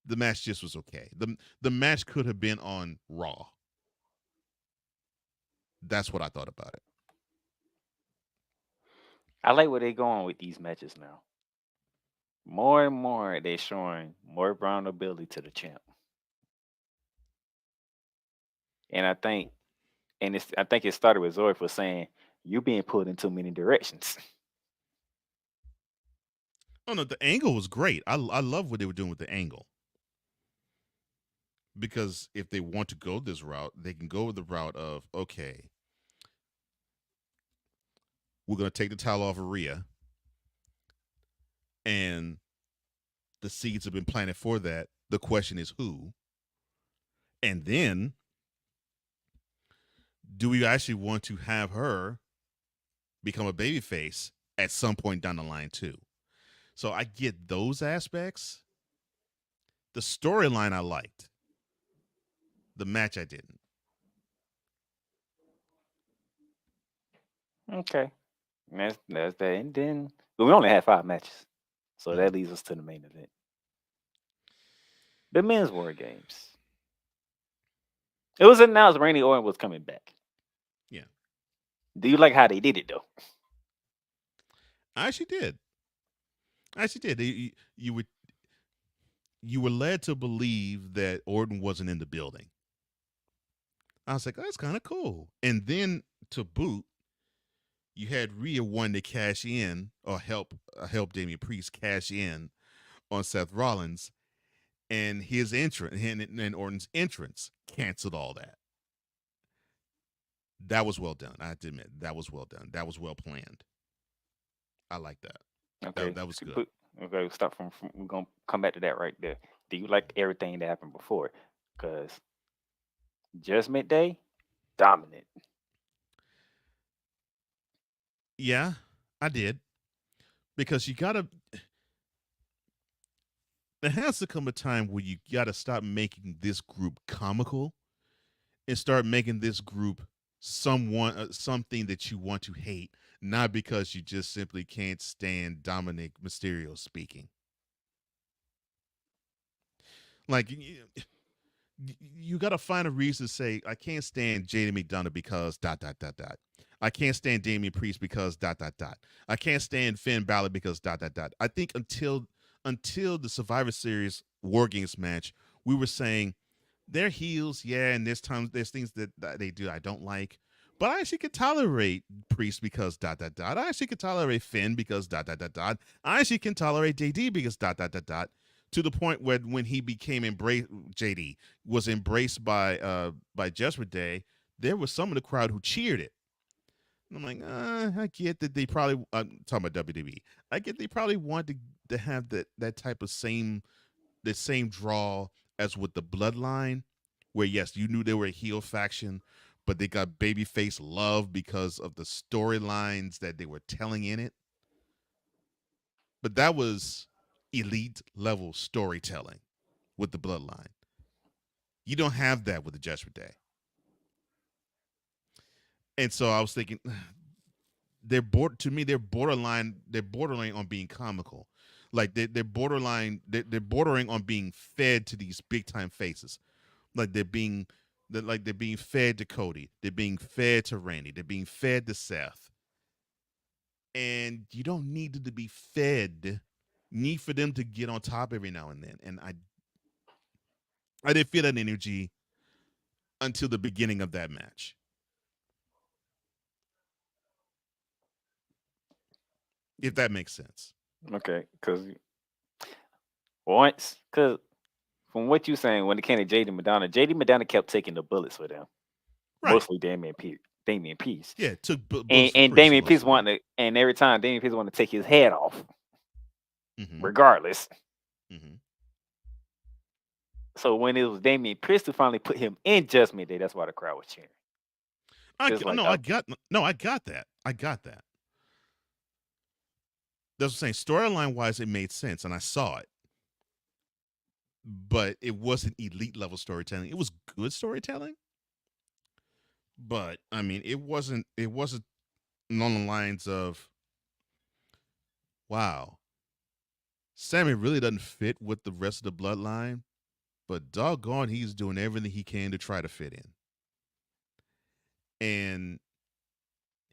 The match just was okay. The match could have been on Raw. That's what I thought about it. I like where they're going with these matches now. More and more, they're showing more vulnerability to the champ. And I think it started with Zoe for saying, you're being pulled in too many directions. Oh, no, the angle was great. I love what they were doing with the angle. Because if they want to go this route, they can go with the route of, okay, we're going to take the towel off of Rhea. And the seeds have been planted for that. The question is who? And then, do we actually want to have her become a babyface at some point down the line too? So I get those aspects. The storyline I liked. The match I didn't. Okay. That's that. And then, but we only had 5 matches. So that leads us to the main event. The men's War Games. It was announced Randy Orton was coming back. Yeah. Do you like how they did it though? I actually did. You were led to believe that Orton wasn't in the building. I was like, oh, that's kind of cool. And then to boot, you had Rhea wanting to cash in or help Damian Priest cash in on Seth Rollins, and his entrance and Orton's entrance canceled all that. That was well done. I have to admit, that was well done. That was well planned. I like that. Okay, that was good. Okay, stop from. We're gonna come back to that right there. Do you like everything that happened before? Because Judgment Day, dominant. Yeah, I did. Because there has to come a time where you gotta stop making this group comical and start making this group something that you want to hate, not because you just simply can't stand Dominic Mysterio speaking. Like, you got to find a reason to say, I can't stand Jaden McDonough because ... I can't stand Damian Priest because ... I can't stand Finn Balor because ... I think until the Survivor Series War Games match, we were saying they're heels, yeah, and there's things that they do I don't like, but I actually could tolerate Priest because ... I actually could tolerate Finn because ... I actually can tolerate JD because ... to the point where when he became JD was embraced by Judgment Day, there was some of the crowd who cheered it. And I'm like, I get that they probably I'm talking about WWE. I get they probably want to have that type of same draw as with the Bloodline, where yes, you knew they were a heel faction, but they got babyface love because of the storylines that they were telling in it. But that was elite level storytelling with the Bloodline. You don't have that with the Judgment Day. And so I was thinking, they're borderline on being comical. Like they're bordering on being fed to these big time faces. Like they're being fed to Cody. They're being fed to Randy. They're being fed to Seth. And you don't need to be fed. Need for them to get on top every now and then. And I didn't feel that energy until the beginning of that match. If that makes sense. Okay, because from what you're saying, when it came to JD Madonna kept taking the bullets for them. Right. Mostly Damian Priest. Yeah, took and Damian Priest and every time Damian Priest wanted to take his head off, regardless. Mm-hmm. So when it was Damian Priest who finally put him in Judgment Day, that's why the crowd was cheering. I got that. That's what I'm saying. Storyline wise, it made sense, and I saw it. But it wasn't elite level storytelling. It was good storytelling. But I mean, it wasn't along the lines of, wow, Sammy really doesn't fit with the rest of the Bloodline, but doggone, he's doing everything he can to try to fit in. And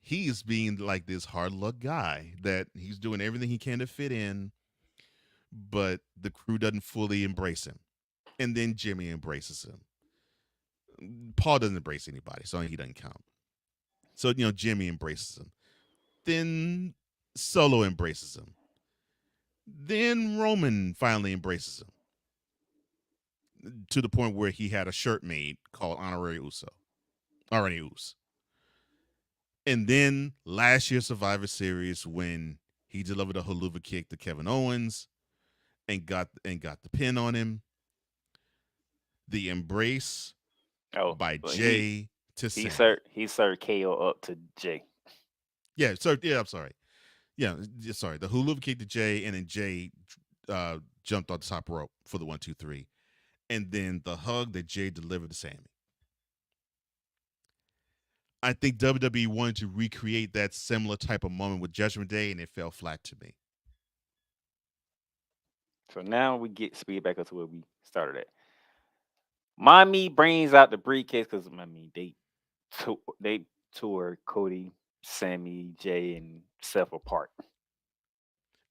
he's being like this hard luck guy that he's doing everything he can to fit in, but the crew doesn't fully embrace him. And then Jimmy embraces him. Paul doesn't embrace anybody, so he doesn't count. So, Jimmy embraces him. Then Solo embraces him. Then Roman finally embraces him. To the point where he had a shirt made called Honorary Uso. And then last year's Survivor Series, when he delivered a haluva kick to Kevin Owens and got the pin on him. The embrace by Jay to Sam. He served KO up to Jay. I'm sorry. Sorry. The haluva kick to Jay, and then Jay jumped on the top rope for the 1, 2, 3. And then the hug that Jay delivered to Sammy. I think WWE wanted to recreate that similar type of moment with Judgment Day, and it fell flat to me. So now we get speed back up to where we started at. Mommy brings out the briefcase because I mean they tore Cody, Sammy, Jay, and Seth apart.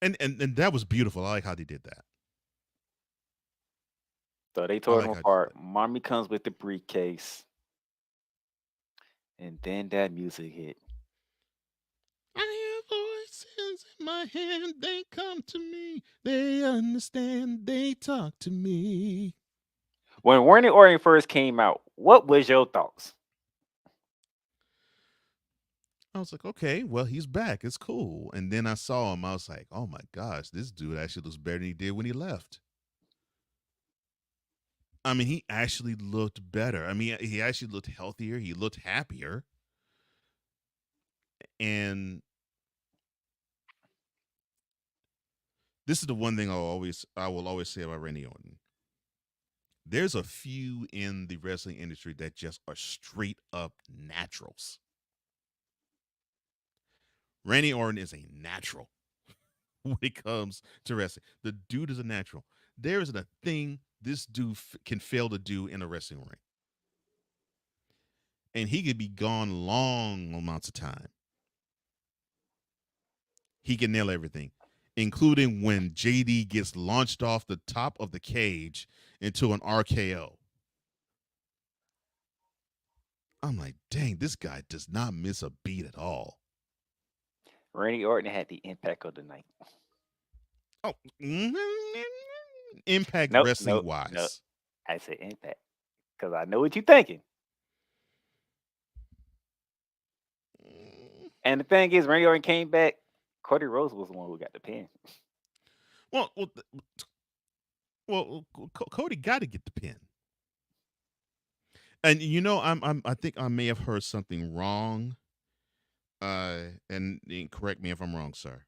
And that was beautiful. I like how they did that. So they tore them apart. Mommy comes with the briefcase. And then that music hit. I hear voices in my head. They come to me. They understand. They talk to me. When Randy Orton first came out, what was your thoughts? I was like, okay, well, he's back. It's cool. And then I saw him. I was like, oh my gosh, this dude actually looks better than he did when he left. I mean, he actually looked better. I mean, he actually looked healthier. He looked happier. And this is the one thing I will always say about Randy Orton. There's a few in the wrestling industry that just are straight up naturals. Randy Orton is a natural when it comes to wrestling. The dude is a natural. There isn't a thing this dude can fail to do in a wrestling ring. And he could be gone long amounts of time. He can nail everything, including when JD gets launched off the top of the cage into an RKO. I'm like, dang, this guy does not miss a beat at all. Randy Orton had the impact of the night. Oh, impact wrestling wise. Nope. I said impact because I know what you're thinking. And the thing is, Randy Orton came back. Cody Rhodes was the one who got the pin. Well, Cody got to get the pin. And you know, I think I may have heard something wrong. And correct me if I'm wrong, sir.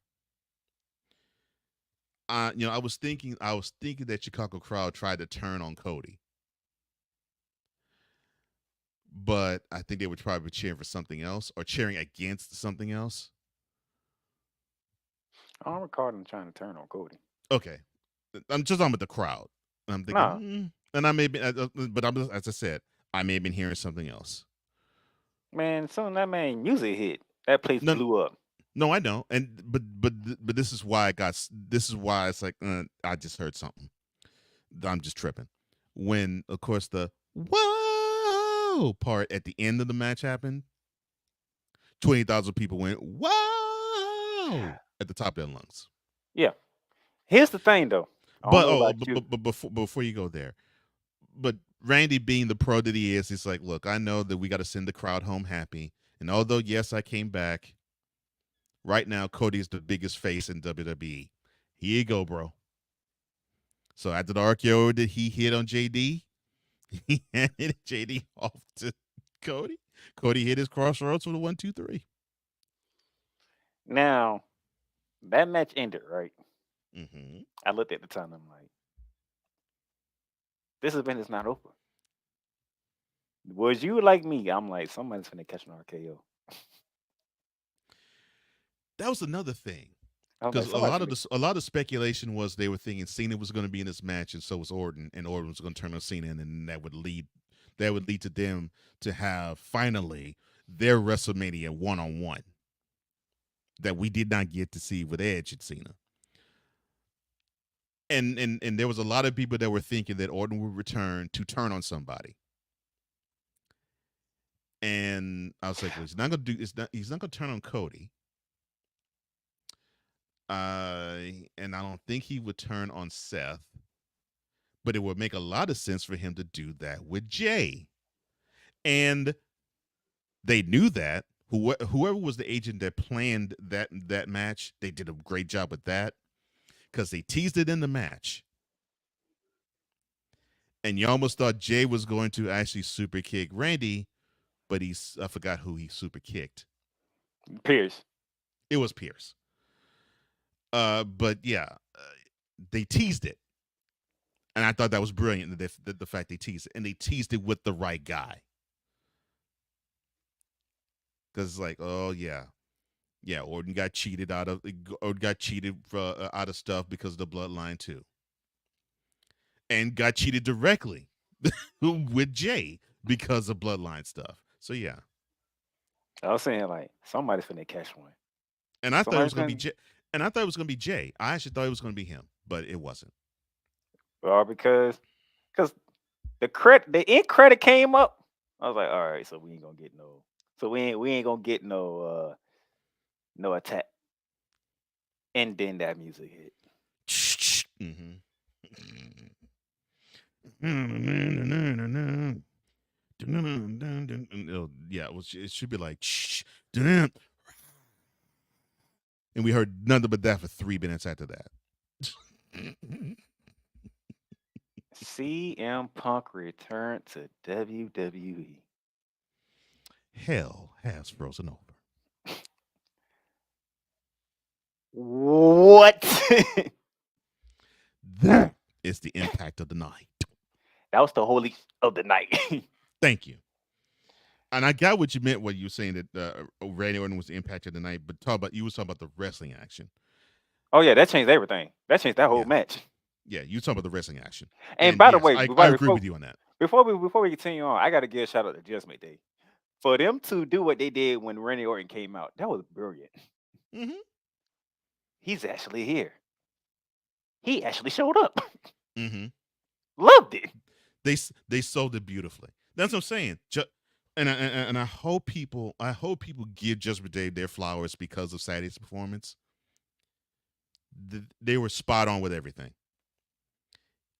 I was thinking that Chicago crowd tried to turn on Cody, but I think they were probably cheering for something else or cheering against something else. I don't recall them trying to turn on Cody. Okay, I'm just on with the crowd. I'm thinking, and I may be, but as I said, I may have been hearing something else. Man, soon that man music hit, that place blew up. No, I know, and but this is why it's like I just heard something. I'm just tripping. When of course the whoa part at the end of the match happened, 20,000 people went whoa at the top of their lungs. Yeah. Here's the thing though. But before you go there, but Randy being the pro that he is, he's like, look, I know that we got to send the crowd home happy, and although yes, I came back. Right now, Cody's the biggest face in WWE. Here you go, bro. So after the RKO that he hit on JD, he handed JD off to Cody. Cody hit his crossroads with a 1, 2, 3. Now, that match ended, right? Mm-hmm. I looked at the time. I'm like, this event is not over. Was you like me? I'm like, somebody's finna catch an RKO. That was another thing, because a lot of speculation was they were thinking Cena was going to be in this match, and so was Orton, and Orton was going to turn on Cena, and then that would lead to them to have finally their WrestleMania 1-on-1 that we did not get to see with Edge and Cena. And there was a lot of people that were thinking that Orton would return to turn on somebody. And I was like, well, he's not going to turn on Cody. And I don't think he would turn on Seth, but it would make a lot of sense for him to do that with Jay. And they knew that. Whoever was the agent that planned that match, they did a great job with that because they teased it in the match. And you almost thought Jay was going to actually super kick Randy, but I forgot who he super kicked. Pierce. It was Pierce. But yeah, they teased it, and I thought that was brilliant. The fact they teased it, and they teased it with the right guy, because it's like, oh yeah, Orton got cheated out of stuff because of the bloodline too, and got cheated directly with Jay because of bloodline stuff. So yeah. I was saying like somebody's finna catch one. And I thought it was gonna be Jay. And I thought it was gonna be Jay. I actually thought it was gonna be him, but it wasn't. Well, because the end credit came up. I was like, all right, so we ain't gonna get no. So we ain't gonna get no attack. And then that music hit. Yeah, it should be like and we heard nothing but that for 3 minutes after that. CM Punk returned to WWE. Hell has frozen over. What? That is the impact of the night. That was the holy of the night. Thank you. And I got what you meant when you were saying that Randy Orton was the impact of the night, but you was talking about the wrestling action. Oh yeah, that changed everything. That changed that whole match. Yeah, you talking about the wrestling action. And by the yes, way, I agree with you on that. Before we continue on, I got to give a shout out to Judgment Day for them to do what they did when Randy Orton came out. That was brilliant. Mm-hmm. He's actually here. He actually showed up. Mm-hmm. Loved it. They sold it beautifully. That's what I'm saying. And I hope people give Judgment Day their flowers because of Saturday's performance. They were spot on with everything.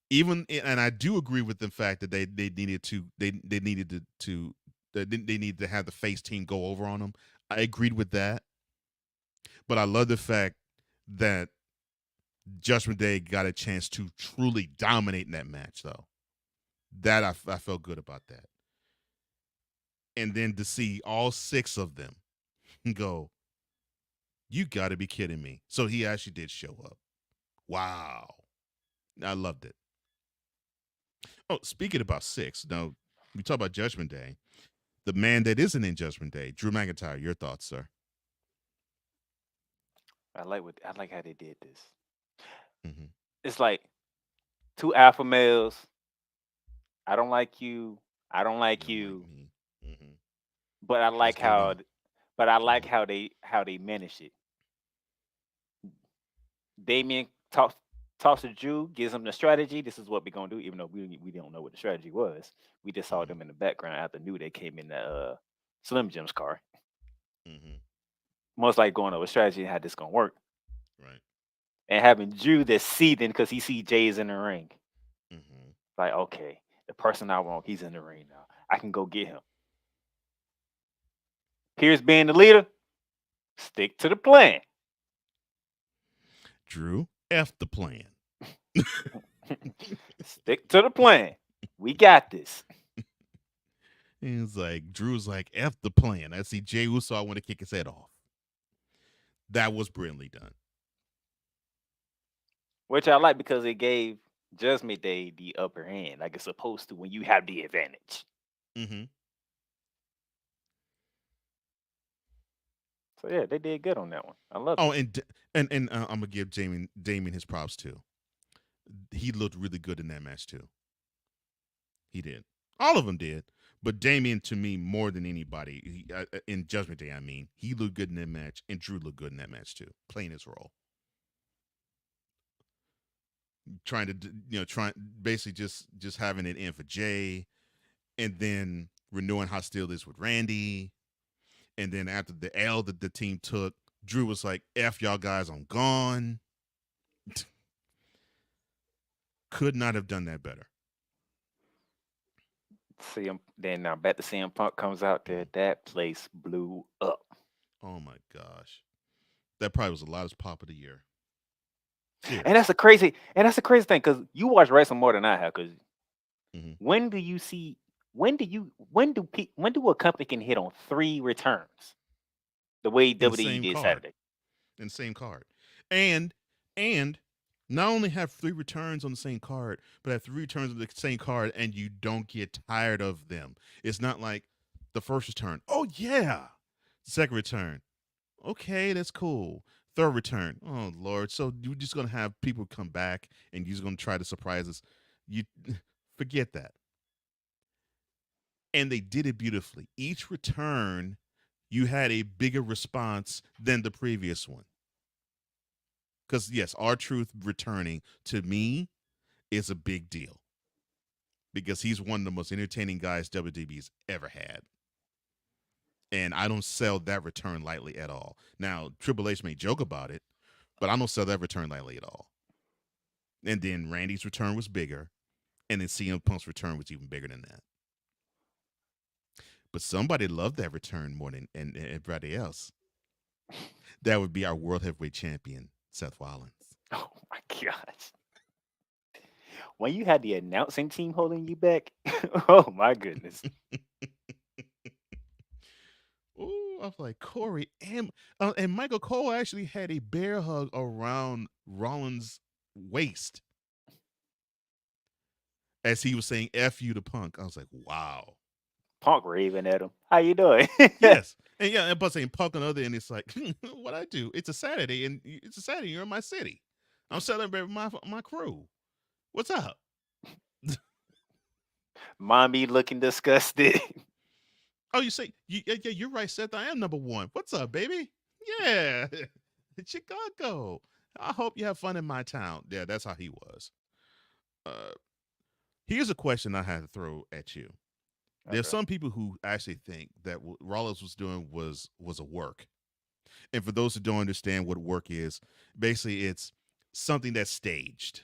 And I do agree with the fact that they needed to have the face team go over on them. I agreed with that, but I love the fact that Judgment Day got a chance to truly dominate in that match, though. That I felt good about that. And then to see all 6 of them go, you got to be kidding me. So he actually did show up. Wow. I loved it. Oh, speaking about 6, now we talk about Judgment Day. The man that isn't in Judgment Day, Drew McIntyre. Your thoughts, sir? I like how they did this. Mm-hmm. It's like 2 alpha males. I don't like you. I don't like you. Mm-hmm. But I like how they manage it. Damien talks to Drew, gives him the strategy. This is what we're gonna do, even though we don't know what the strategy was. We just saw them in the background after knew they came in the Slim Jim's car. Mm-hmm. Most like going over strategy and how this gonna work. Right. And having Drew that's seething because he see Jay's in the ring. Mm-hmm. Like, okay, the person I want, he's in the ring now. I can go get him. Here's being the leader. Stick to the plan. Drew, F the plan. Stick to the plan. We got this. It's like Drew's like, F the plan. I see Jey Uso, I want to kick his head off. That was brilliantly done. Which I like because it gave Judgment Day the upper hand, like it's supposed to when you have the advantage. Mm-hmm. So yeah, they did good on that one. I love it. Oh, and I'm gonna give Damien his props too. He looked really good in that match too. He did. All of them did, but Damien to me more than anybody in Judgment Day. I mean, he looked good in that match, and Drew looked good in that match too, playing his role. Trying basically just having it in for Jay, and then renewing hostilities with Randy. And then after the L that the team took, Drew was like, F y'all guys, I'm gone. Could not have done that better. Then now back to CM Punk comes out there. That place blew up. Oh my gosh. That probably was the loudest pop of the year. Yeah. And that's a crazy thing because you watch wrestling more than I have. Because when do a company can hit on 3 returns the way WWE did Saturday? In the same card. And not only have 3 returns on the same card, but have 3 returns on the same card and you don't get tired of them. It's not like the first return. Oh yeah. Second return. Okay, that's cool. Third return. Oh Lord. So you're just gonna have people come back and you're just gonna try to surprise us. You forget that. And they did it beautifully. Each return, you had a bigger response than the previous one. Because, yes, R-Truth returning to me is a big deal. Because he's one of the most entertaining guys WWE's ever had. And I don't sell that return lightly at all. Now, Triple H may joke about it, but I don't sell that return lightly at all. And then Randy's return was bigger. And then CM Punk's return was even bigger than that. But somebody loved that return more than everybody else. That would be our World Heavyweight Champion, Seth Rollins. Oh, my gosh. When you had the announcing team holding you back, oh, my goodness. Ooh, I was like, Corey and Michael Cole actually had a bear hug around Rollins' waist as he was saying "F you" to Punk. I was like, wow. Punk raving at him. How you doing? Yes. And yeah, but saying Punk on the other end, it's like, what I do? It's a Saturday, and it's a Saturday. You're in my city. I'm celebrating my crew. What's up? Mommy looking disgusted. Oh, you say, yeah, you're right, Seth. I am number one. What's up, baby? Yeah. Chicago. I hope you have fun in my town. Yeah, that's how he was. Here's a question I had to throw at you. There's some people who actually think that what Rollins was doing was a work. And for those who don't understand what work is, basically it's something that's staged.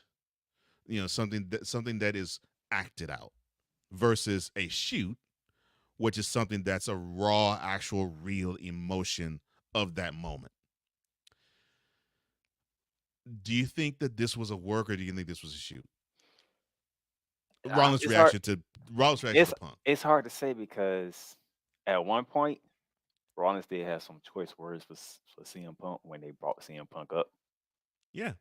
You know, something that is acted out versus a shoot, which is something that's a raw, actual, real emotion of that moment. Do you think that this was a work, or do you think this was a shoot? Rollins' reaction to Punk. It's hard to say because at one point, Rollins did have some choice words for CM Punk when they brought CM Punk up. Yeah.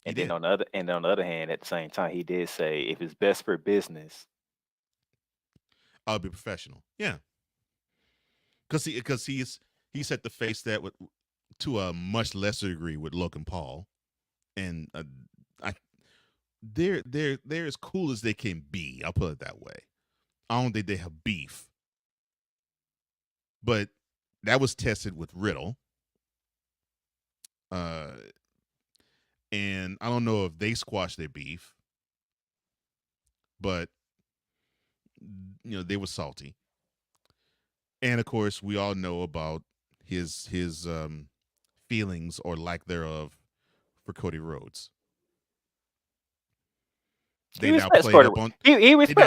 And then on the other hand, at the same time, he did say, if it's best for business, I'll be professional. Yeah. Because he set the face that to a much lesser degree with Logan Paul, and they're as cool as they can be. I'll put it that way. I don't think they have beef, but that was tested with Riddle. And I don't know if they squashed their beef, but they were salty. And of course, we all know about his feelings or lack thereof for Cody Rhodes. He respects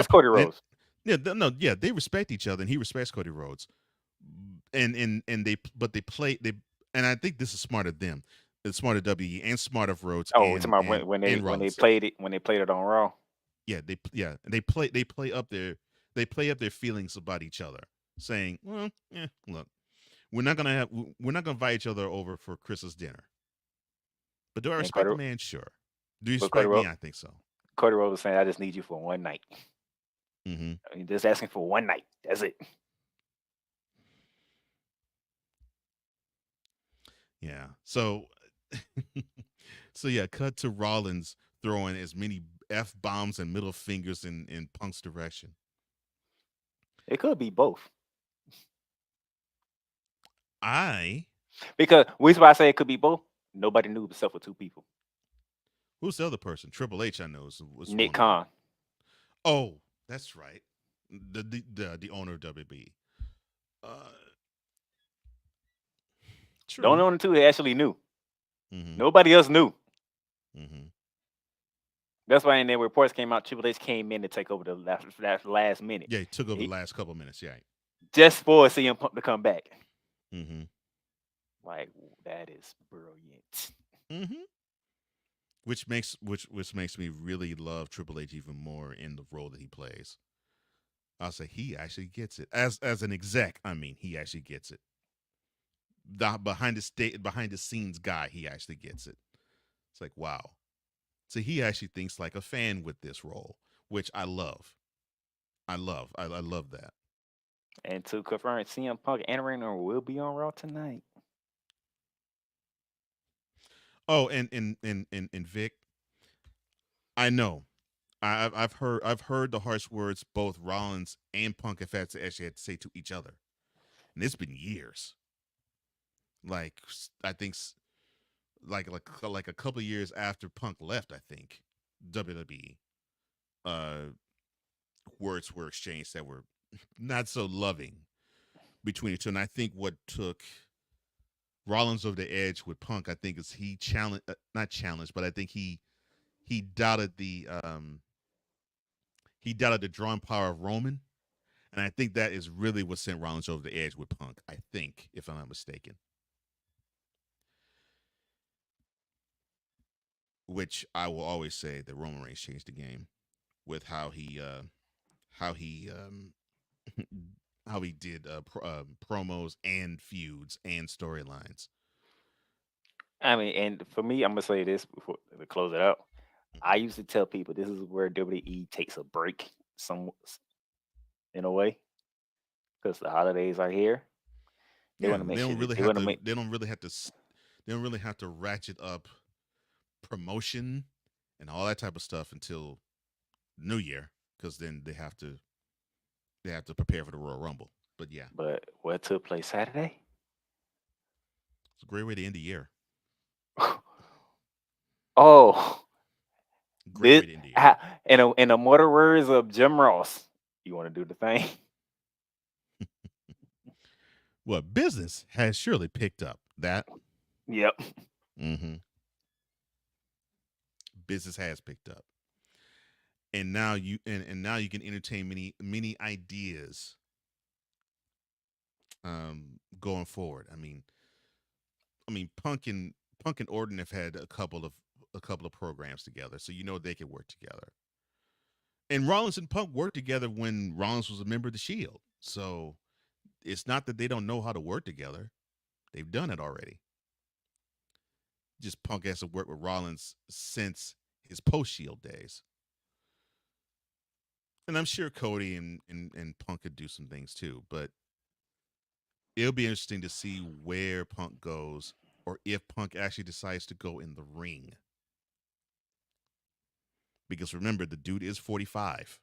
Cody Rhodes. They respect each other, and he respects Cody Rhodes. And I think this is smart of them. It's smart of WE and smart of Rhodes. Oh, it's about when they played it on Raw. Yeah, they play up their feelings about each other, saying, "Well, look, we're not gonna invite each other over for Chris's dinner. But do I respect the man? Sure. Do you respect me? I think so." Cody Rhodes was saying, "I just need you for one night." Mm-hmm. I mean, just asking for one night. That's it. Yeah. So yeah, cut to Rollins throwing as many F-bombs and middle fingers in Punk's direction. It could be both. Because the reason why I say it could be both, nobody knew except for two people. Who's the other person? Triple H, I know, was Nick Khan. Oh, that's right. The owner of WB. The only one two actually knew. Mm-hmm. Nobody else knew. Mm-hmm. That's why, and then reports came out. Triple H came in to take over the last minute. Yeah, he took over the last couple of minutes. Yeah, just for CM Punk to come back. Mm-hmm. Like, that is brilliant. Mm-hmm. Which makes me really love Triple H even more in the role that he plays. I'll say he actually gets it as an exec. I mean, he actually gets it. The behind the scenes guy, he actually gets it. It's like, wow. So he actually thinks like a fan with this role, which I love. I love that. And to confirm, CM Punk and Reigns will be on Raw tonight. Oh, and Vic, I know I've heard the harsh words both Rollins and Punk have had to say to each other, and it's been years. Like I think like a couple of years after Punk left, I think WWE words were exchanged that were not so loving between the two. And I think what took Rollins over the edge with Punk, I think, is he not challenged, but I think he doubted the drawing power of Roman, and I think that is really what sent Rollins over the edge with Punk. I think, if I'm not mistaken. Which I will always say that Roman Reigns changed the game with how he did promos and feuds and storylines. I mean, and for me, I'm gonna say this before to close it out. I used to tell people this is where WWE takes a break, in a way, because the holidays are here. They want to make sure they don't really have to ratchet up promotion and all that type of stuff until New Year, because then they have to prepare for the Royal Rumble. But yeah. But what took place Saturday? It's a great way to end the year. Oh, great way to end the year. In the mortal words of Jim Ross, you want to do the thing? Well, business has surely picked up. That. Yep. Mm-hmm. Business has picked up, and now you can entertain many ideas going forward. I mean Punk and Orton have had a couple of programs together, so they could work together. And Rollins and Punk worked together when Rollins was a member of the Shield, so it's not that they don't know how to work together. They've done it already. Just Punk has to work with Rollins since his post-Shield days. And I'm sure Cody and Punk could do some things too, but it'll be interesting to see where Punk goes, or if Punk actually decides to go in the ring. Because remember, the dude is 45.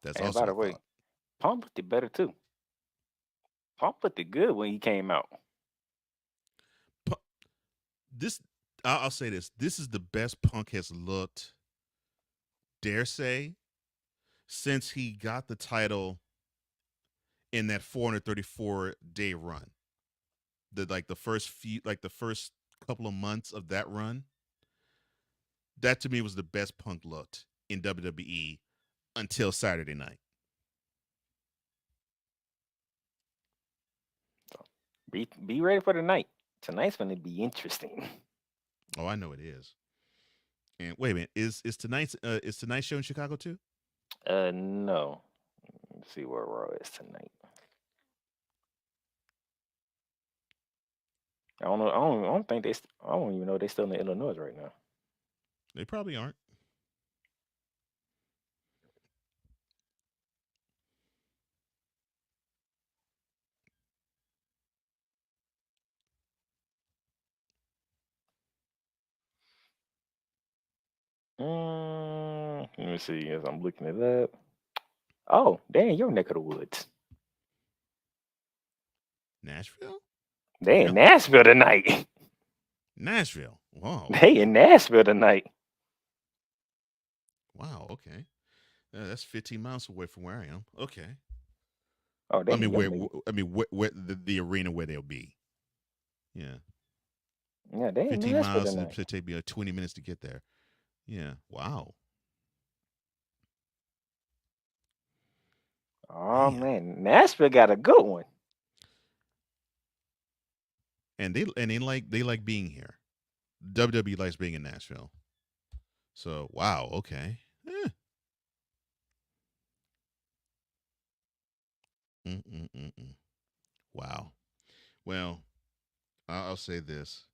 That's and also by the way, Punk looked it better too. Punk looked it good when he came out. I'll say this. This is the best Punk has looked, dare say, since he got the title in that 434-day run. The first couple of months of that run. That to me was the best Punk looked in WWE until Saturday night. Be ready for the night. Tonight's going to be interesting. Oh, I know it is. And wait a minute, is tonight's show in Chicago too? No. Let's see where Raw is tonight. I don't know. I don't even know they're still in Illinois right now. They probably aren't. Let me see as I'm looking it up. Oh, dang, your neck of the woods. Nashville? They in Nashville tonight. Nashville. Wow. They in Nashville tonight. Wow, okay. That's 15 miles away from where I am. Okay. Oh, where the arena where they'll be. Yeah. Yeah, they 15 in Nashville miles tonight. and it should take me 20 minutes to get there. Yeah. Wow. Oh man, Nashville got a good one. And they like being here. WWE likes being in Nashville. So wow, okay. Wow. Well, I'll say this.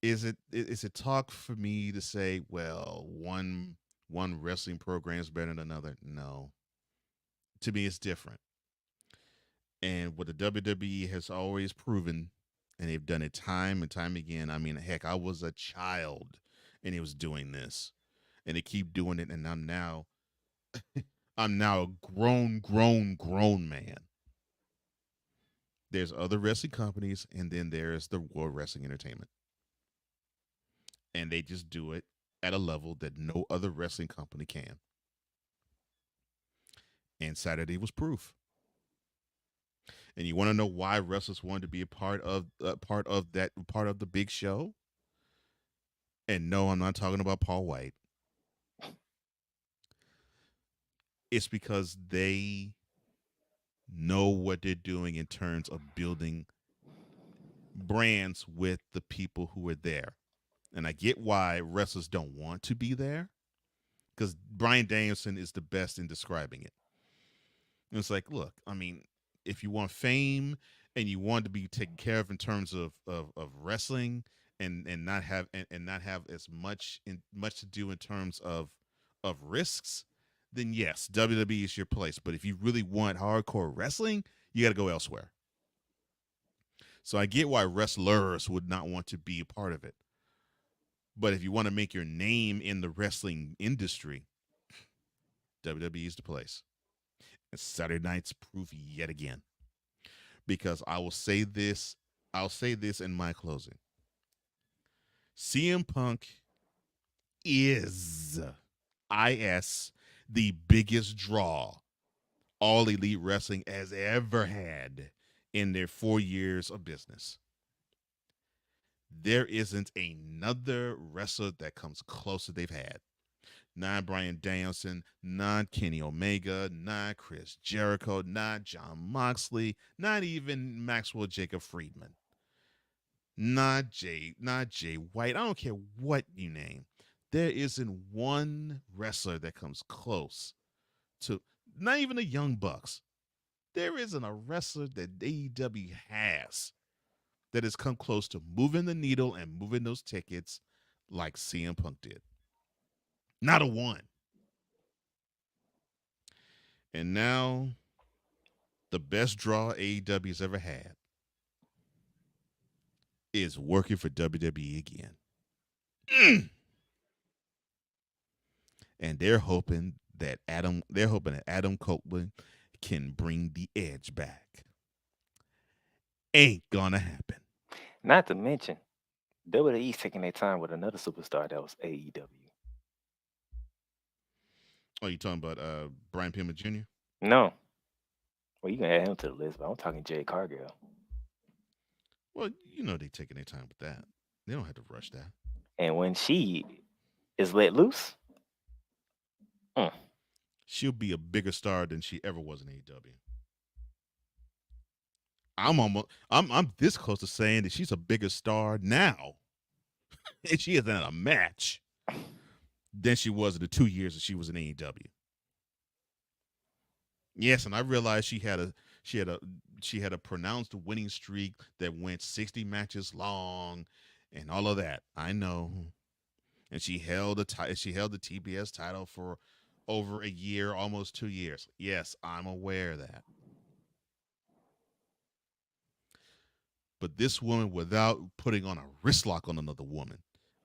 Is it talk for me to say, well, one wrestling program is better than another? No. To me, it's different. And what the WWE has always proven, and they've done it time and time again. I mean, heck, I was a child and it was doing this, and they keep doing it, and I'm now a grown man. There's other wrestling companies, and then there's the World Wrestling Entertainment, and they just do it at a level that no other wrestling company can. And Saturday was proof. And you want to know why wrestlers wanted to be a part of the big show? And no, I'm not talking about Paul White. It's because they know what they're doing in terms of building brands with the people who are there. And I get why wrestlers don't want to be there, because Bryan Danielson is the best in describing it. And it's like, look, I mean, if you want fame and you want to be taken care of in terms of wrestling and not have as much to do in terms of risks, then yes, WWE is your place. But if you really want hardcore wrestling, you got to go elsewhere. So I get why wrestlers would not want to be a part of it. But if you want to make your name in the wrestling industry, WWE is the place. And Saturday night's proof yet again. Because I'll say this in my closing. CM Punk is the biggest draw All Elite Wrestling has ever had in their 4 years of business. There isn't another wrestler that comes close that they've had. Not Bryan Danielson, not Kenny Omega, not Chris Jericho, not Jon Moxley, not even Maxwell Jacob Friedman, not Jay White. I don't care what you name. There isn't one wrestler that comes close to, not even the Young Bucks. There isn't a wrestler that AEW has that has come close to moving the needle and moving those tickets like CM Punk did. Not a one. And now, the best draw AEW has ever had is working for WWE again. And they're hoping that Adam Copeland can bring the edge back. Ain't gonna happen. Not to mention, WWE's taking their time with another superstar that was AEW. Oh, you talking about Brian Pillman Jr.? No. Well, you can add him to the list, but I'm talking Jay Cargill. Well, you know they're taking their time with that. They don't have to rush that. And when she is let loose, she'll be a bigger star than she ever was in AEW. I'm this close to saying that she's a bigger star now, and she is in a match, than she was in the 2 years that she was in AEW. Yes, and I realized she had a pronounced winning streak that went 60 matches long, and all of that. I know, and she held the TBS title for over a year, almost 2 years. Yes, I'm aware of that. But this woman, without putting on a wrist lock on another woman,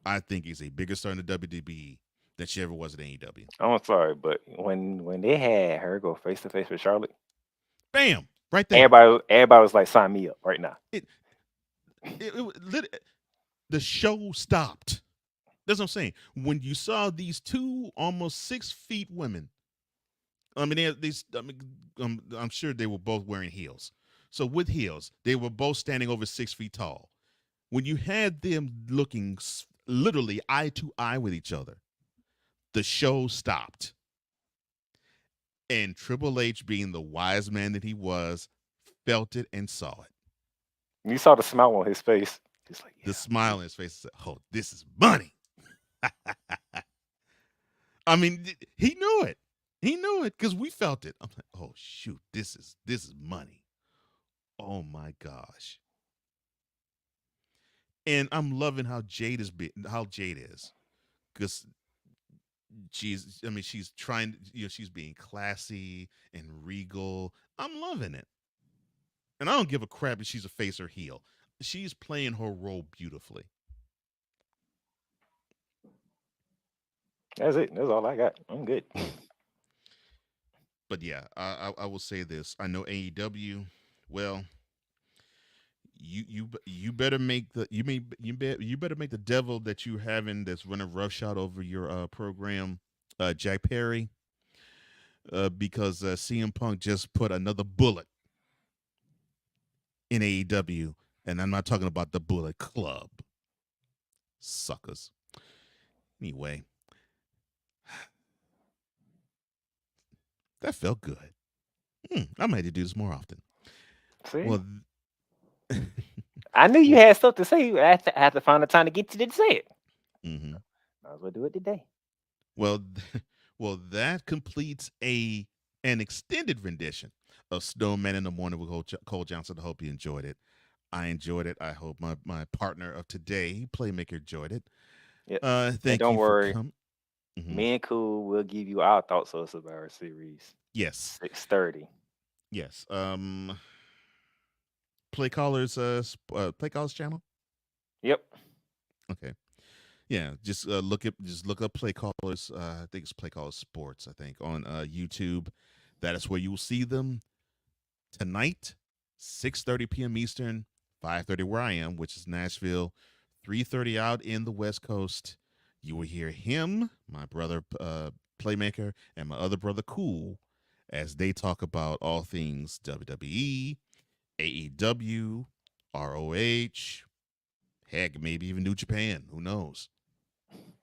I think is a bigger star in the WWE than she ever was at AEW. I'm sorry, but when they had her go face to face with Charlotte, bam, right there. Everybody was like, "Sign me up right now." The show stopped. That's what I'm saying. When you saw these two almost 6 feet women, I mean, I'm sure they were both wearing heels. So with heels, they were both standing over 6 feet tall. When you had them looking literally eye to eye with each other, the show stopped. And Triple H, being the wise man that he was, felt it and saw it. You saw the smile on his face. He's like, the smile on his face said, "Oh, this is money." I mean, he knew it. He knew it because we felt it. I'm like, "Oh shoot, this is money." Oh my gosh. And I'm loving how Jade is, because she's trying, she's being classy and regal. I'm loving it. And I don't give a crap if she's a face or heel. She's playing her role beautifully. That's it. That's all I got. I'm good. But yeah, I will say this. I know AEW. Well, you better make the you better make the devil that you having that's running roughshod over your program, Jack Perry, because CM Punk just put another bullet in AEW, and I'm not talking about the Bullet Club. Suckers. Anyway, that felt good. I might have to do this more often. See? Well, I knew you had stuff to say. I had to find the time to get you to say it. Mm-hmm. Might as well do it today. Well, that completes an extended rendition of Snowman in the Morning with Cole Johnson. I hope you enjoyed it. I enjoyed it. I hope my partner of today, Playmaker, enjoyed it. Yep. Thank you. Don't worry. Mm-hmm. Me and Cool will give you our thoughts of Survivor Series. Yes. 6:30. Yes. Play Callers channel. Yep. Okay. Yeah, just look up Play Callers. I think it's Play Callers Sports. I think on YouTube. That is where you will see them tonight, 6:30 p.m. Eastern, 5:30 where I am, which is Nashville, 3:30 out in the West Coast. You will hear him, my brother Playmaker, and my other brother Cool, as they talk about all things WWE, AEW, ROH, heck, maybe even New Japan. Who knows?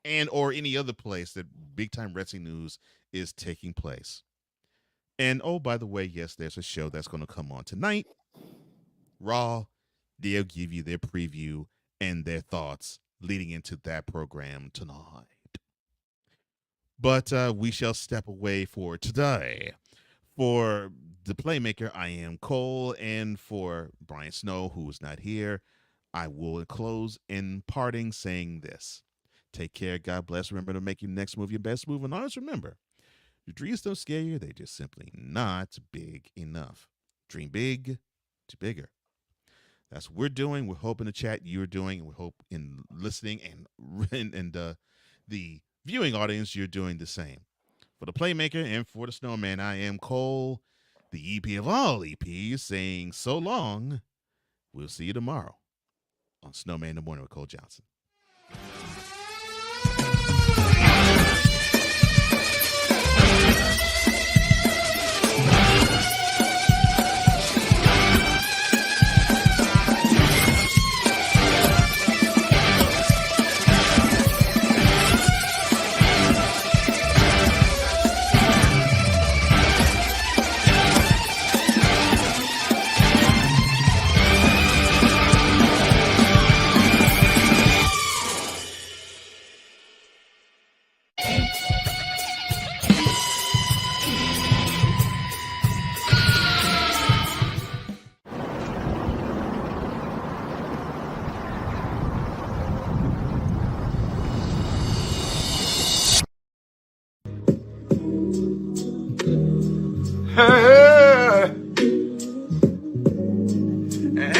And or any other place that big time wrestling news is taking place. And oh, by the way, yes, there's a show that's going to come on tonight. Raw. They'll give you their preview and their thoughts leading into that program tonight. But we shall step away for today. For the Playmaker, I am Cole, and for Brian Snow, who is not here, I will close in parting saying this. Take care. God bless. Remember to make your next move your best move. And always remember, your dreams don't scare you. They're just simply not big enough. Dream big to bigger. That's what we're doing. We're hoping the chat you're doing. And we hope in listening and the viewing audience, you're doing the same. For the Playmaker and for the Snowman, I am Cole, the EP of all EPs, saying so long. We'll see you tomorrow on Snowman in the Morning with Cole Johnson.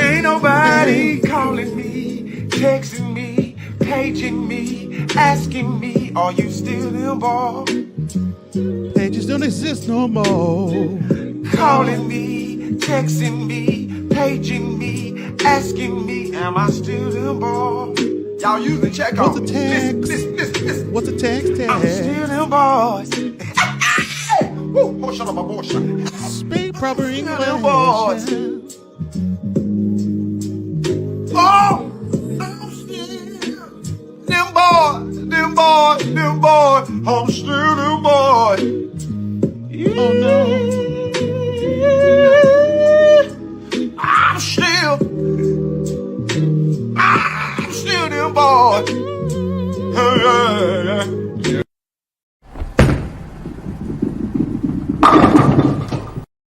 Ain't nobody calling me, texting me, paging me, asking me, are you still involved? Pages don't exist no more. Calling me, texting me, paging me, asking me, am I still involved? Y'all use the check on. What's a text? What's a text? I'm still involved. Woo, oh, shut up, my boy. Speak proper English. Oh, I'm still them boys. I'm still them boys. Oh no. I'm still them boys.